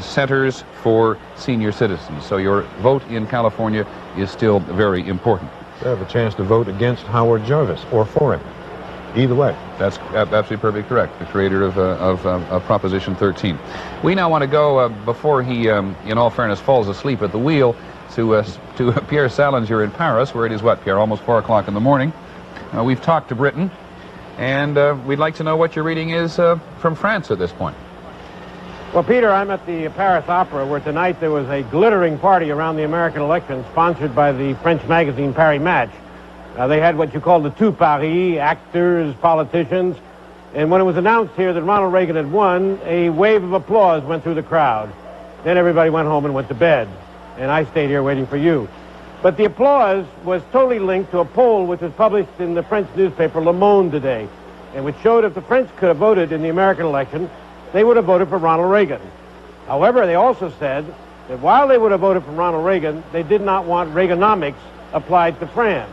centers for senior citizens. So your vote in California is still very important. You have a chance to vote against Howard Jarvis or for him. Either way. That's absolutely perfectly correct, the creator of Proposition 13. We now want to go, before he, in all fairness, falls asleep at the wheel, to Pierre Salinger in Paris, where it is, what, Pierre, almost 4 o'clock in the morning. We've talked to Britain, and we'd like to know what your reading is from France at this point. Well, Peter, I'm at the Paris Opera, where tonight there was a glittering party around the American election sponsored by the French magazine Paris Match. They had what you call the Tout Paris, actors, politicians, and when it was announced here that Ronald Reagan had won, a wave of applause went through the crowd. Then everybody went home and went to bed, and I stayed here waiting for you. But the applause was totally linked to a poll which was published in the French newspaper Le Monde today, and which showed if the French could have voted in the American election, they would have voted for Ronald Reagan. However, they also said that while they would have voted for Ronald Reagan, they did not want Reaganomics applied to France.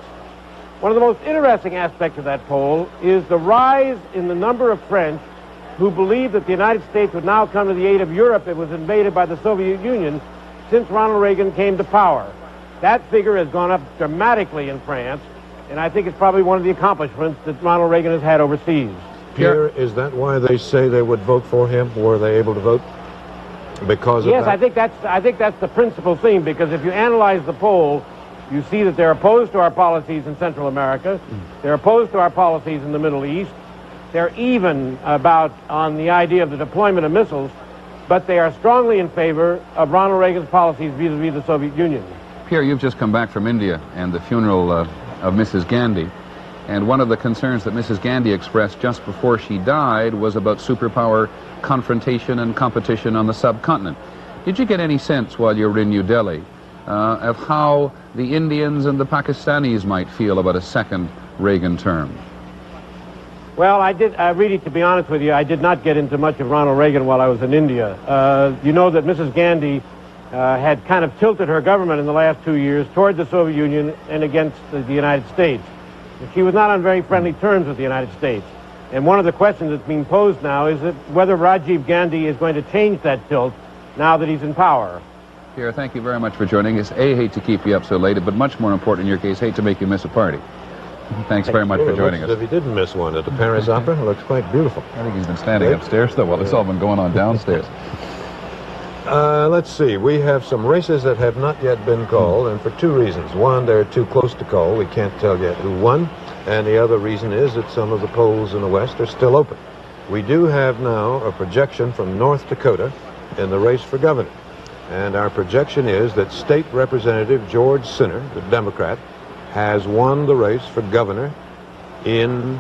One of the most interesting aspects of that poll is the rise in the number of French who believe that the United States would now come to the aid of Europe if it was invaded by the Soviet Union since Ronald Reagan came to power. That figure has gone up dramatically in France, and I think it's probably one of the accomplishments that Ronald Reagan has had overseas. Pierre, is that why they say they would vote for him? Were they able to vote because of that? Yes, I think that's the principal theme, because if you analyze the poll, you see that they're opposed to our policies in Central America. They're opposed to our policies in the Middle East. They're even about on the idea of the deployment of missiles, but they are strongly in favor of Ronald Reagan's policies vis-a-vis the Soviet Union. Pierre, you've just come back from India and the funeral of Mrs. Gandhi. And one of the concerns that Mrs. Gandhi expressed just before she died was about superpower confrontation and competition on the subcontinent. Did you get any sense while you were in New Delhi of how the Indians and the Pakistanis might feel about a second Reagan term? Well, I did, really, to be honest with you, I did not get into much of Ronald Reagan while I was in India. You know that Mrs. Gandhi had kind of tilted her government in the last 2 years toward the Soviet Union and against the United States. She was not on very friendly terms with the United States. And one of the questions that's being posed now is that whether Rajiv Gandhi is going to change that tilt now that he's in power. Pierre, thank you very much for joining us. A, hate to keep you up so late, but much more important in your case, hate to make you miss a party. Thanks very much for joining us. If he didn't miss one at the Paris Opera, it looks quite beautiful. I think he's been standing upstairs, though, while it's all been going on downstairs. Let's see. We have some races that have not yet been called, and for two reasons. One, they're too close to call. We can't tell yet who won. And the other reason is that some of the polls in the West are still open. We do have now a projection from North Dakota in the race for governor. And our projection is that State Representative George Sinner, the Democrat, has won the race for governor in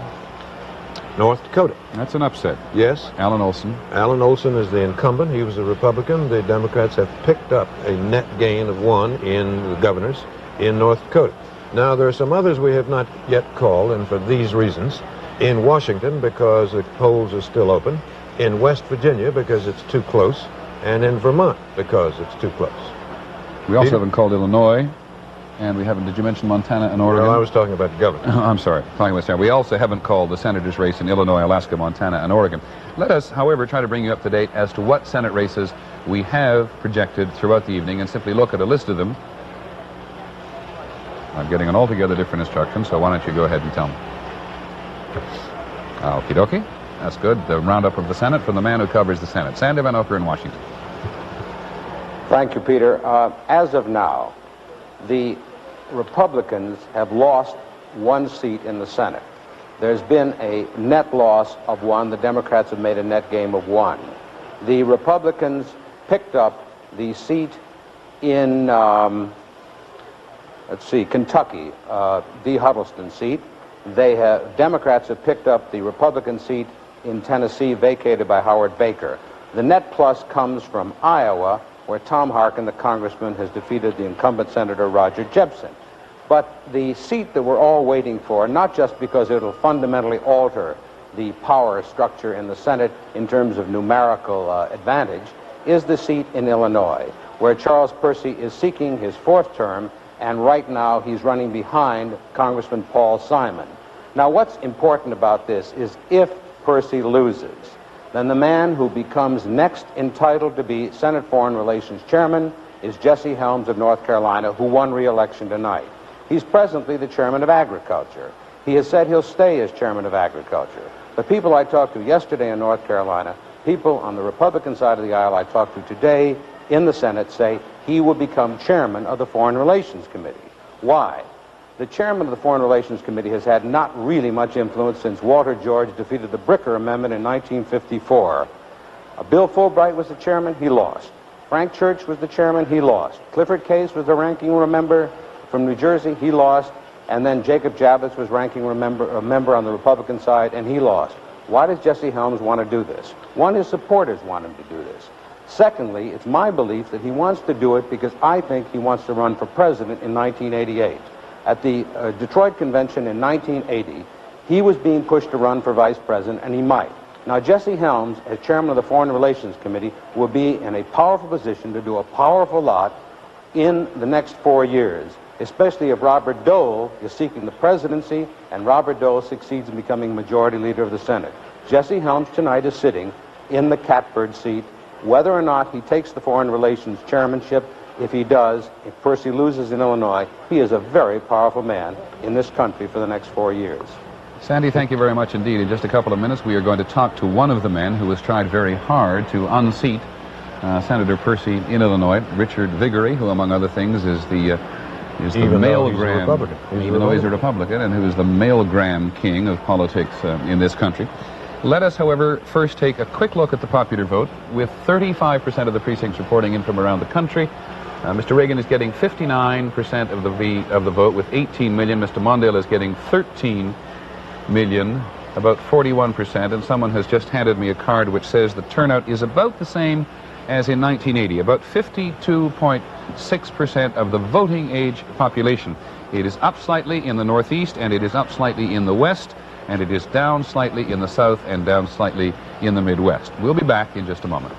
North Dakota. That's an upset. Yes. Alan Olson. Alan Olson is the incumbent. He was a Republican. The Democrats have picked up a net gain of 1 in the governors in North Dakota. Now, there are some others we have not yet called, and for these reasons. In Washington, because the polls are still open. In West Virginia, because it's too close. And in Vermont, because it's too close. We also haven't called Illinois. And we haven't, did you mention Montana and Oregon? Well, I was talking about governor. I'm sorry, talking about Senator. We also haven't called the senator's race in Illinois, Alaska, Montana, and Oregon. Let us, however, try to bring you up to date as to what Senate races we have projected throughout the evening and simply look at a list of them. I'm getting an altogether different instruction, so why don't you go ahead and tell me. Okie dokie. That's good. The roundup of the Senate from the man who covers the Senate. Sandy Van Oker in Washington. Thank you, Peter. As of now, the Republicans have lost one seat in the Senate. There's been a net loss of one. The Democrats have made a net gain of one. The Republicans picked up the seat in, Kentucky, Dee Huddleston's seat. Democrats have picked up the Republican seat in Tennessee, vacated by Howard Baker. The net plus comes from Iowa, where Tom Harkin, the congressman, has defeated the incumbent Senator Roger Jepsen. But the seat that we're all waiting for, not just because it'll fundamentally alter the power structure in the Senate in terms of numerical advantage, is the seat in Illinois, where Charles Percy is seeking his fourth term, and right now he's running behind Congressman Paul Simon. Now, what's important about this is if Percy loses, then the man who becomes next entitled to be Senate Foreign Relations Chairman is Jesse Helms of North Carolina, who won re-election tonight. He's presently the Chairman of Agriculture. He has said he'll stay as Chairman of Agriculture. The people I talked to yesterday in North Carolina, people on the Republican side of the aisle I talked to today in the Senate, say he will become Chairman of the Foreign Relations Committee. Why? The Chairman of the Foreign Relations Committee has had not really much influence since Walter George defeated the Bricker Amendment in 1954. Bill Fulbright was the Chairman, he lost. Frank Church was the Chairman, he lost. Clifford Case was the ranking member from New Jersey, he lost. And then Jacob Javits was ranking member on the Republican side, and he lost. Why does Jesse Helms want to do this? One, his supporters want him to do this. Secondly, it's my belief that he wants to do it because I think he wants to run for president in 1988. At the Detroit Convention in 1980, he was being pushed to run for vice president, and he might. Now, Jesse Helms, as chairman of the Foreign Relations Committee, will be in a powerful position to do a powerful lot in the next 4 years, especially if Robert Dole is seeking the presidency and Robert Dole succeeds in becoming majority leader of the Senate. Jesse Helms tonight is sitting in the catbird seat. Whether or not he takes the Foreign Relations chairmanship, if he does, if Percy loses in Illinois, he is a very powerful man in this country for the next 4 years. Sandy, thank you very much indeed. In just a couple of minutes, we are going to talk to one of the men who has tried very hard to unseat Senator Percy in Illinois, Richard Viguerie, who, among other things, is the mailgram, even though he's a Republican, and who is the mailgram king of politics in this country. Let us, however, first take a quick look at the popular vote, with 35% of the precincts reporting in from around the country. Mr. Reagan is getting 59% of the vote with 18 million. Mr. Mondale is getting 13 million, about 41%, and someone has just handed me a card which says the turnout is about the same as in 1980, about 52.6% of the voting age population. It is up slightly in the Northeast, and it is up slightly in the West, and it is down slightly in the South and down slightly in the Midwest. We'll be back in just a moment.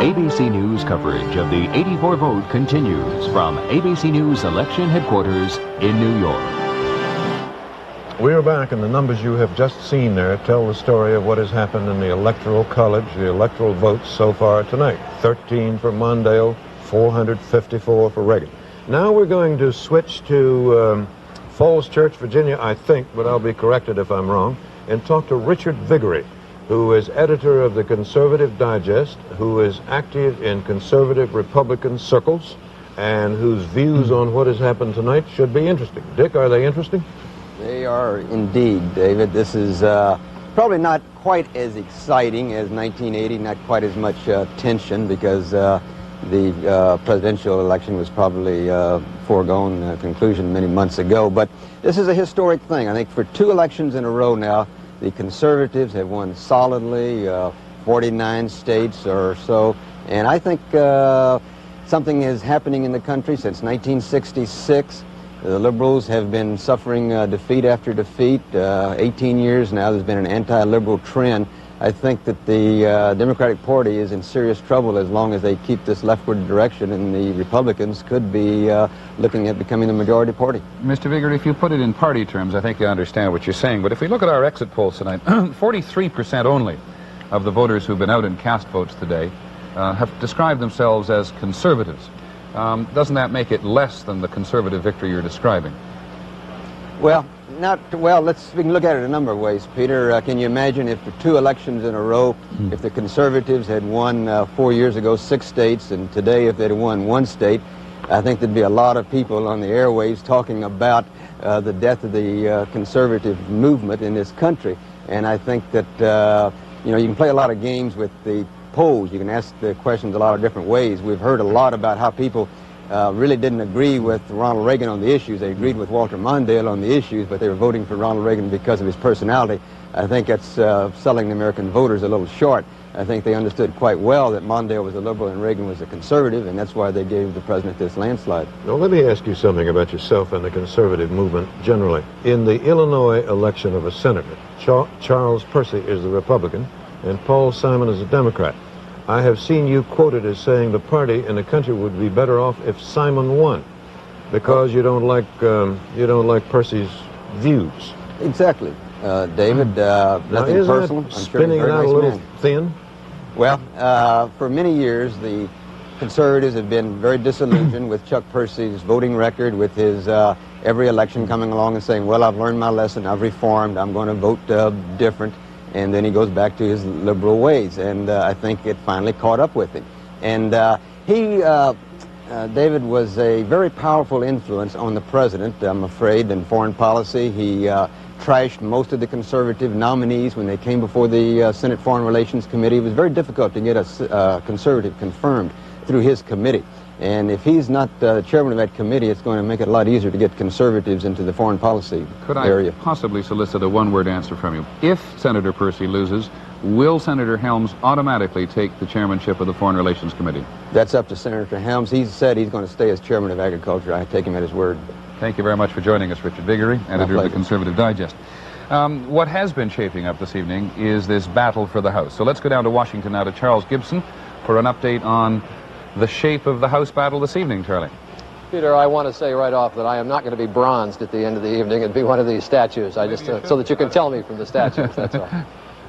ABC News coverage of the 84 vote continues from ABC News election headquarters in New York. We're back, and the numbers you have just seen there tell the story of what has happened in the Electoral College, the electoral votes so far tonight. 13 for Mondale, 454 for Reagan. Now we're going to switch to Falls Church, Virginia, I think, but I'll be corrected if I'm wrong, and talk to Richard Viguerie, who is editor of the Conservative Digest, who is active in conservative Republican circles, and whose views on what has happened tonight should be interesting. Dick, are they interesting? They are indeed, David. This is probably not quite as exciting as 1980, not quite as much tension, because the presidential election was probably foregone conclusion many months ago. But this is a historic thing. I think for 2 elections in a row now, the conservatives have won solidly, 49 states or so. And I think something is happening in the country since 1966. The liberals have been suffering defeat after defeat. 18 years now, there's been an anti-liberal trend. I think that the Democratic Party is in serious trouble as long as they keep this leftward direction, and the Republicans could be looking at becoming the majority party. Mr. Viguerie, if you put it in party terms, I think I understand what you're saying. But if we look at our exit polls tonight, 43% only of the voters who've been out and cast votes today have described themselves as conservatives. Doesn't that make it less than the conservative victory you're describing? Well, Well, we can look at it a number of ways, Peter. Can you imagine if the 2 elections in a row, if the conservatives had won 4 years ago 6 states, and today if they'd won 1 state, I think there'd be a lot of people on the airwaves talking about the death of the conservative movement in this country. And I think that, you can play a lot of games with the polls. You can ask the questions a lot of different ways. We've heard a lot about how people really didn't agree with Ronald Reagan on the issues. They agreed with Walter Mondale on the issues, but they were voting for Ronald Reagan because of his personality. I think that's selling the American voters a little short. I think they understood quite well that Mondale was a liberal and Reagan was a conservative, and that's why they gave the president this landslide. Now, let me ask you something about yourself and the conservative movement generally. In the Illinois election of a senator, Charles Percy is the Republican, and Paul Simon is a Democrat. I have seen you quoted as saying the party and the country would be better off if Simon won, because you don't like Percy's views. Exactly, David. Nothing isn't personal. That spinning it out a little thin? Well, for many years, the conservatives have been very disillusioned with Chuck Percy's voting record, with his every election coming along and saying, well, I've learned my lesson, I've reformed, I'm going to vote different. And then he goes back to his liberal ways, and I think it finally caught up with him. And David was a very powerful influence on the president, I'm afraid, in foreign policy. He trashed most of the conservative nominees when they came before the Senate Foreign Relations Committee. It was very difficult to get a conservative confirmed through his committee. And if he's not chairman of that committee, it's going to make it a lot easier to get conservatives into the foreign policy area. Could I possibly solicit a one-word answer from you? If Senator Percy loses, will Senator Helms automatically take the chairmanship of the Foreign Relations Committee? That's up to Senator Helms. He's said he's going to stay as chairman of Agriculture. I take him at his word. Thank you very much for joining us, Richard Viguerie, editor of the Conservative Digest. What has been shaping up this evening is this battle for the House. So let's go down to Washington now to Charles Gibson for an update on the shape of the House battle this evening, Charlie. Peter, I want to say right off that I am not going to be bronzed at the end of the evening and be one of these statues. I just so that you can tell me from the statues. That's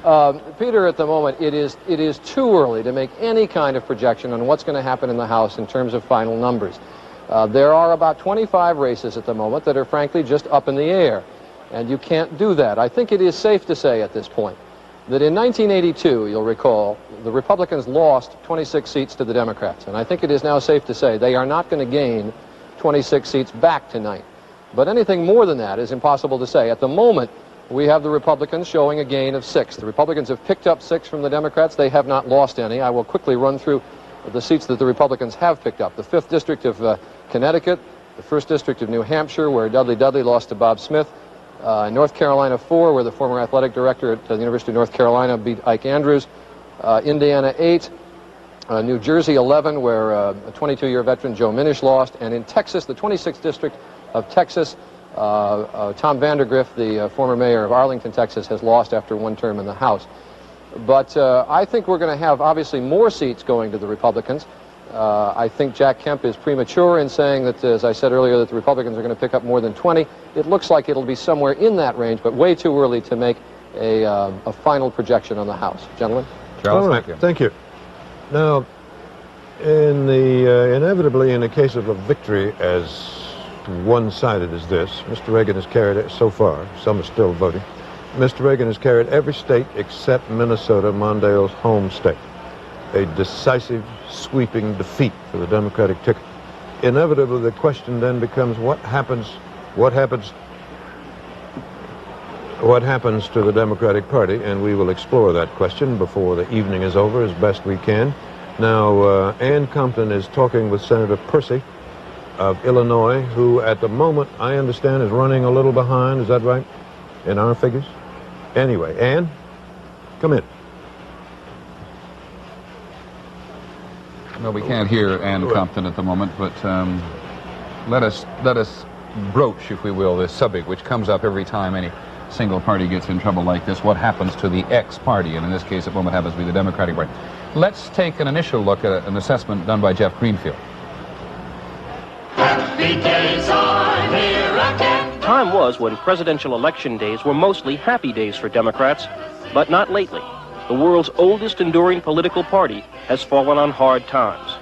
all. Peter, at the moment, it is too early to make any kind of projection on what's going to happen in the House in terms of final numbers. There are about 25 races at the moment that are frankly just up in the air, and you can't do that. I think it is safe to say at this point that in 1982, you'll recall, the Republicans lost 26 seats to the Democrats. And I think it is now safe to say they are not going to gain 26 seats back tonight. But anything more than that is impossible to say. At the moment, we have the Republicans showing a gain of 6. The Republicans have picked up 6 from the Democrats. They have not lost any. I will quickly run through the seats that the Republicans have picked up. The 5th District of Connecticut, the 1st District of New Hampshire, where Dudley lost to Bob Smith, North Carolina 4, where the former athletic director at the University of North Carolina beat Ike Andrews, Indiana 8, New Jersey 11, where a 22-year veteran Joe Minish lost, and in Texas, the 26th District of Texas, Tom Vandergriff, the former mayor of Arlington, Texas, has lost after 1 term in the House. But I think we're going to have, obviously, more seats going to the Republicans. I think Jack Kemp is premature in saying that, as I said earlier, that the Republicans are going to pick up more than 20. It looks like it'll be somewhere in that range, but way too early to make a final projection on the House. Gentlemen? Charles, all right, thank you. Now, inevitably in the case of a victory as one-sided as this, Mr. Reagan has carried it so far. Some are still voting. Mr. Reagan has carried every state except Minnesota, Mondale's home state. A decisive, sweeping defeat for the Democratic ticket. Inevitably, the question then becomes what happens to the Democratic Party, and we will explore that question before the evening is over as best we can. Now, Ann Compton is talking with Senator Percy of Illinois, who at the moment, I understand, is running a little behind. Is that right, in our figures? Anyway, Ann, come in. Well, we can't hear Ann Compton at the moment, but let us broach, if we will, this subject, which comes up every time any single party gets in trouble like this. What happens to the X party? And in this case, at the moment, happens to be the Democratic Party. Let's take an initial look at an assessment done by Jeff Greenfield. Happy days are here again. Time was when presidential election days were mostly happy days for Democrats, but not lately. The world's oldest enduring political party has fallen on hard times.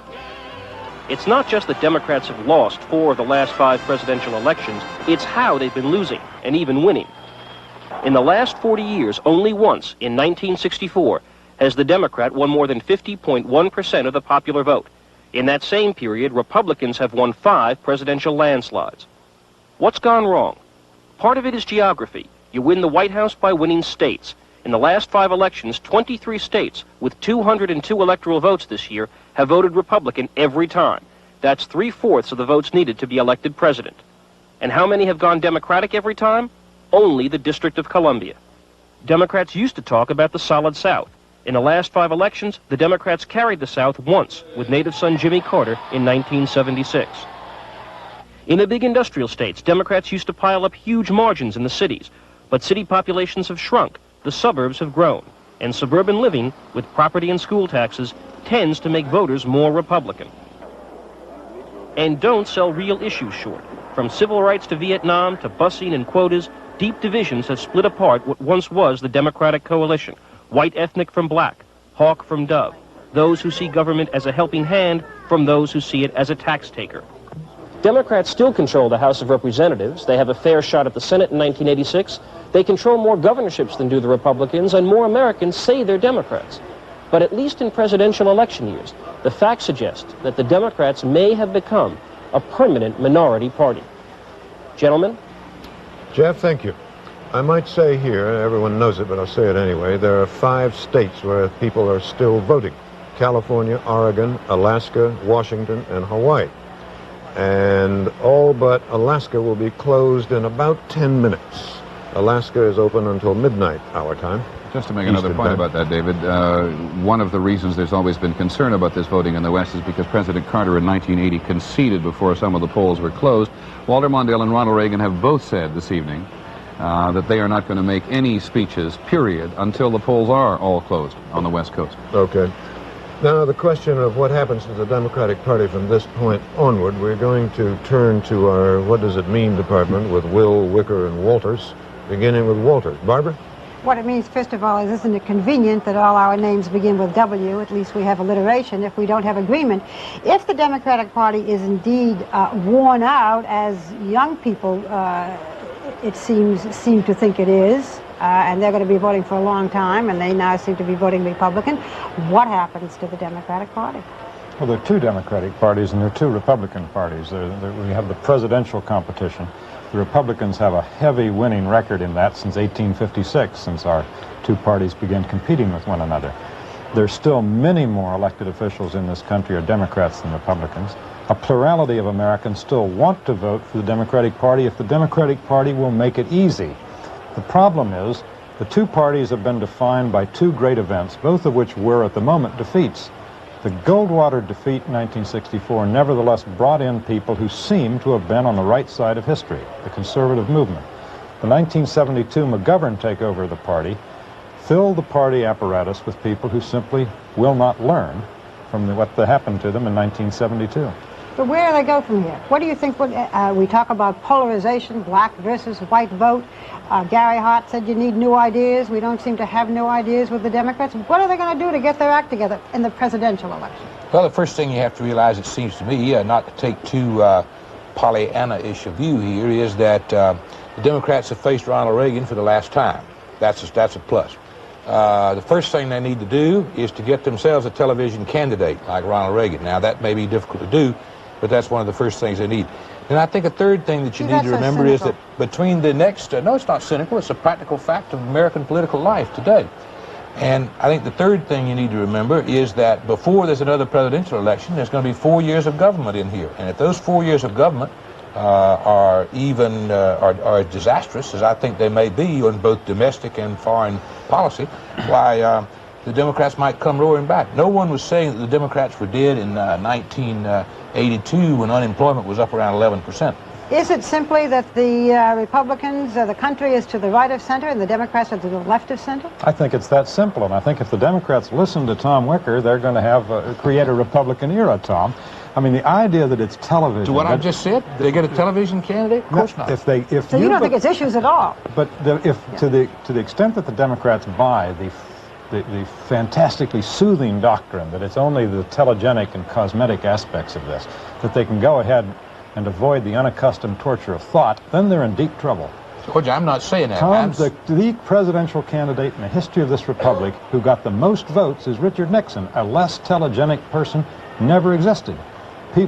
It's not just that Democrats have lost 4 of the last 5 presidential elections, it's how they've been losing, and even winning. In the last 40 years, only once, in 1964, has the Democrat won more than 50.1% of the popular vote. In that same period, Republicans have won 5 presidential landslides. What's gone wrong? Part of it is geography. You win the White House by winning states. In the last 5 elections, 23 states with 202 electoral votes this year have voted Republican every time. That's 3/4 of the votes needed to be elected president. And how many have gone Democratic every time? Only the District of Columbia. Democrats used to talk about the solid South. In the last 5 elections, the Democrats carried the South once with native son Jimmy Carter in 1976. In the big industrial states, Democrats used to pile up huge margins in the cities, but city populations have shrunk, the suburbs have grown, and suburban living, with property and school taxes, tends to make voters more Republican. And don't sell real issues short. From civil rights to Vietnam to busing and quotas, deep divisions have split apart what once was the Democratic coalition. White ethnic from black, hawk from dove, those who see government as a helping hand from those who see it as a tax taker. Democrats still control the House of Representatives. They have a fair shot at the Senate in 1986. They control more governorships than do the Republicans, and more Americans say they're Democrats. But at least in presidential election years, the facts suggest that the Democrats may have become a permanent minority party. Gentlemen? Jeff, thank you. I might say here, everyone knows it, but I'll say it anyway, there are 5 states where people are still voting. California, Oregon, Alaska, Washington, and Hawaii. And all but Alaska will be closed in about 10 minutes. Alaska is open until midnight, our time. Just to make another point about that, David, one of the reasons there's always been concern about this voting in the West is because President Carter in 1980 conceded before some of the polls were closed. Walter Mondale and Ronald Reagan have both said this evening that they are not going to make any speeches, period, until the polls are all closed on the West Coast. Okay. Now, the question of what happens to the Democratic Party from this point onward, we're going to turn to our What Does It Mean department with Will, Wicker, and Walters, beginning with Walters. Barbara? What it means, first of all, is isn't it convenient that all our names begin with W? At least we have alliteration if we don't have agreement. If the Democratic Party is indeed worn out, as young people it seem to think it is, and they're going to be voting for a long time, and they now seem to be voting Republican, what happens to the Democratic Party? Well, there are 2 Democratic parties and there are 2 Republican parties. We have the presidential competition. The Republicans have a heavy winning record in that since 1856, since our 2 parties began competing with one another. There's still many more elected officials in this country are Democrats than Republicans. A plurality of Americans still want to vote for the Democratic Party if the Democratic Party will make it easy. The problem is the 2 parties have been defined by 2 great events, both of which were at the moment defeats. The Goldwater defeat in 1964 nevertheless brought in people who seem to have been on the right side of history, the conservative movement. The 1972 McGovern takeover of the party filled the party apparatus with people who simply will not learn from what happened to them in 1972. But where do they go from here? What do you think? We talk about polarization, black versus white vote. Gary Hart said you need new ideas. We don't seem to have new ideas with the Democrats. What are they going to do to get their act together in the presidential election? Well, the first thing you have to realize, it seems to me, not to take too Pollyanna-ish a view here, is that the Democrats have faced Ronald Reagan for the last time. That's a plus. The first thing they need to do is to get themselves a television candidate like Ronald Reagan. Now, that may be difficult to do, but that's one of the first things they need. And I think a third thing that you need to remember is that between the next, no, it's not cynical, it's a practical fact of American political life today. And I think the third thing you need to remember is that before there's another presidential election, there's going to be 4 years of government in here. And if those 4 years of government are as disastrous as I think they may be on both domestic and foreign policy, why, the Democrats might come roaring back. No one was saying that the Democrats were dead in 1982 when unemployment was up around 11%. Is it simply that the Republicans, the country is to the right of center and the Democrats are to the left of center? I think it's that simple, and I think if the Democrats listen to Tom Wicker, they're going to create a Republican era, Tom. I mean, the idea that it's television... To what I just said? Did they get a television candidate? Of course not. So you don't think it's issues at all? But to the extent that the Democrats buy the the fantastically soothing doctrine that it's only the telegenic and cosmetic aspects of this, that they can go ahead and avoid the unaccustomed torture of thought, then they're in deep trouble. George, I'm not saying that. Tom, the presidential candidate in the history of this republic who got the most votes is Richard Nixon. A less telegenic person never existed.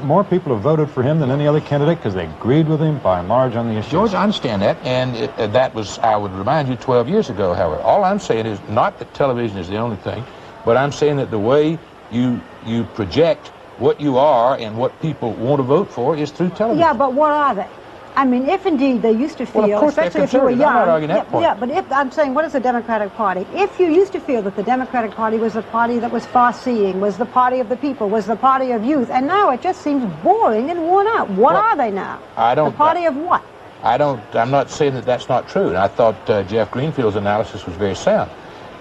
More people have voted for him than any other candidate because they agreed with him by and large on the issues. George, I understand that, and that was, I would remind you, 12 years ago, however. All I'm saying is not that television is the only thing, but I'm saying that the way you project what you are and what people want to vote for is through television. Yeah, but what are they? I mean, if indeed they used to feel, well, of course especially if you were young, I'm not arguing that point. Yeah, but if I'm saying, what is the Democratic Party? If you used to feel that the Democratic Party was a party that was far-seeing, was the party of the people, was the party of youth, and now it just seems boring and worn out. What are they now? The party of what? I'm not saying that that's not true, and I thought Jeff Greenfield's analysis was very sound.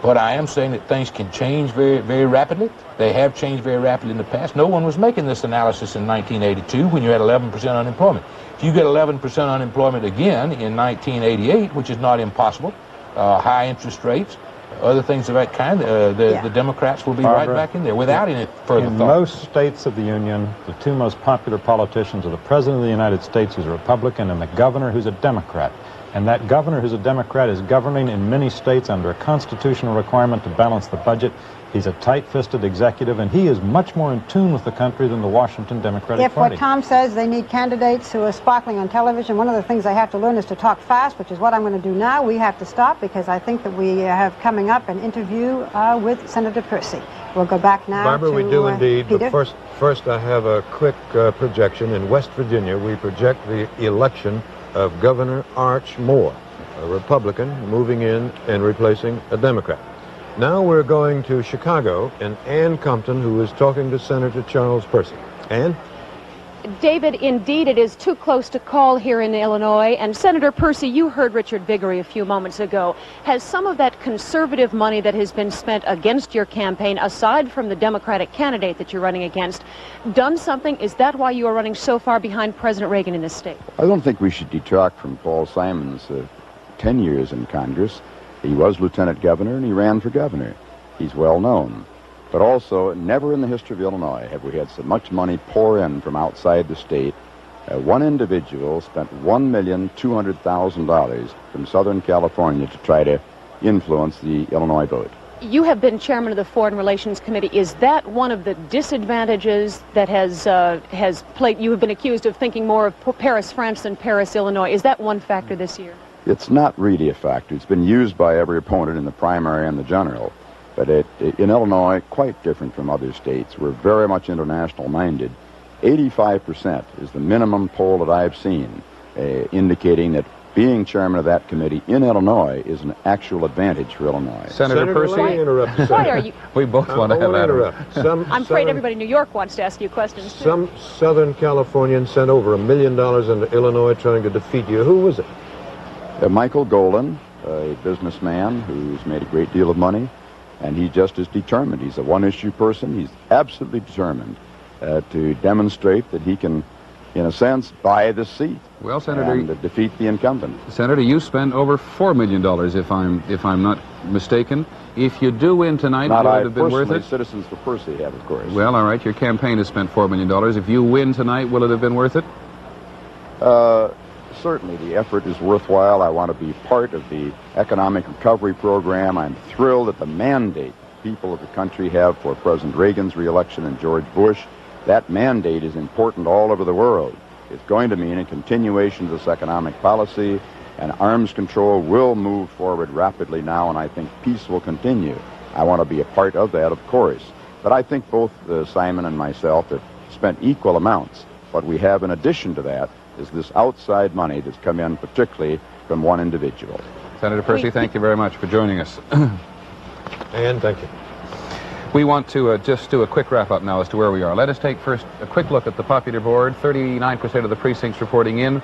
But I am saying that things can change very, very rapidly. They have changed very rapidly in the past. No one was making this analysis in 1982 when you had 11% unemployment. If you get 11% unemployment again in 1988, which is not impossible, high interest rates, other things of that kind, the Democrats will be right back in there without any further in thought. most states of the Union, the two most popular politicians are the President of the United States, who's a Republican, and the governor, who's a Democrat. And that governor, who's a Democrat, is governing in many states under a constitutional requirement to balance the budget. He's a tight-fisted executive, and he is much more in tune with the country than the Washington Democratic Party. If what Tom says, they need candidates who are sparkling on television, one of the things they have to learn is to talk fast, which is what I'm going to do now. We have to stop because I think that we have coming up an interview with Senator Percy. We'll go back now Barbara, to we do indeed, Peter. but first I have a quick projection. In West Virginia, we project the election of Governor Arch Moore, a Republican moving in and replacing a Democrat. Now we're going to Chicago, and Ann Compton, who is talking to Senator Charles Percy. Ann? David, indeed, it is too close to call here in Illinois. And Senator Percy, you heard Richard Viguerie a few moments ago. Has some of that conservative money that has been spent against your campaign, aside from the Democratic candidate that you're running against, done something? Is that why you are running so far behind President Reagan in this state? I don't think we should detract from Paul Simon's 10 years in Congress. He was lieutenant governor, and he ran for governor. He's well known. But also, never in the history of Illinois have we had so much money pour in from outside the state. One individual spent $1,200,000 from Southern California to try to influence the Illinois vote. You have been chairman of the Foreign Relations Committee. Is that one of the disadvantages that has played? You have been accused of thinking more of Paris, France than Paris, Illinois. Is that one factor this year? It's not really a factor. It's been used by every opponent in the primary and the general. But in Illinois, quite different from other states. We're very much international minded. 85% is the minimum poll that I've seen, indicating that being chairman of that committee in Illinois is an actual advantage for Illinois. Senator Percy? Let me interrupt you, Why are you? We both want to have that. I'm afraid everybody in New York wants to ask you questions, too. Some Southern Californian sent over $1 million into Illinois trying to defeat you. Who was it? Michael Golden, a businessman who's made a great deal of money, and he just is determined. He's a one-issue person. He's absolutely determined to demonstrate that he can, in a sense, buy the seat. Well, Senator, and defeat the incumbent. Senator, you spent over $4 million, if I'm not mistaken. If you do win tonight, will it have been worth it? Citizens for Percy have, of course. Well, all right. Your campaign has spent $4 million. If you win tonight, will it have been worth it? Certainly, the effort is worthwhile. I want to be part of the economic recovery program. I'm thrilled at the mandate people of the country have for President Reagan's reelection and George Bush. That mandate is important all over the world. It's going to mean a continuation of this economic policy, and arms control will move forward rapidly now, and I think peace will continue. I want to be a part of that, of course. But I think both Simon and myself have spent equal amounts. What we have in addition to that is this outside money that's come in, particularly from one individual. Senator Percy, thank you very much for joining us. And thank you. We want to just do a quick wrap-up now as to where we are. Let us take first a quick look at the popular board. 39% of the precincts reporting in.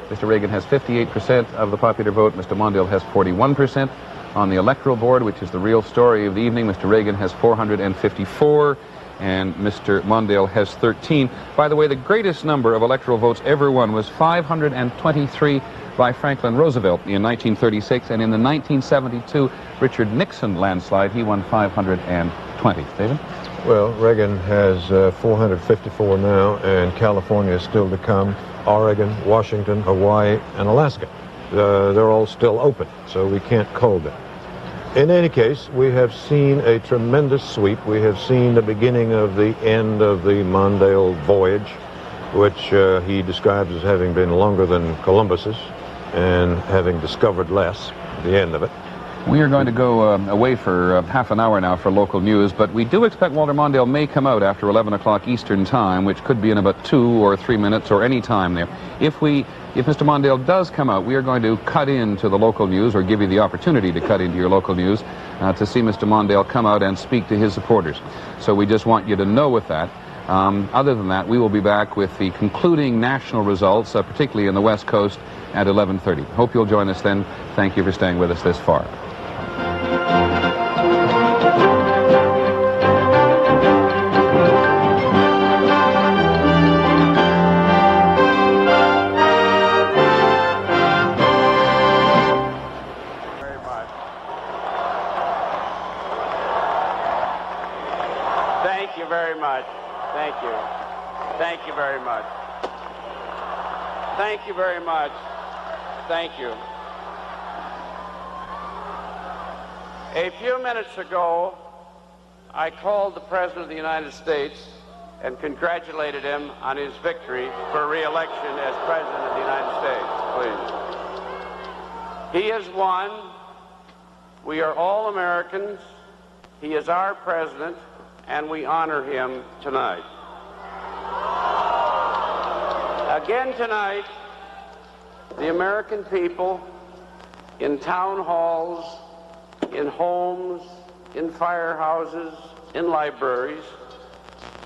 Mr. Reagan has 58% of the popular vote. Mr. Mondale has 41%. On the electoral board, which is the real story of the evening, Mr. Reagan has 454. And Mr. Mondale has 13. By the way, the greatest number of electoral votes ever won was 523 by Franklin Roosevelt in 1936, and in the 1972 Richard Nixon landslide, he won 520. David? Well, Reagan has 454 now, and California is still to come. Oregon, Washington, Hawaii, and Alaska. They're all still open, so we can't call them. In any case, we have seen a tremendous sweep. We have seen the beginning of the end of the Mondale voyage, which he describes as having been longer than Columbus's and having discovered less at the end of it. We are going to go away for half an hour now for local news, but we do expect Walter Mondale may come out after 11 o'clock Eastern Time, which could be in about 2 or 3 minutes or any time there. If Mr. Mondale does come out, we are going to cut into the local news, or give you the opportunity to cut into your local news, to see Mr. Mondale come out and speak to his supporters. So we just want you to know with that. Other than that, we will be back with the concluding national results, particularly in the West Coast, at 11:30. Hope you'll join us then. Thank you for staying with us this far. Thank you very much. Thank you. Thank you very much. Thank you very much. Thank you. A few minutes ago, I called the President of the United States and congratulated him on his victory for re-election as President of the United States. Please. He has won. We are all Americans. He is our President, and we honor him tonight. Again tonight, the American people, in town halls, in homes, in firehouses, in libraries,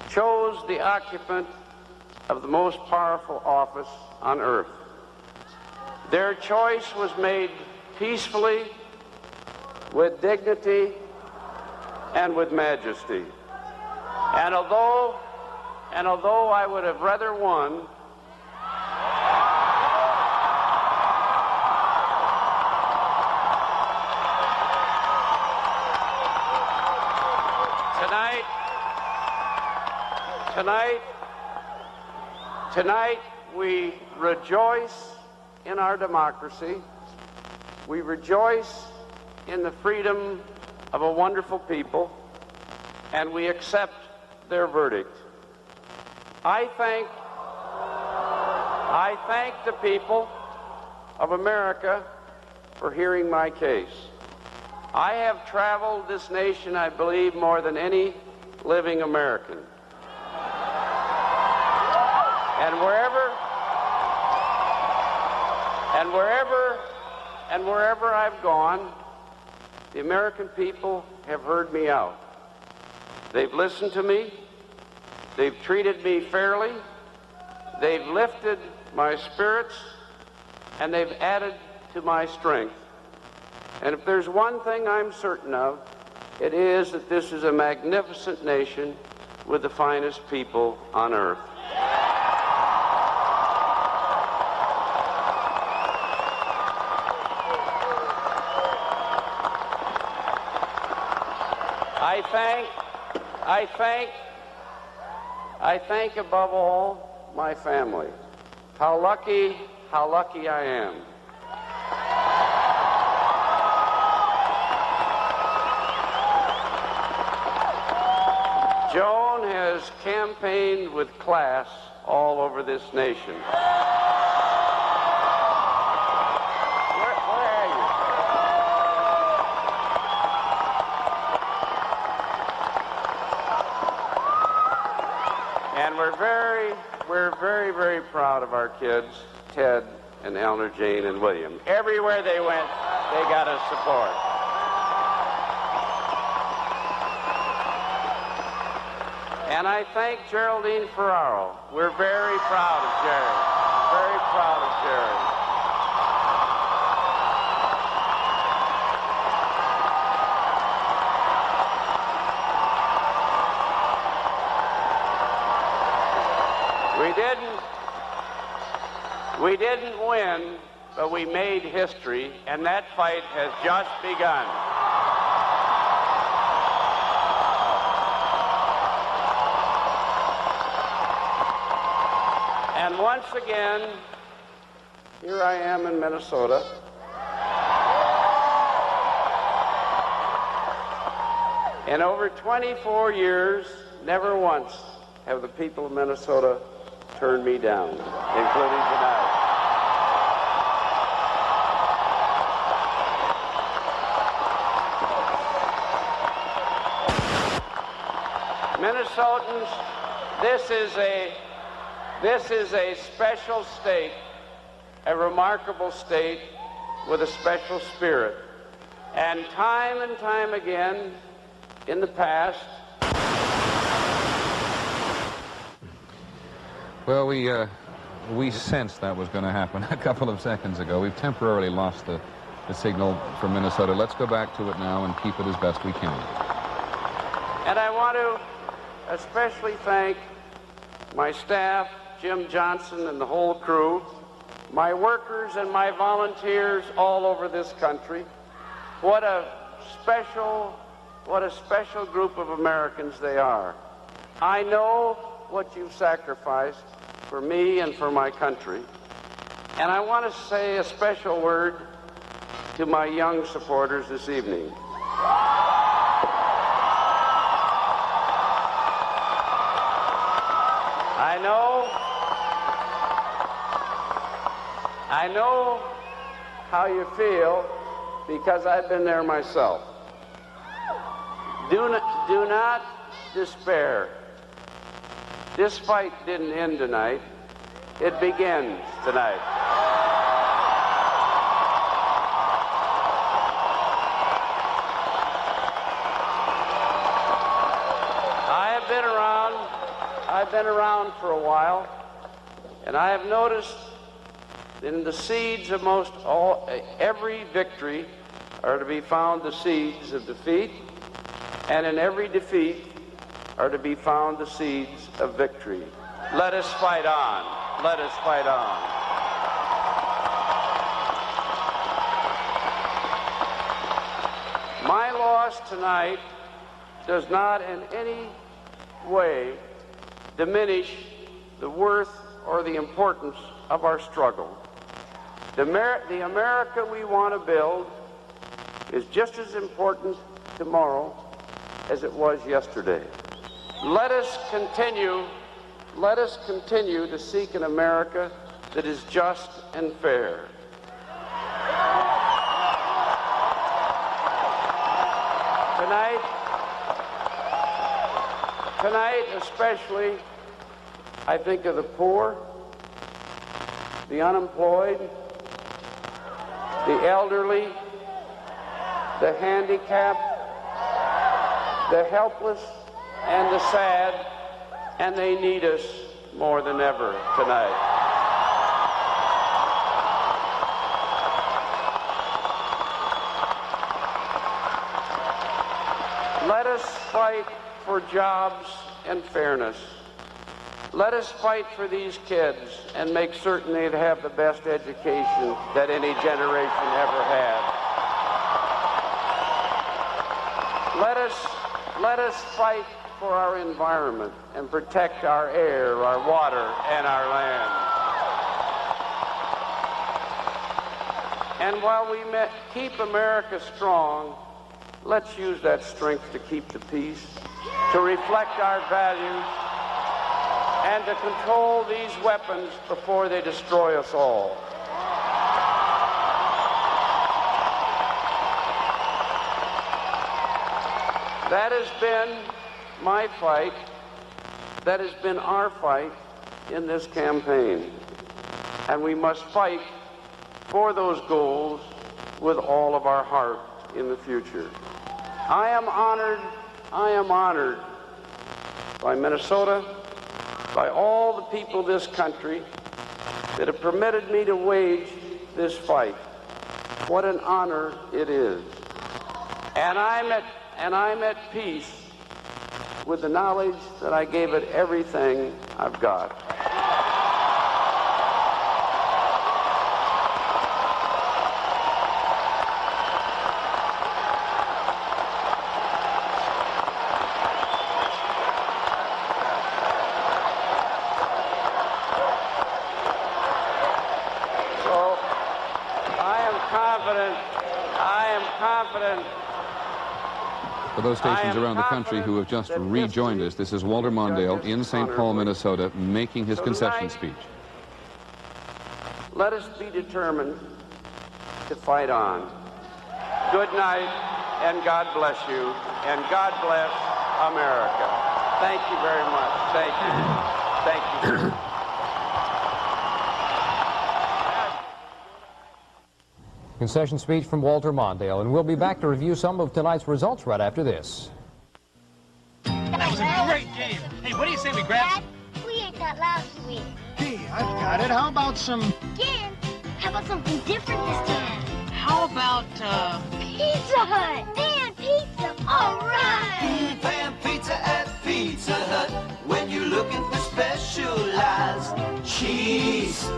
chose the occupant of the most powerful office on earth. Their choice was made peacefully, with dignity, and with majesty. And although I would have rather won, Tonight we rejoice in our democracy. We rejoice in the freedom of a wonderful people, and we accept their verdict. I thank the people of America for hearing my case. I have traveled this nation, I believe, more than any living American. And wherever I've gone, the American people have heard me out. They've listened to me. They've treated me fairly. They've lifted my spirits, and they've added to my strength. And if there's one thing I'm certain of, it is that this is a magnificent nation with the finest people on earth. I thank above all my family. How lucky I am. Joan has campaigned with class all over this nation. We're very proud of our kids, Ted and Eleanor Jane and William. Everywhere they went, they got us support. And I thank Geraldine Ferraro. We're very proud of Jerry. Very proud of Jerry. We didn't but we made history, and that fight has just begun. And once again, here I am in Minnesota. In over 24 years, never once have the people of Minnesota turned me down, including tonight. Minnesotans, this is a special state, a remarkable state with a special spirit. And time again in the past. Well, we sensed that was going to happen a couple of seconds ago. We've temporarily lost the signal from Minnesota. Let's go back to it now and keep it as best we can. And I want to especially thank my staff, Jim Johnson and the whole crew, my workers and my volunteers all over this country. What a special group of Americans they are. I know what you've sacrificed for me and for my country. And I want to say a special word to my young supporters this evening. I know how you feel because I've been there myself. Do not despair. This fight didn't end tonight. It begins tonight. I've been around for a while, and I have noticed in the seeds of every victory are to be found the seeds of defeat, and in every defeat are to be found the seeds of victory. Let us fight on. Let us fight on. My loss tonight does not in any way diminish the worth or the importance of our struggle. The America we want to build is just as important tomorrow as it was yesterday. Let us continue to seek an America that is just and fair. Tonight especially, I think of the poor, the unemployed, the elderly, the handicapped, the helpless, and the sad, and they need us more than ever tonight. Let us fight for jobs and fairness. Let us fight for these kids and make certain they'd have the best education that any generation ever had. Let us fight for our environment and protect our air, our water, and our land. And while we keep America strong, let's use that strength to keep the peace, to reflect our values, and to control these weapons before they destroy us all. That has been my fight. That has been our fight in this campaign. And we must fight for those goals with all of our heart in the future. I am honored by Minnesota, by all the people of this country that have permitted me to wage this fight. What an honor it is. And I'm at peace with the knowledge that I gave it everything I've got. confident. For those stations around the country who have just rejoined us, this is Walter Mondale in St. Paul, Minnesota, making his concession speech. Let us be determined to fight on. Good night, and God bless you, and God bless America. Thank you very much. Thank you. Thank you. Concession speech from Walter Mondale, and we'll be back to review some of tonight's results right after this. That was a great game. Hey, what do you say we grab? Dad, we ate that last week. Hey, I've got it. How about some... Again? How about something different this time? How about, Pizza Hut! Pan pizza! All right! Pan pizza at Pizza Hut. When you're looking for specialized cheese.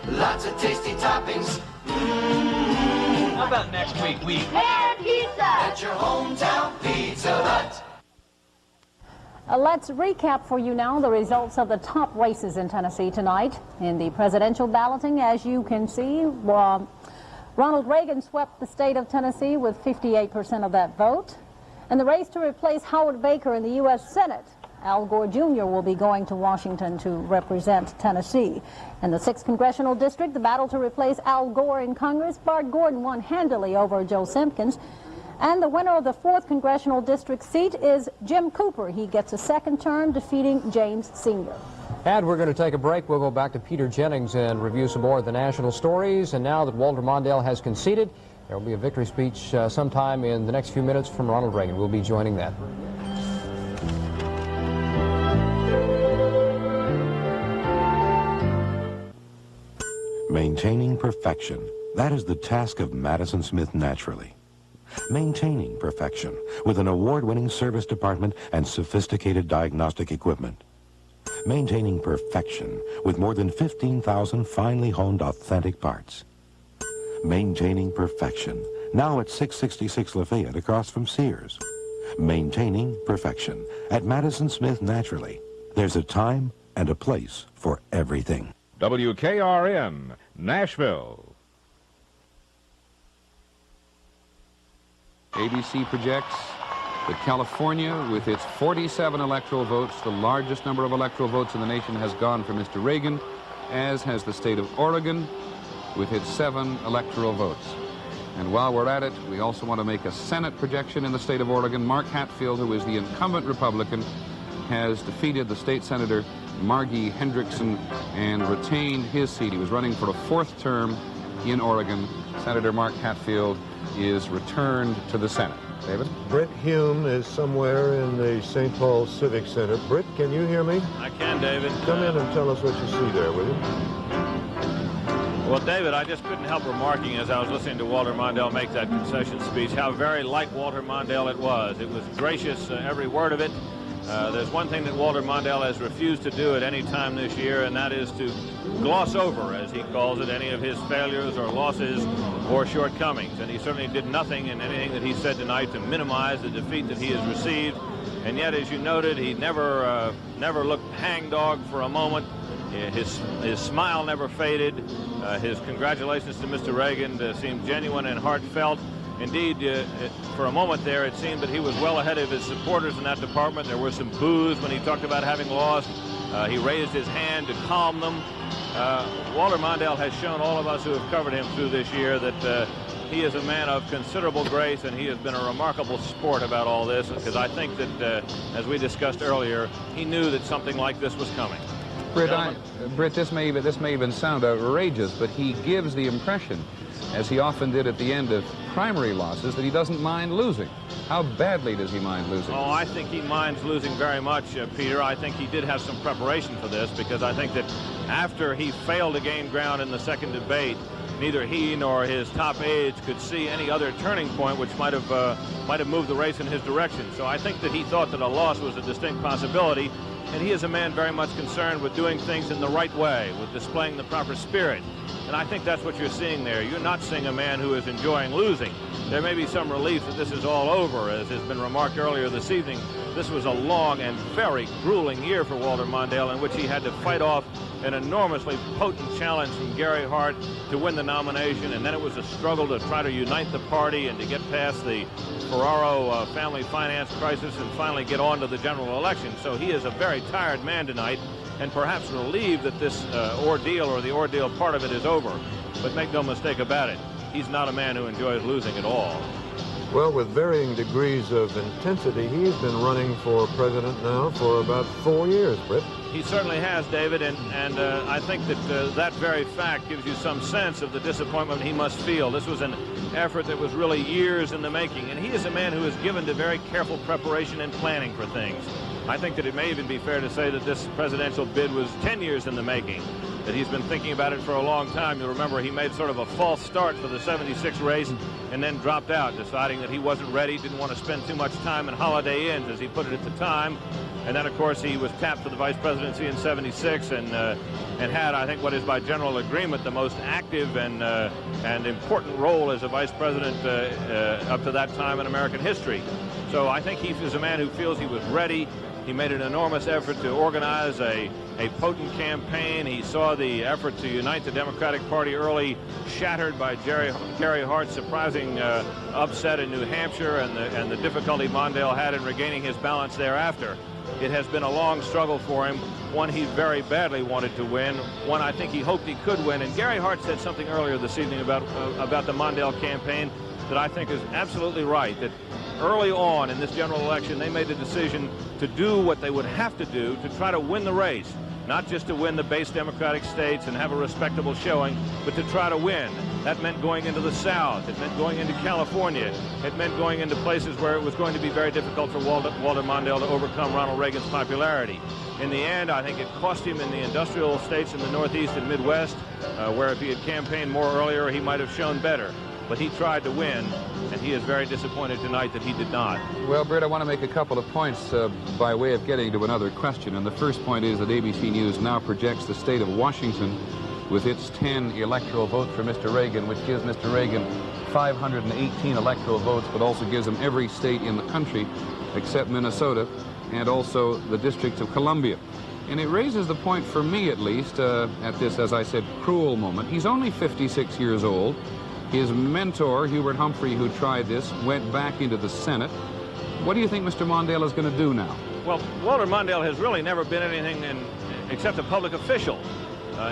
Lots of tasty toppings. How about next week we... Pan pizza! At your hometown Pizza Hut. Let's recap for you now the results of the top races in Tennessee tonight. In the presidential balloting, as you can see, Ronald Reagan swept the state of Tennessee with 58% of that vote. In the race to replace Howard Baker in the U.S. Senate, Al Gore Jr. will be going to Washington to represent Tennessee. In the 6th Congressional District, the battle to replace Al Gore in Congress, Bart Gordon won handily over Joe Simpkins. And the winner of the 4th Congressional District seat is Jim Cooper. He gets a second term, defeating James Sr. And we're going to take a break. We'll go back to Peter Jennings and review some more of the national stories. And now that Walter Mondale has conceded, there will be a victory speech sometime in the next few minutes from Ronald Reagan. We'll be joining that. Maintaining perfection. That is the task of Madison Smith Naturally. Maintaining perfection with an award-winning service department and sophisticated diagnostic equipment. Maintaining perfection with more than 15,000 finely honed authentic parts. Maintaining perfection, now at 666 Lafayette across from Sears. Maintaining perfection at Madison Smith Naturally. There's a time and a place for everything. WKRN, Nashville. ABC projects that California, with its 47 electoral votes, the largest number of electoral votes in the nation, has gone for Mr. Reagan, as has the state of Oregon, with its 7 electoral votes. And while we're at it, we also want to make a Senate projection in the state of Oregon. Mark Hatfield, who is the incumbent Republican, has defeated the state senator Margie Hendrickson and retained his seat. He was running for a 4th term in Oregon. Senator Mark Hatfield is returned to the Senate. David? Britt Hume is somewhere in the St. Paul Civic Center. Britt, can you hear me? I can, David. Come in and tell us what you see there, will you? Well, David, I just couldn't help remarking as I was listening to Walter Mondale make that concession speech how very like Walter Mondale it was. It was gracious, every word of it. There's one thing that Walter Mondale has refused to do at any time this year, and that is to gloss over, as he calls it, any of his failures or losses or shortcomings. And he certainly did nothing in anything that he said tonight to minimize the defeat that he has received. And yet, as you noted, he never looked hangdog for a moment. His smile never faded. His congratulations to Mr. Reagan seemed genuine and heartfelt. Indeed, for a moment there, it seemed that he was well ahead of his supporters in that department. There were some boos when he talked about having lost. He raised his hand to calm them. Walter Mondale has shown all of us who have covered him through this year that he is a man of considerable grace, and he has been a remarkable sport about all this, because I think that, as we discussed earlier, he knew that something like this was coming. Britt, this may even sound outrageous, but he gives the impression, as he often did at the end of primary losses, that he doesn't mind losing. How badly does he mind losing? Oh, I think he minds losing very much, Peter. I think he did have some preparation for this, because I think that after he failed to gain ground in the second debate, neither he nor his top aides could see any other turning point which might have moved the race in his direction. So I think that he thought that a loss was a distinct possibility, and he is a man very much concerned with doing things in the right way, with displaying the proper spirit. And I think that's what you're seeing there. You're not seeing a man who is enjoying losing. There may be some relief that this is all over, as has been remarked earlier this evening, This was a long and very grueling year for Walter Mondale, in which he had to fight off an enormously potent challenge from Gary Hart to win the nomination, and then it was a struggle to try to unite the party and to get past the Ferraro family finance crisis and finally get on to the general election. So he is a very tired man tonight, and perhaps relieved that this ordeal, or the ordeal part of it, is over. But make no mistake about it, he's not a man who enjoys losing at all. Well, with varying degrees of intensity, he's been running for president now for about 4 years, Britt. He certainly has, David, and I think that that very fact gives you some sense of the disappointment he must feel. This was an effort that was really years in the making, and he is a man who is given to very careful preparation and planning for things. I think that it may even be fair to say that this presidential bid was 10 years in the making, that he's been thinking about it for a long time. You'll remember he made sort of a false start for the 76 race and then dropped out, deciding that he wasn't ready, didn't want to spend too much time in Holiday Inns, as he put it at the time. And then, of course, he was tapped for the vice presidency in 76 and had, I think, what is by general agreement, the most active and important role as a vice president up to that time in American history. So I think he is a man who feels he was ready. He made an enormous effort to organize a potent campaign. He saw the effort to unite the Democratic Party early shattered by Gary Hart's surprising upset in New Hampshire and the difficulty Mondale had in regaining his balance thereafter. It has been a long struggle for him, one he very badly wanted to win, one I think he hoped he could win. And Gary Hart said something earlier this evening about the Mondale campaign that I think is absolutely right, that early on in this general election, they made the decision to do what they would have to do to try to win the race, not just to win the base Democratic states and have a respectable showing, but to try to win. That meant going into the South. It meant going into California. It meant going into places where it was going to be very difficult for Walter Mondale to overcome Ronald Reagan's popularity. In the end, I think it cost him in the industrial states in the Northeast and Midwest, where if he had campaigned more earlier, he might have shown better. But he tried to win, and he is very disappointed tonight that he did not. Well, Britt, I want to make a couple of points by way of getting to another question. And the first point is that ABC News now projects the state of Washington with its 10 electoral votes for Mr. Reagan, which gives Mr. Reagan 518 electoral votes, but also gives him every state in the country except Minnesota and also the District of Columbia. And it raises the point, for me at least, at this, as I said, cruel moment. He's only 56 years old. His mentor, Hubert Humphrey, who tried this, went back into the Senate. What do you think Mr. Mondale is going to do now? Well, Walter Mondale has really never been anything except a public official.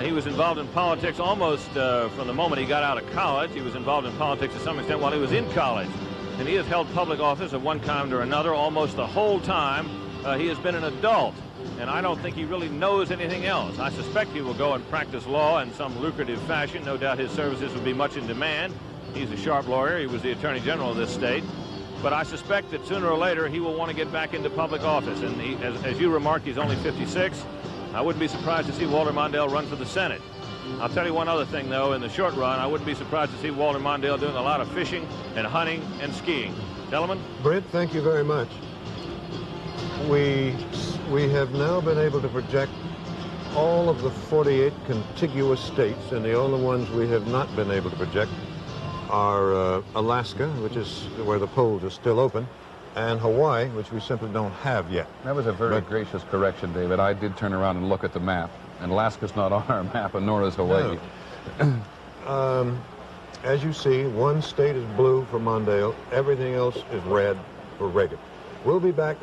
He was involved in politics almost from the moment he got out of college. He was involved in politics to some extent while he was in college. And he has held public office of one kind or another almost the whole time he has been an adult. And I don't think he really knows anything else. I suspect he will go and practice law in some lucrative fashion. No doubt his services will be much in demand. He's a sharp lawyer. He was the Attorney General of this state. But I suspect that sooner or later he will want to get back into public office. And he, as you remarked, he's only 56. I wouldn't be surprised to see Walter Mondale run for the Senate. I'll tell you one other thing, though. In the short run, I wouldn't be surprised to see Walter Mondale doing a lot of fishing and hunting and skiing. Gentlemen? Britt, thank you very much. We have now been able to project all of the 48 contiguous states, and the only ones we have not been able to project are Alaska, which is where the polls are still open, and Hawaii, which we simply don't have yet. That was a very gracious correction, David. I did turn around and look at the map, and Alaska's not on our map, and nor is Hawaii. No. As you see, one state is blue for Mondale, everything else is red for Reagan. We'll be back.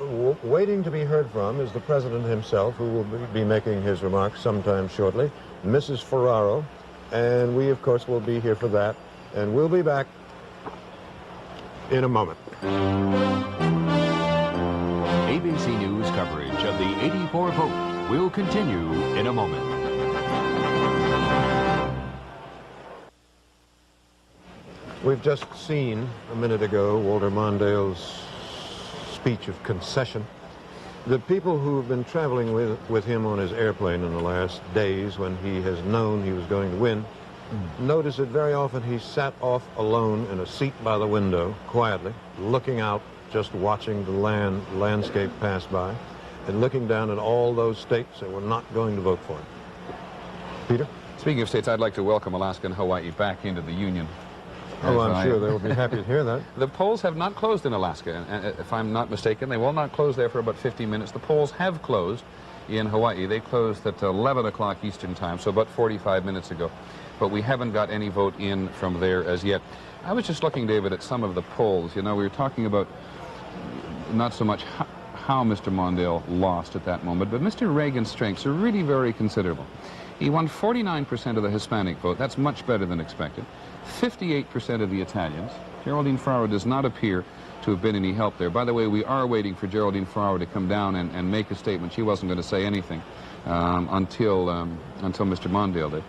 Waiting to be heard from is the president himself, who will be making his remarks sometime shortly, Mrs. Ferraro, and we, of course, will be here for that. And we'll be back in a moment. ABC News coverage of the 84 vote will continue in a moment. We've just seen a minute ago Walter Mondale's speech of concession. The people who have been traveling with him on his airplane in the last days, when he has known he was going to win, notice that very often he sat off alone in a seat by the window, quietly, looking out, just watching the landscape pass by, and looking down at all those states that were not going to vote for him. Peter? Speaking of states, I'd like to welcome Alaska and Hawaii back into the Union. Oh, I'm sure they'll be happy to hear that. The polls have not closed in Alaska, and if I'm not mistaken. They will not close there for about 15 minutes. The polls have closed in Hawaii. They closed at 11 o'clock Eastern time, so about 45 minutes ago. But we haven't got any vote in from there as yet. I was just looking, David, at some of the polls. You know, we were talking about not so much how Mr. Mondale lost at that moment, but Mr. Reagan's strengths are really very considerable. He won 49% of the Hispanic vote. That's much better than expected. 58% of the Italians. Geraldine Ferraro does not appear to have been any help there. By the way, we are waiting for Geraldine Ferraro to come down and make a statement. She wasn't going to say anything until Mr. Mondale did.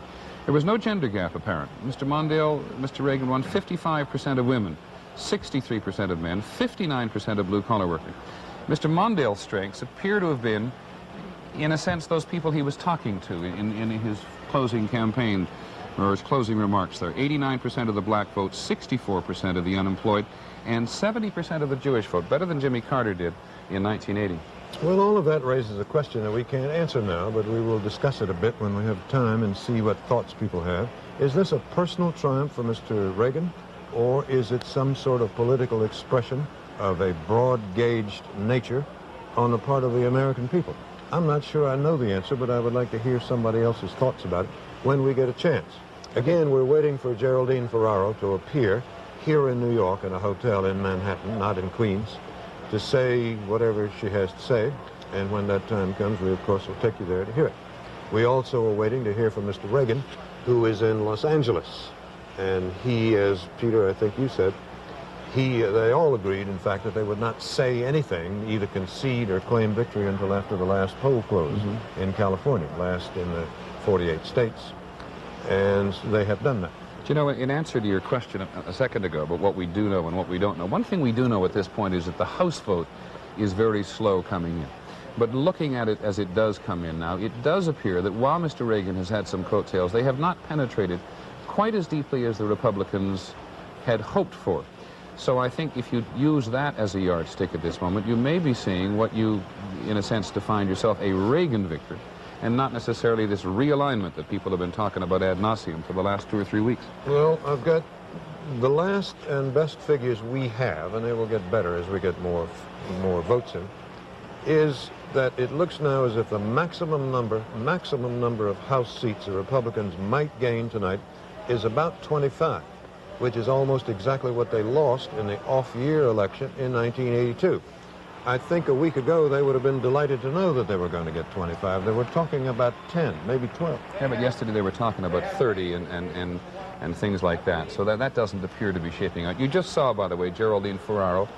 There was no gender gap apparent. Mr. Reagan won 55% of women, 63% of men, 59% of blue-collar workers. Mr. Mondale's strengths appear to have been, in a sense, those people he was talking to in his closing campaign, or his closing remarks there. 89% of the black vote, 64% of the unemployed, and 70% of the Jewish vote, better than Jimmy Carter did in 1980. Well, all of that raises a question that we can't answer now, but we will discuss it a bit when we have time and see what thoughts people have. Is this a personal triumph for Mr. Reagan, or is it some sort of political expression of a broad-gauged nature on the part of the American people? I'm not sure I know the answer, but I would like to hear somebody else's thoughts about it when we get a chance. Again, we're waiting for Geraldine Ferraro to appear here in New York in a hotel in Manhattan, not in Queens, to say whatever she has to say, and when that time comes, we, of course, will take you there to hear it. We also are waiting to hear from Mr. Reagan, who is in Los Angeles, and he, as Peter, I think you said, they all agreed, in fact, that they would not say anything, either concede or claim victory until after the last poll closed in California, last in the 48 states, and they have done that. You know, in answer to your question a second ago about what we do know and what we don't know, one thing we do know at this point is that the House vote is very slow coming in. But looking at it as it does come in now, it does appear that while Mr. Reagan has had some coattails, they have not penetrated quite as deeply as the Republicans had hoped for. So I think if you use that as a yardstick at this moment, you may be seeing what you, in a sense, define yourself a Reagan victory, and not necessarily this realignment that people have been talking about ad nauseum for the last 2 or 3 weeks. Well, I've got the last and best figures we have, and they will get better as we get more votes in, is that it looks now as if the maximum number of House seats the Republicans might gain tonight is about 25, which is almost exactly what they lost in the off-year election in 1982. I think a week ago they would have been delighted to know that they were going to get 25. They were talking about 10, maybe 12. Yeah, but yesterday they were talking about 30 and things like that. So that doesn't appear to be shaping out. You just saw, by the way, Geraldine Ferraro,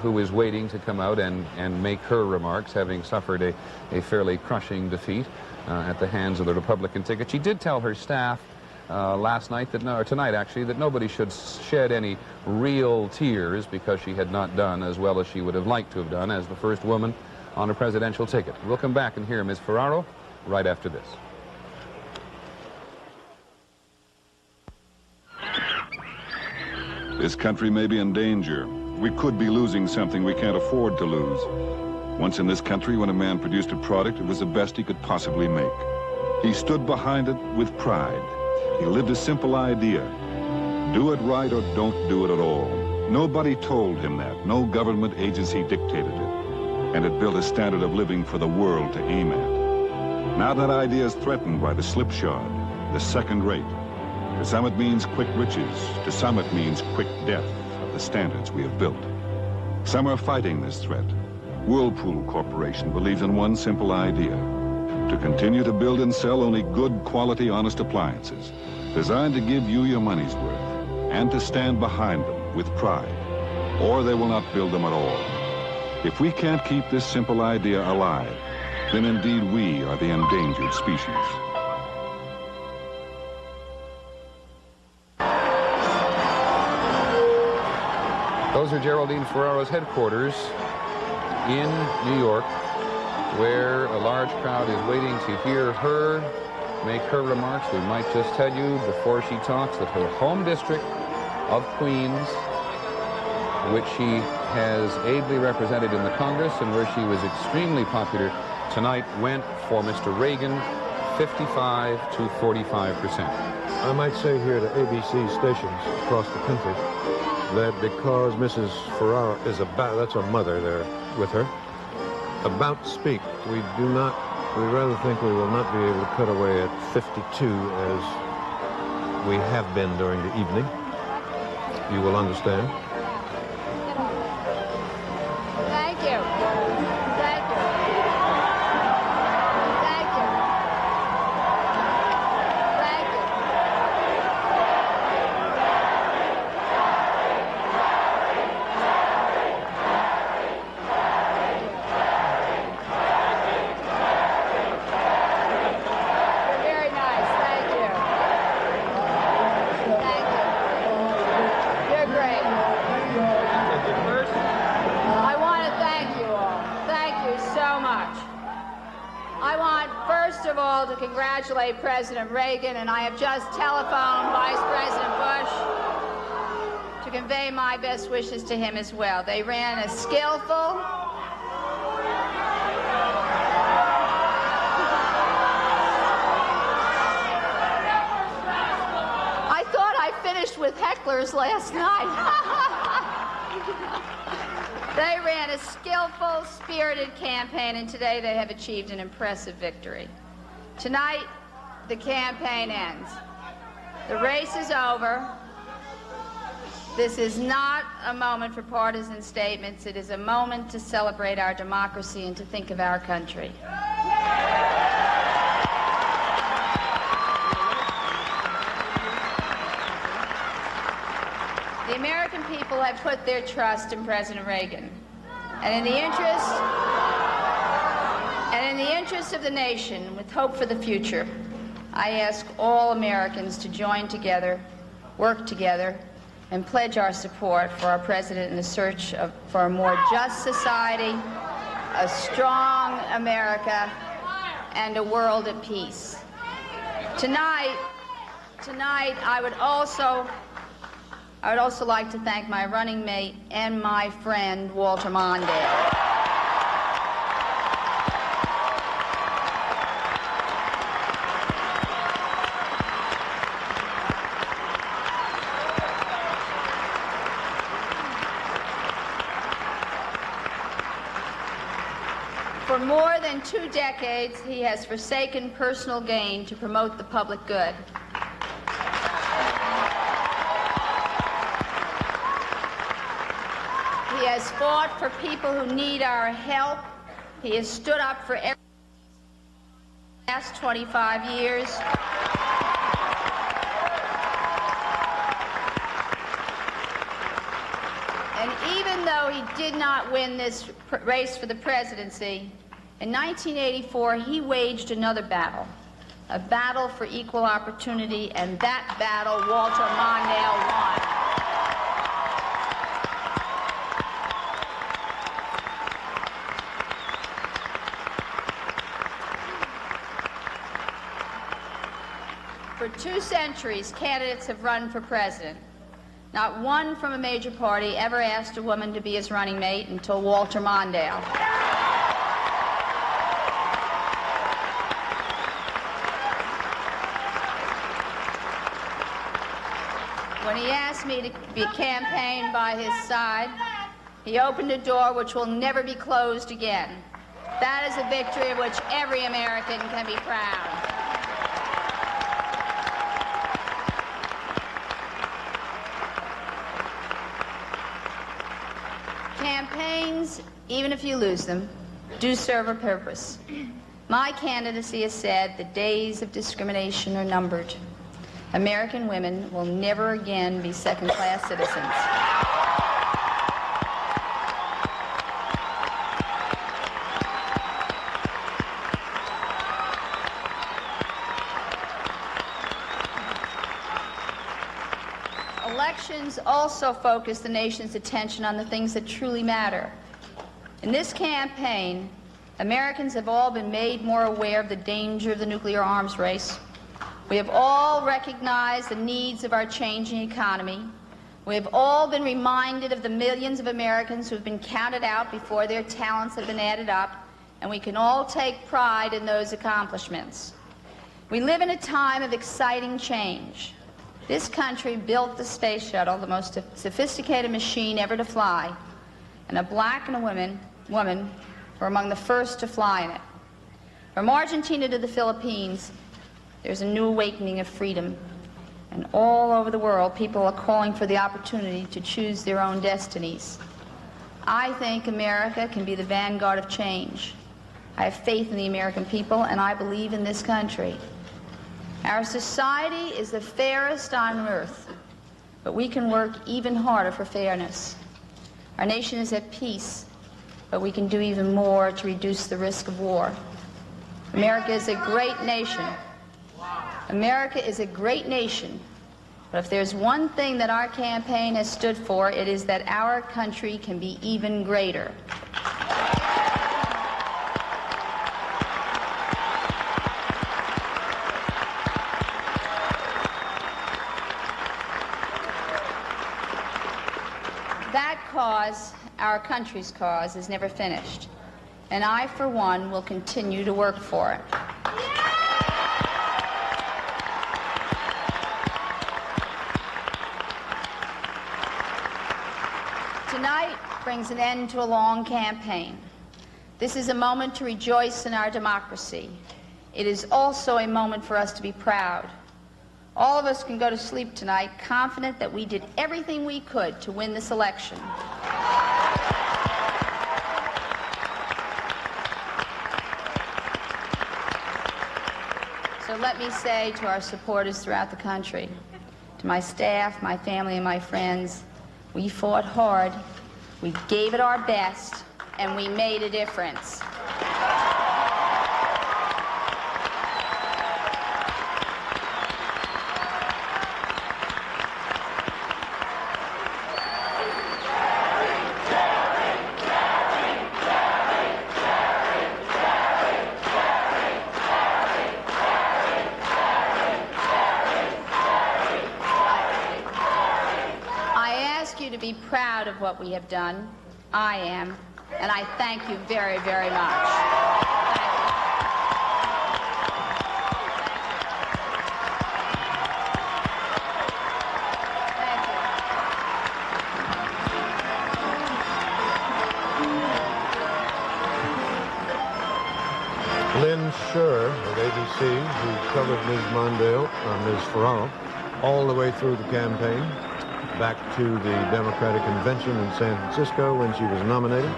who is waiting to come out and make her remarks, having suffered a fairly crushing defeat at the hands of the Republican ticket. She did tell her staff last night, or tonight actually, that nobody should shed any real tears because she had not done as well as she would have liked to have done as the first woman on a presidential ticket. We'll come back and hear Ms. Ferraro right after this. This country may be in danger. We could be losing something we can't afford to lose. Once in this country, when a man produced a product, it was the best he could possibly make. He stood behind it with pride. He lived a simple idea. Do it right or don't do it at all. Nobody told him that. No government agency dictated it. And it built a standard of living for the world to aim at. Now that idea is threatened by the slipshod, the second rate. To some it means quick riches. To some it means quick death of the standards we have built. Some are fighting this threat. Whirlpool Corporation believes in one simple idea. To continue to build and sell only good, quality, honest appliances, designed to give you your money's worth, and to stand behind them with pride, or they will not build them at all. If we can't keep this simple idea alive, then indeed we are the endangered species. Those are Geraldine Ferraro's headquarters in New York, where a large crowd is waiting to hear her make her remarks. We might just tell you before she talks that her home district of Queens, which she has ably represented in the Congress and where she was extremely popular tonight, went for Mr. Reagan 55 to 45%. I might say here to ABC stations across the country that because Mrs. Ferrara is that's her mother there with her, about to speak, we rather think we will not be able to cut away at 52 as we have been during the evening. You will understand. Thank you. Thank you. Thank you. Thank you. You're very nice. Thank you. Thank you. You're great. I want to thank you all. Thank you so much. I want, first of all, to congratulate President Reagan, and I have just telephoned Vice President Bush to convey my best wishes to him as well. They ran a skillful, I thought I finished with hecklers last night. They ran a skillful, spirited campaign, and today they have achieved an impressive victory. Tonight, the campaign ends. The race is over. This is not a moment for partisan statements. It is a moment to celebrate our democracy and to think of our country. The American people have put their trust in President Reagan. And in the interest of the nation, with hope for the future, I ask all Americans to join together, work together, and pledge our support for our president in the search for a more just society, a strong America, and a world at peace. Tonight, I would also like to thank my running mate and my friend, Walter Mondale. For more than 2 decades, he has forsaken personal gain to promote the public good. He has fought for people who need our help. He has stood up for everyone the last 25 years. And even though he did not win this race for the presidency, in 1984 he waged another battle, a battle for equal opportunity, and that battle Walter Mondale won. For 2 centuries, candidates have run for president. Not one from a major party ever asked a woman to be his running mate until Walter Mondale. When he asked me to be campaigned by his side, he opened a door which will never be closed again. That is a victory of which every American can be proud. Campaigns, even if you lose them, do serve a purpose. My candidacy has said the days of discrimination are numbered. American women will never again be second-class citizens. Elections also focus the nation's attention on the things that truly matter. In this campaign, Americans have all been made more aware of the danger of the nuclear arms race. We have all recognized the needs of our changing economy. We have all been reminded of the millions of Americans who have been counted out before their talents have been added up, and we can all take pride in those accomplishments. We live in a time of exciting change. This country built the space shuttle, the most sophisticated machine ever to fly, and a black and a woman were among the first to fly in it. From Argentina to the Philippines, there's a new awakening of freedom. And all over the world, people are calling for the opportunity to choose their own destinies. I think America can be the vanguard of change. I have faith in the American people, and I believe in this country. Our society is the fairest on earth, but we can work even harder for fairness. Our nation is at peace, but we can do even more to reduce the risk of war. America is a great nation. America is a great nation, but if there's one thing that our campaign has stood for, it is that our country can be even greater. That cause, our country's cause, is never finished, and I, for one, will continue to work for it. Tonight brings an end to a long campaign. This is a moment to rejoice in our democracy. It is also a moment for us to be proud. All of us can go to sleep tonight confident that we did everything we could to win this election. So let me say to our supporters throughout the country, to my staff, my family, and my friends, we fought hard, we gave it our best, and we made a difference. To be proud of what we have done. I am, and I thank you very, very much. Lynn Scher of ABC, who covered Ms. Mondale, Ms. Ferraro, all the way through the campaign, back to the Democratic Convention in San Francisco when she was nominated.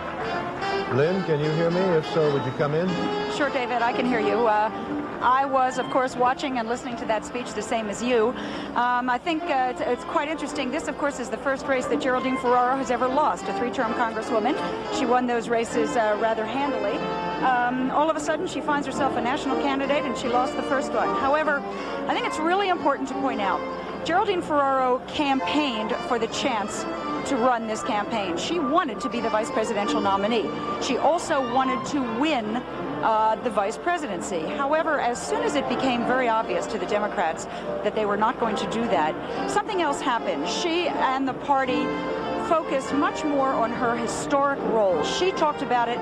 Lynn, can you hear me? If so, would you come in? Sure, David, I can hear you. I was, of course, watching and listening to that speech the same as you. I think it's quite interesting. This, of course, is the first race that Geraldine Ferraro has ever lost, a three-term congresswoman. She won those races rather handily. All of a sudden, she finds herself a national candidate, and she lost the first one. However, I think it's really important to point out, Geraldine Ferraro campaigned for the chance to run this campaign. She wanted to be the vice presidential nominee. She also wanted to win the vice presidency. However, as soon as it became very obvious to the Democrats that they were not going to do that, something else happened. She and the party focused much more on her historic role. She talked about it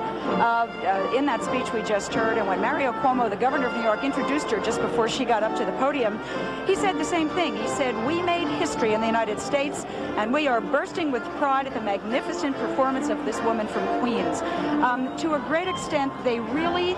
in that speech we just heard, and when Mario Cuomo, the governor of New York, introduced her just before she got up to the podium, he said the same thing. He said, "We made history in the United States, and we are bursting with pride at the magnificent performance of this woman from Queens." To a great extent, they really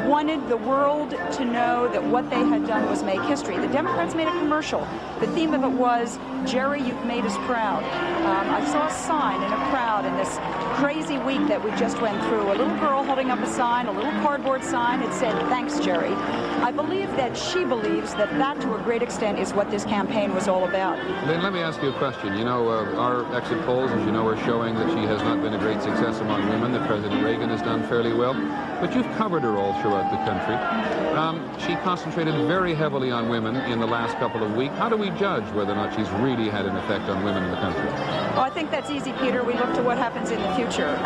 wanted the world to know that what they had done was make history. The Democrats made a commercial. The theme of it was, "Jerry, you've made us proud." I saw a sign in a crowd in this crazy week that we just went through. A little girl holding up a sign, a little cardboard sign. It said, "Thanks, Jerry." I believe that she believes that that, to a great extent, is what this campaign was all about. Lynn, let me ask you a question. You know, our exit polls, as you know, are showing that she has not been a great success among women, that President Reagan has done fairly well. But you've covered her all throughout the country. She concentrated very heavily on women in the last couple of weeks. How do we judge whether or not she's really had an effect on women in the country? Well, I think that's easy, Peter. We look to what happens in the future.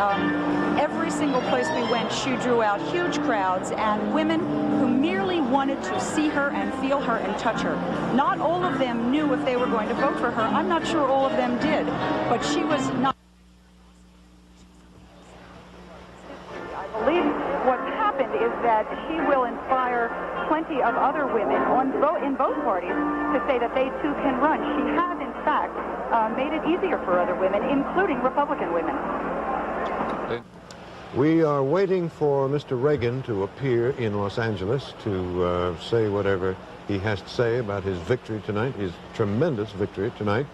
Every single place we went, she drew out huge crowds and women who merely wanted to see her and feel her and touch her. Not all of them knew if they were going to vote for her. I'm not sure all of them did, but she was not. I believe what happened is that she will inspire plenty of other women in both parties to say that they too can run. She has, in fact, made it easier for other women, including Republican women. We are waiting for Mr. Reagan to appear in Los Angeles to say whatever he has to say about his victory tonight, his tremendous victory tonight,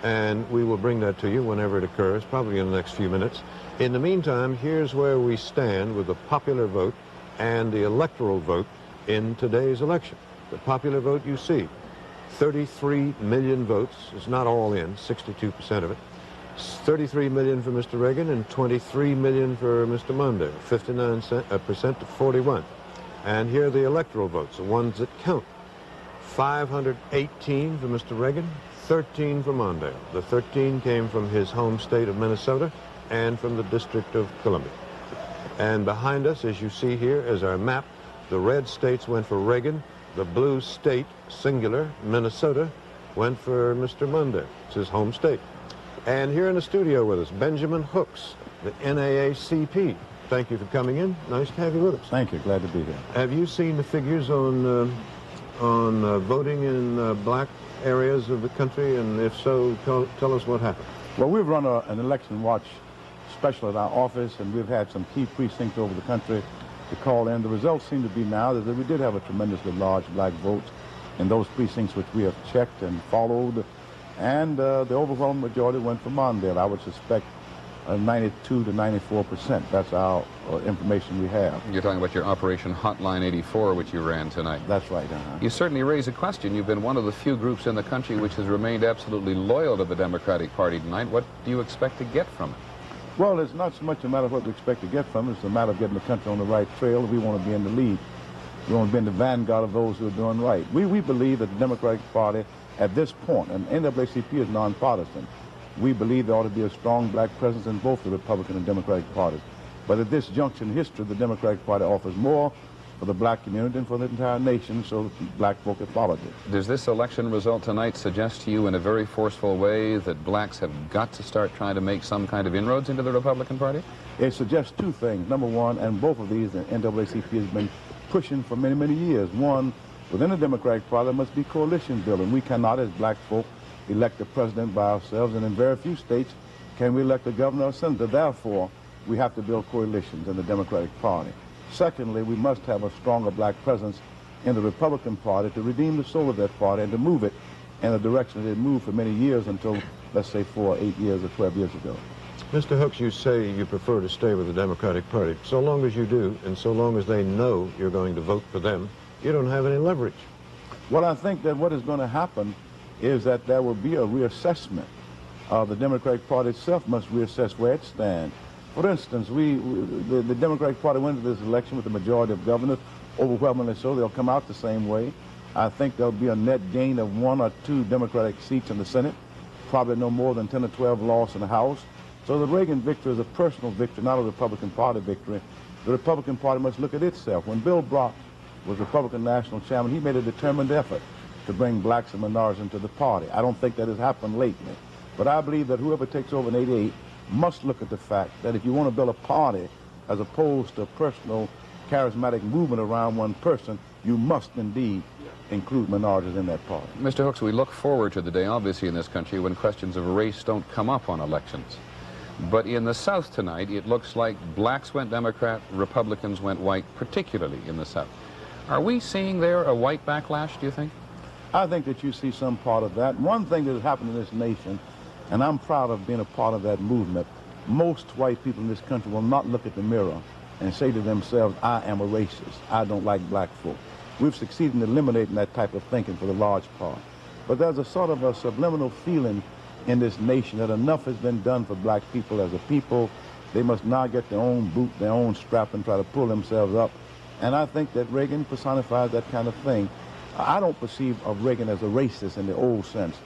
and we will bring that to you whenever it occurs, probably in the next few minutes. In the meantime, here's where we stand with the popular vote and the electoral vote in today's election. The popular vote you see, 33 million votes. It's not all in, 62% of it. 33 million for Mr. Reagan and 23 million for Mr. Mondale, 59% to 41. And here are the electoral votes, the ones that count. 518 for Mr. Reagan, 13 for Mondale. The 13 came from his home state of Minnesota and from the District of Columbia. And behind us, as you see here, is our map. The red states went for Reagan. The blue state, singular, Minnesota, went for Mr. Mondale. It's his home state. And here in the studio with us, Benjamin Hooks, the NAACP. Thank you for coming in. Nice to have you with us. Thank you. Glad to be here. Have you seen the figures on voting in black areas of the country? And if so, tell us what happened. Well, we've run an election watch special at our office, and we've had some key precincts over the country to call in. The results seem to be now that we did have a tremendously large black vote in those precincts which we have checked and followed. And the overwhelming majority went for Mondale. I would suspect 92 to 94%. That's our information we have. You're talking about your Operation Hotline 84, which you ran tonight. That's right. You certainly raise a question. You've been one of the few groups in the country which has remained absolutely loyal to the Democratic Party tonight. What do you expect to get from it? Well, it's not so much a matter of what we expect to get from it. It's a matter of getting the country on the right trail. We want to be in the lead. We want to be in the vanguard of those who are doing right. We believe that the Democratic Party, at this point, and NAACP is nonpartisan, we believe there ought to be a strong black presence in both the Republican and Democratic parties. But at this junction in history, the Democratic Party offers more for the black community and for the entire nation, so black folk have followed it. Does this election result tonight suggest to you in a very forceful way that blacks have got to start trying to make some kind of inroads into the Republican Party? It suggests two things. Number one, and both of these the NAACP has been pushing for many, many years. One, within the Democratic Party, there must be coalition building. We cannot, as black folk, elect a president by ourselves, and in very few states can we elect a governor or senator. Therefore, we have to build coalitions in the Democratic Party. Secondly, we must have a stronger black presence in the Republican Party to redeem the soul of that party and to move it in the direction that it moved for many years until, let's say, 4 or 8 years or 12 years ago. Mr. Hooks, you say you prefer to stay with the Democratic Party. So long as you do, and so long as they know you're going to vote for them, you don't have any leverage. Well, I think that what is going to happen is that there will be a reassessment. The Democratic Party itself must reassess where it stands. For instance, the Democratic Party went into this election with the majority of governors, overwhelmingly so. They'll come out the same way. I think there'll be a net gain of 1 or 2 Democratic seats in the Senate, probably no more than 10 or 12 lost in the House. So the Reagan victory is a personal victory, not a Republican Party victory. The Republican Party must look at itself. When Bill Brock was Republican National Chairman, he made a determined effort to bring blacks and minorities into the party. I don't think that has happened lately. But I believe that whoever takes over in '88 must look at the fact that if you want to build a party as opposed to a personal, charismatic movement around one person, you must indeed include minorities in that party. Mr. Hooks, we look forward to the day, obviously, in this country when questions of race don't come up on elections. But in the South tonight, it looks like blacks went Democrat, Republicans went white, particularly in the South. Are we seeing there a white backlash, do you think? I think that you see some part of that. One thing that has happened in this nation, and I'm proud of being a part of that movement, most white people in this country will not look at the mirror and say to themselves, I am a racist. I don't like black folk. We've succeeded in eliminating that type of thinking for the large part. But there's a sort of a subliminal feeling in this nation that enough has been done for black people as a people. They must now get their own boot, their own strap, and try to pull themselves up. And I think that Reagan personifies that kind of thing. I don't perceive of Reagan as a racist in the old sense.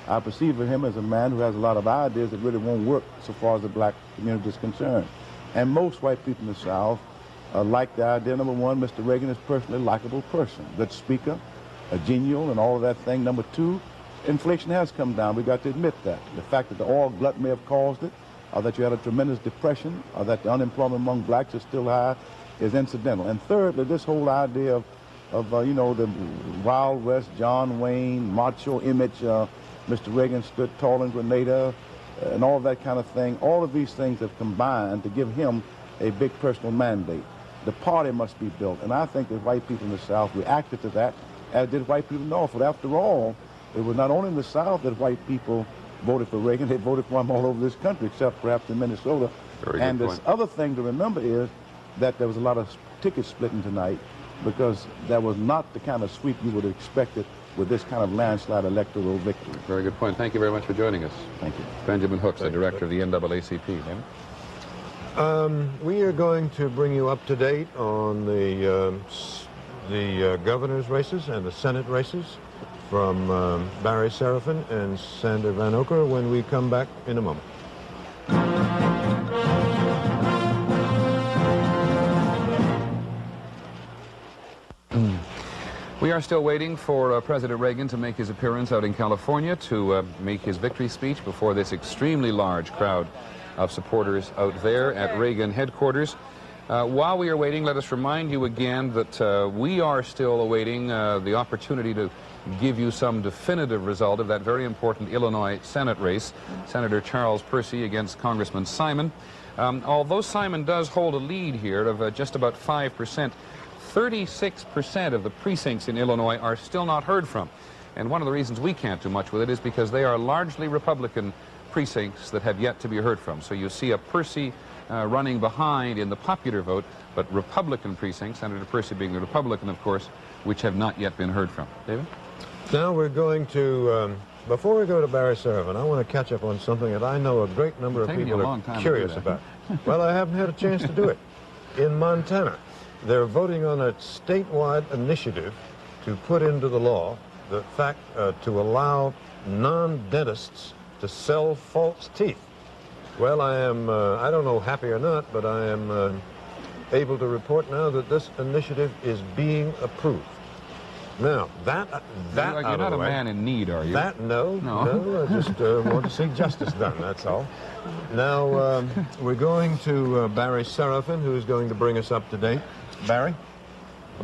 I perceive of him as a man who has a lot of ideas that really won't work so far as the black community is concerned. And most white people in the South like the idea, number one, Mr. Reagan is a personally likable person, good speaker, a genial and all of that thing. Number two, inflation has come down. We got to admit that. The fact that the oil glut may have caused it, or that you had a tremendous depression, or that the unemployment among blacks is still high, is incidental. And thirdly, this whole idea of you know, the Wild West, John Wayne, macho image, Mr. Reagan stood tall in Grenada, and all that kind of thing. All of these things have combined to give him a big personal mandate. The party must be built, and I think that white people in the South reacted to that, as did white people in the North. But after all, it was not only in the South that white people voted for Reagan, they voted for him all over this country, except perhaps in Minnesota. And this other thing to remember is that there was a lot of ticket splitting tonight, because that was not the kind of sweep you would have expected with this kind of landslide electoral victory. Very good point. Thank you very much for joining us. Thank you. Benjamin Hooks, the director of the NAACP. David? We are going to bring you up to date on the governor's races and the Senate races from Barry Serafin and Sander Van Ocker when we come back in a moment. We are still waiting for President Reagan to make his appearance out in California to make his victory speech before this extremely large crowd of supporters out there at Reagan headquarters. While we are waiting, let us remind you again that we are still awaiting the opportunity to give you some definitive result of that very important Illinois Senate race, Senator Charles Percy against Congressman Simon. Although Simon does hold a lead here of just about 5%, 36% of the precincts in Illinois are still not heard from. And one of the reasons we can't do much with it is because they are largely Republican precincts that have yet to be heard from. So you see a Percy running behind in the popular vote, but Republican precincts, Senator Percy being the Republican, of course, which have not yet been heard from. David? Now we're going to, before we go to Barry Serafin, I want to catch up on something that I know a great number of people are curious about. Well, I haven't had a chance to do it. In Montana, they're voting on a statewide initiative to put into the law the fact to allow non-dentists to sell false teeth. Well, I am, I don't know happy or not, but I am able to report now that this initiative is being approved. Now, You're not a man in need, are you? No, I just want to see justice done, that's all. Now, we're going to Barry Serafin, who's going to bring us up to date. Barry?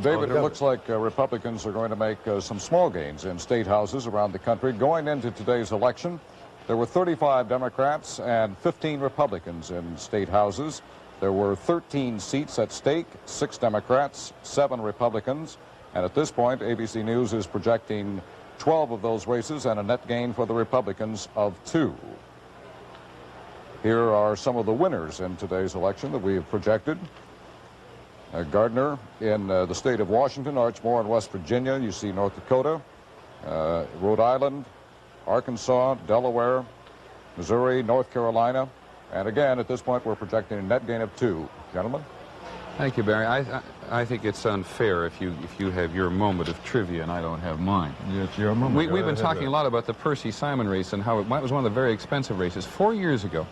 David, it looks like Republicans are going to make some small gains in state houses around the country. Going into today's election, there were 35 Democrats and 15 Republicans in state houses. There were 13 seats at stake, 6 Democrats, 7 Republicans. And at this point, ABC News is projecting 12 of those races and a net gain for the Republicans of 2. Here are some of the winners in today's election that we have projected. Gardner in the state of Washington, Archmore in West Virginia, you see North Dakota, Rhode Island, Arkansas, Delaware, Missouri, North Carolina, and again, at this point, we're projecting a net gain of 2. Gentlemen? Thank you, Barry. I think it's unfair if you have your moment of trivia and I don't have mine. It's your moment. We've been talking a lot about the Percy-Simon race and how it was one of the very expensive races. 4 years ago,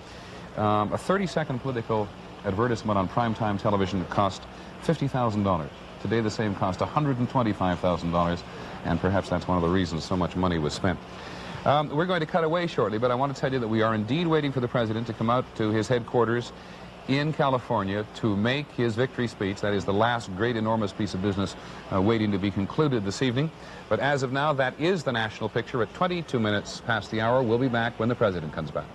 a 30-second political advertisement on primetime television cost $50,000. Today, the same cost $125,000, and perhaps that's one of the reasons so much money was spent. We're going to cut away shortly, but I want to tell you that we are indeed waiting for the president to come out to his headquarters in California to make his victory speech. That is the last great, enormous piece of business waiting to be concluded this evening. But as of now, that is the national picture. At 22 minutes past the hour, we'll be back when the president comes back.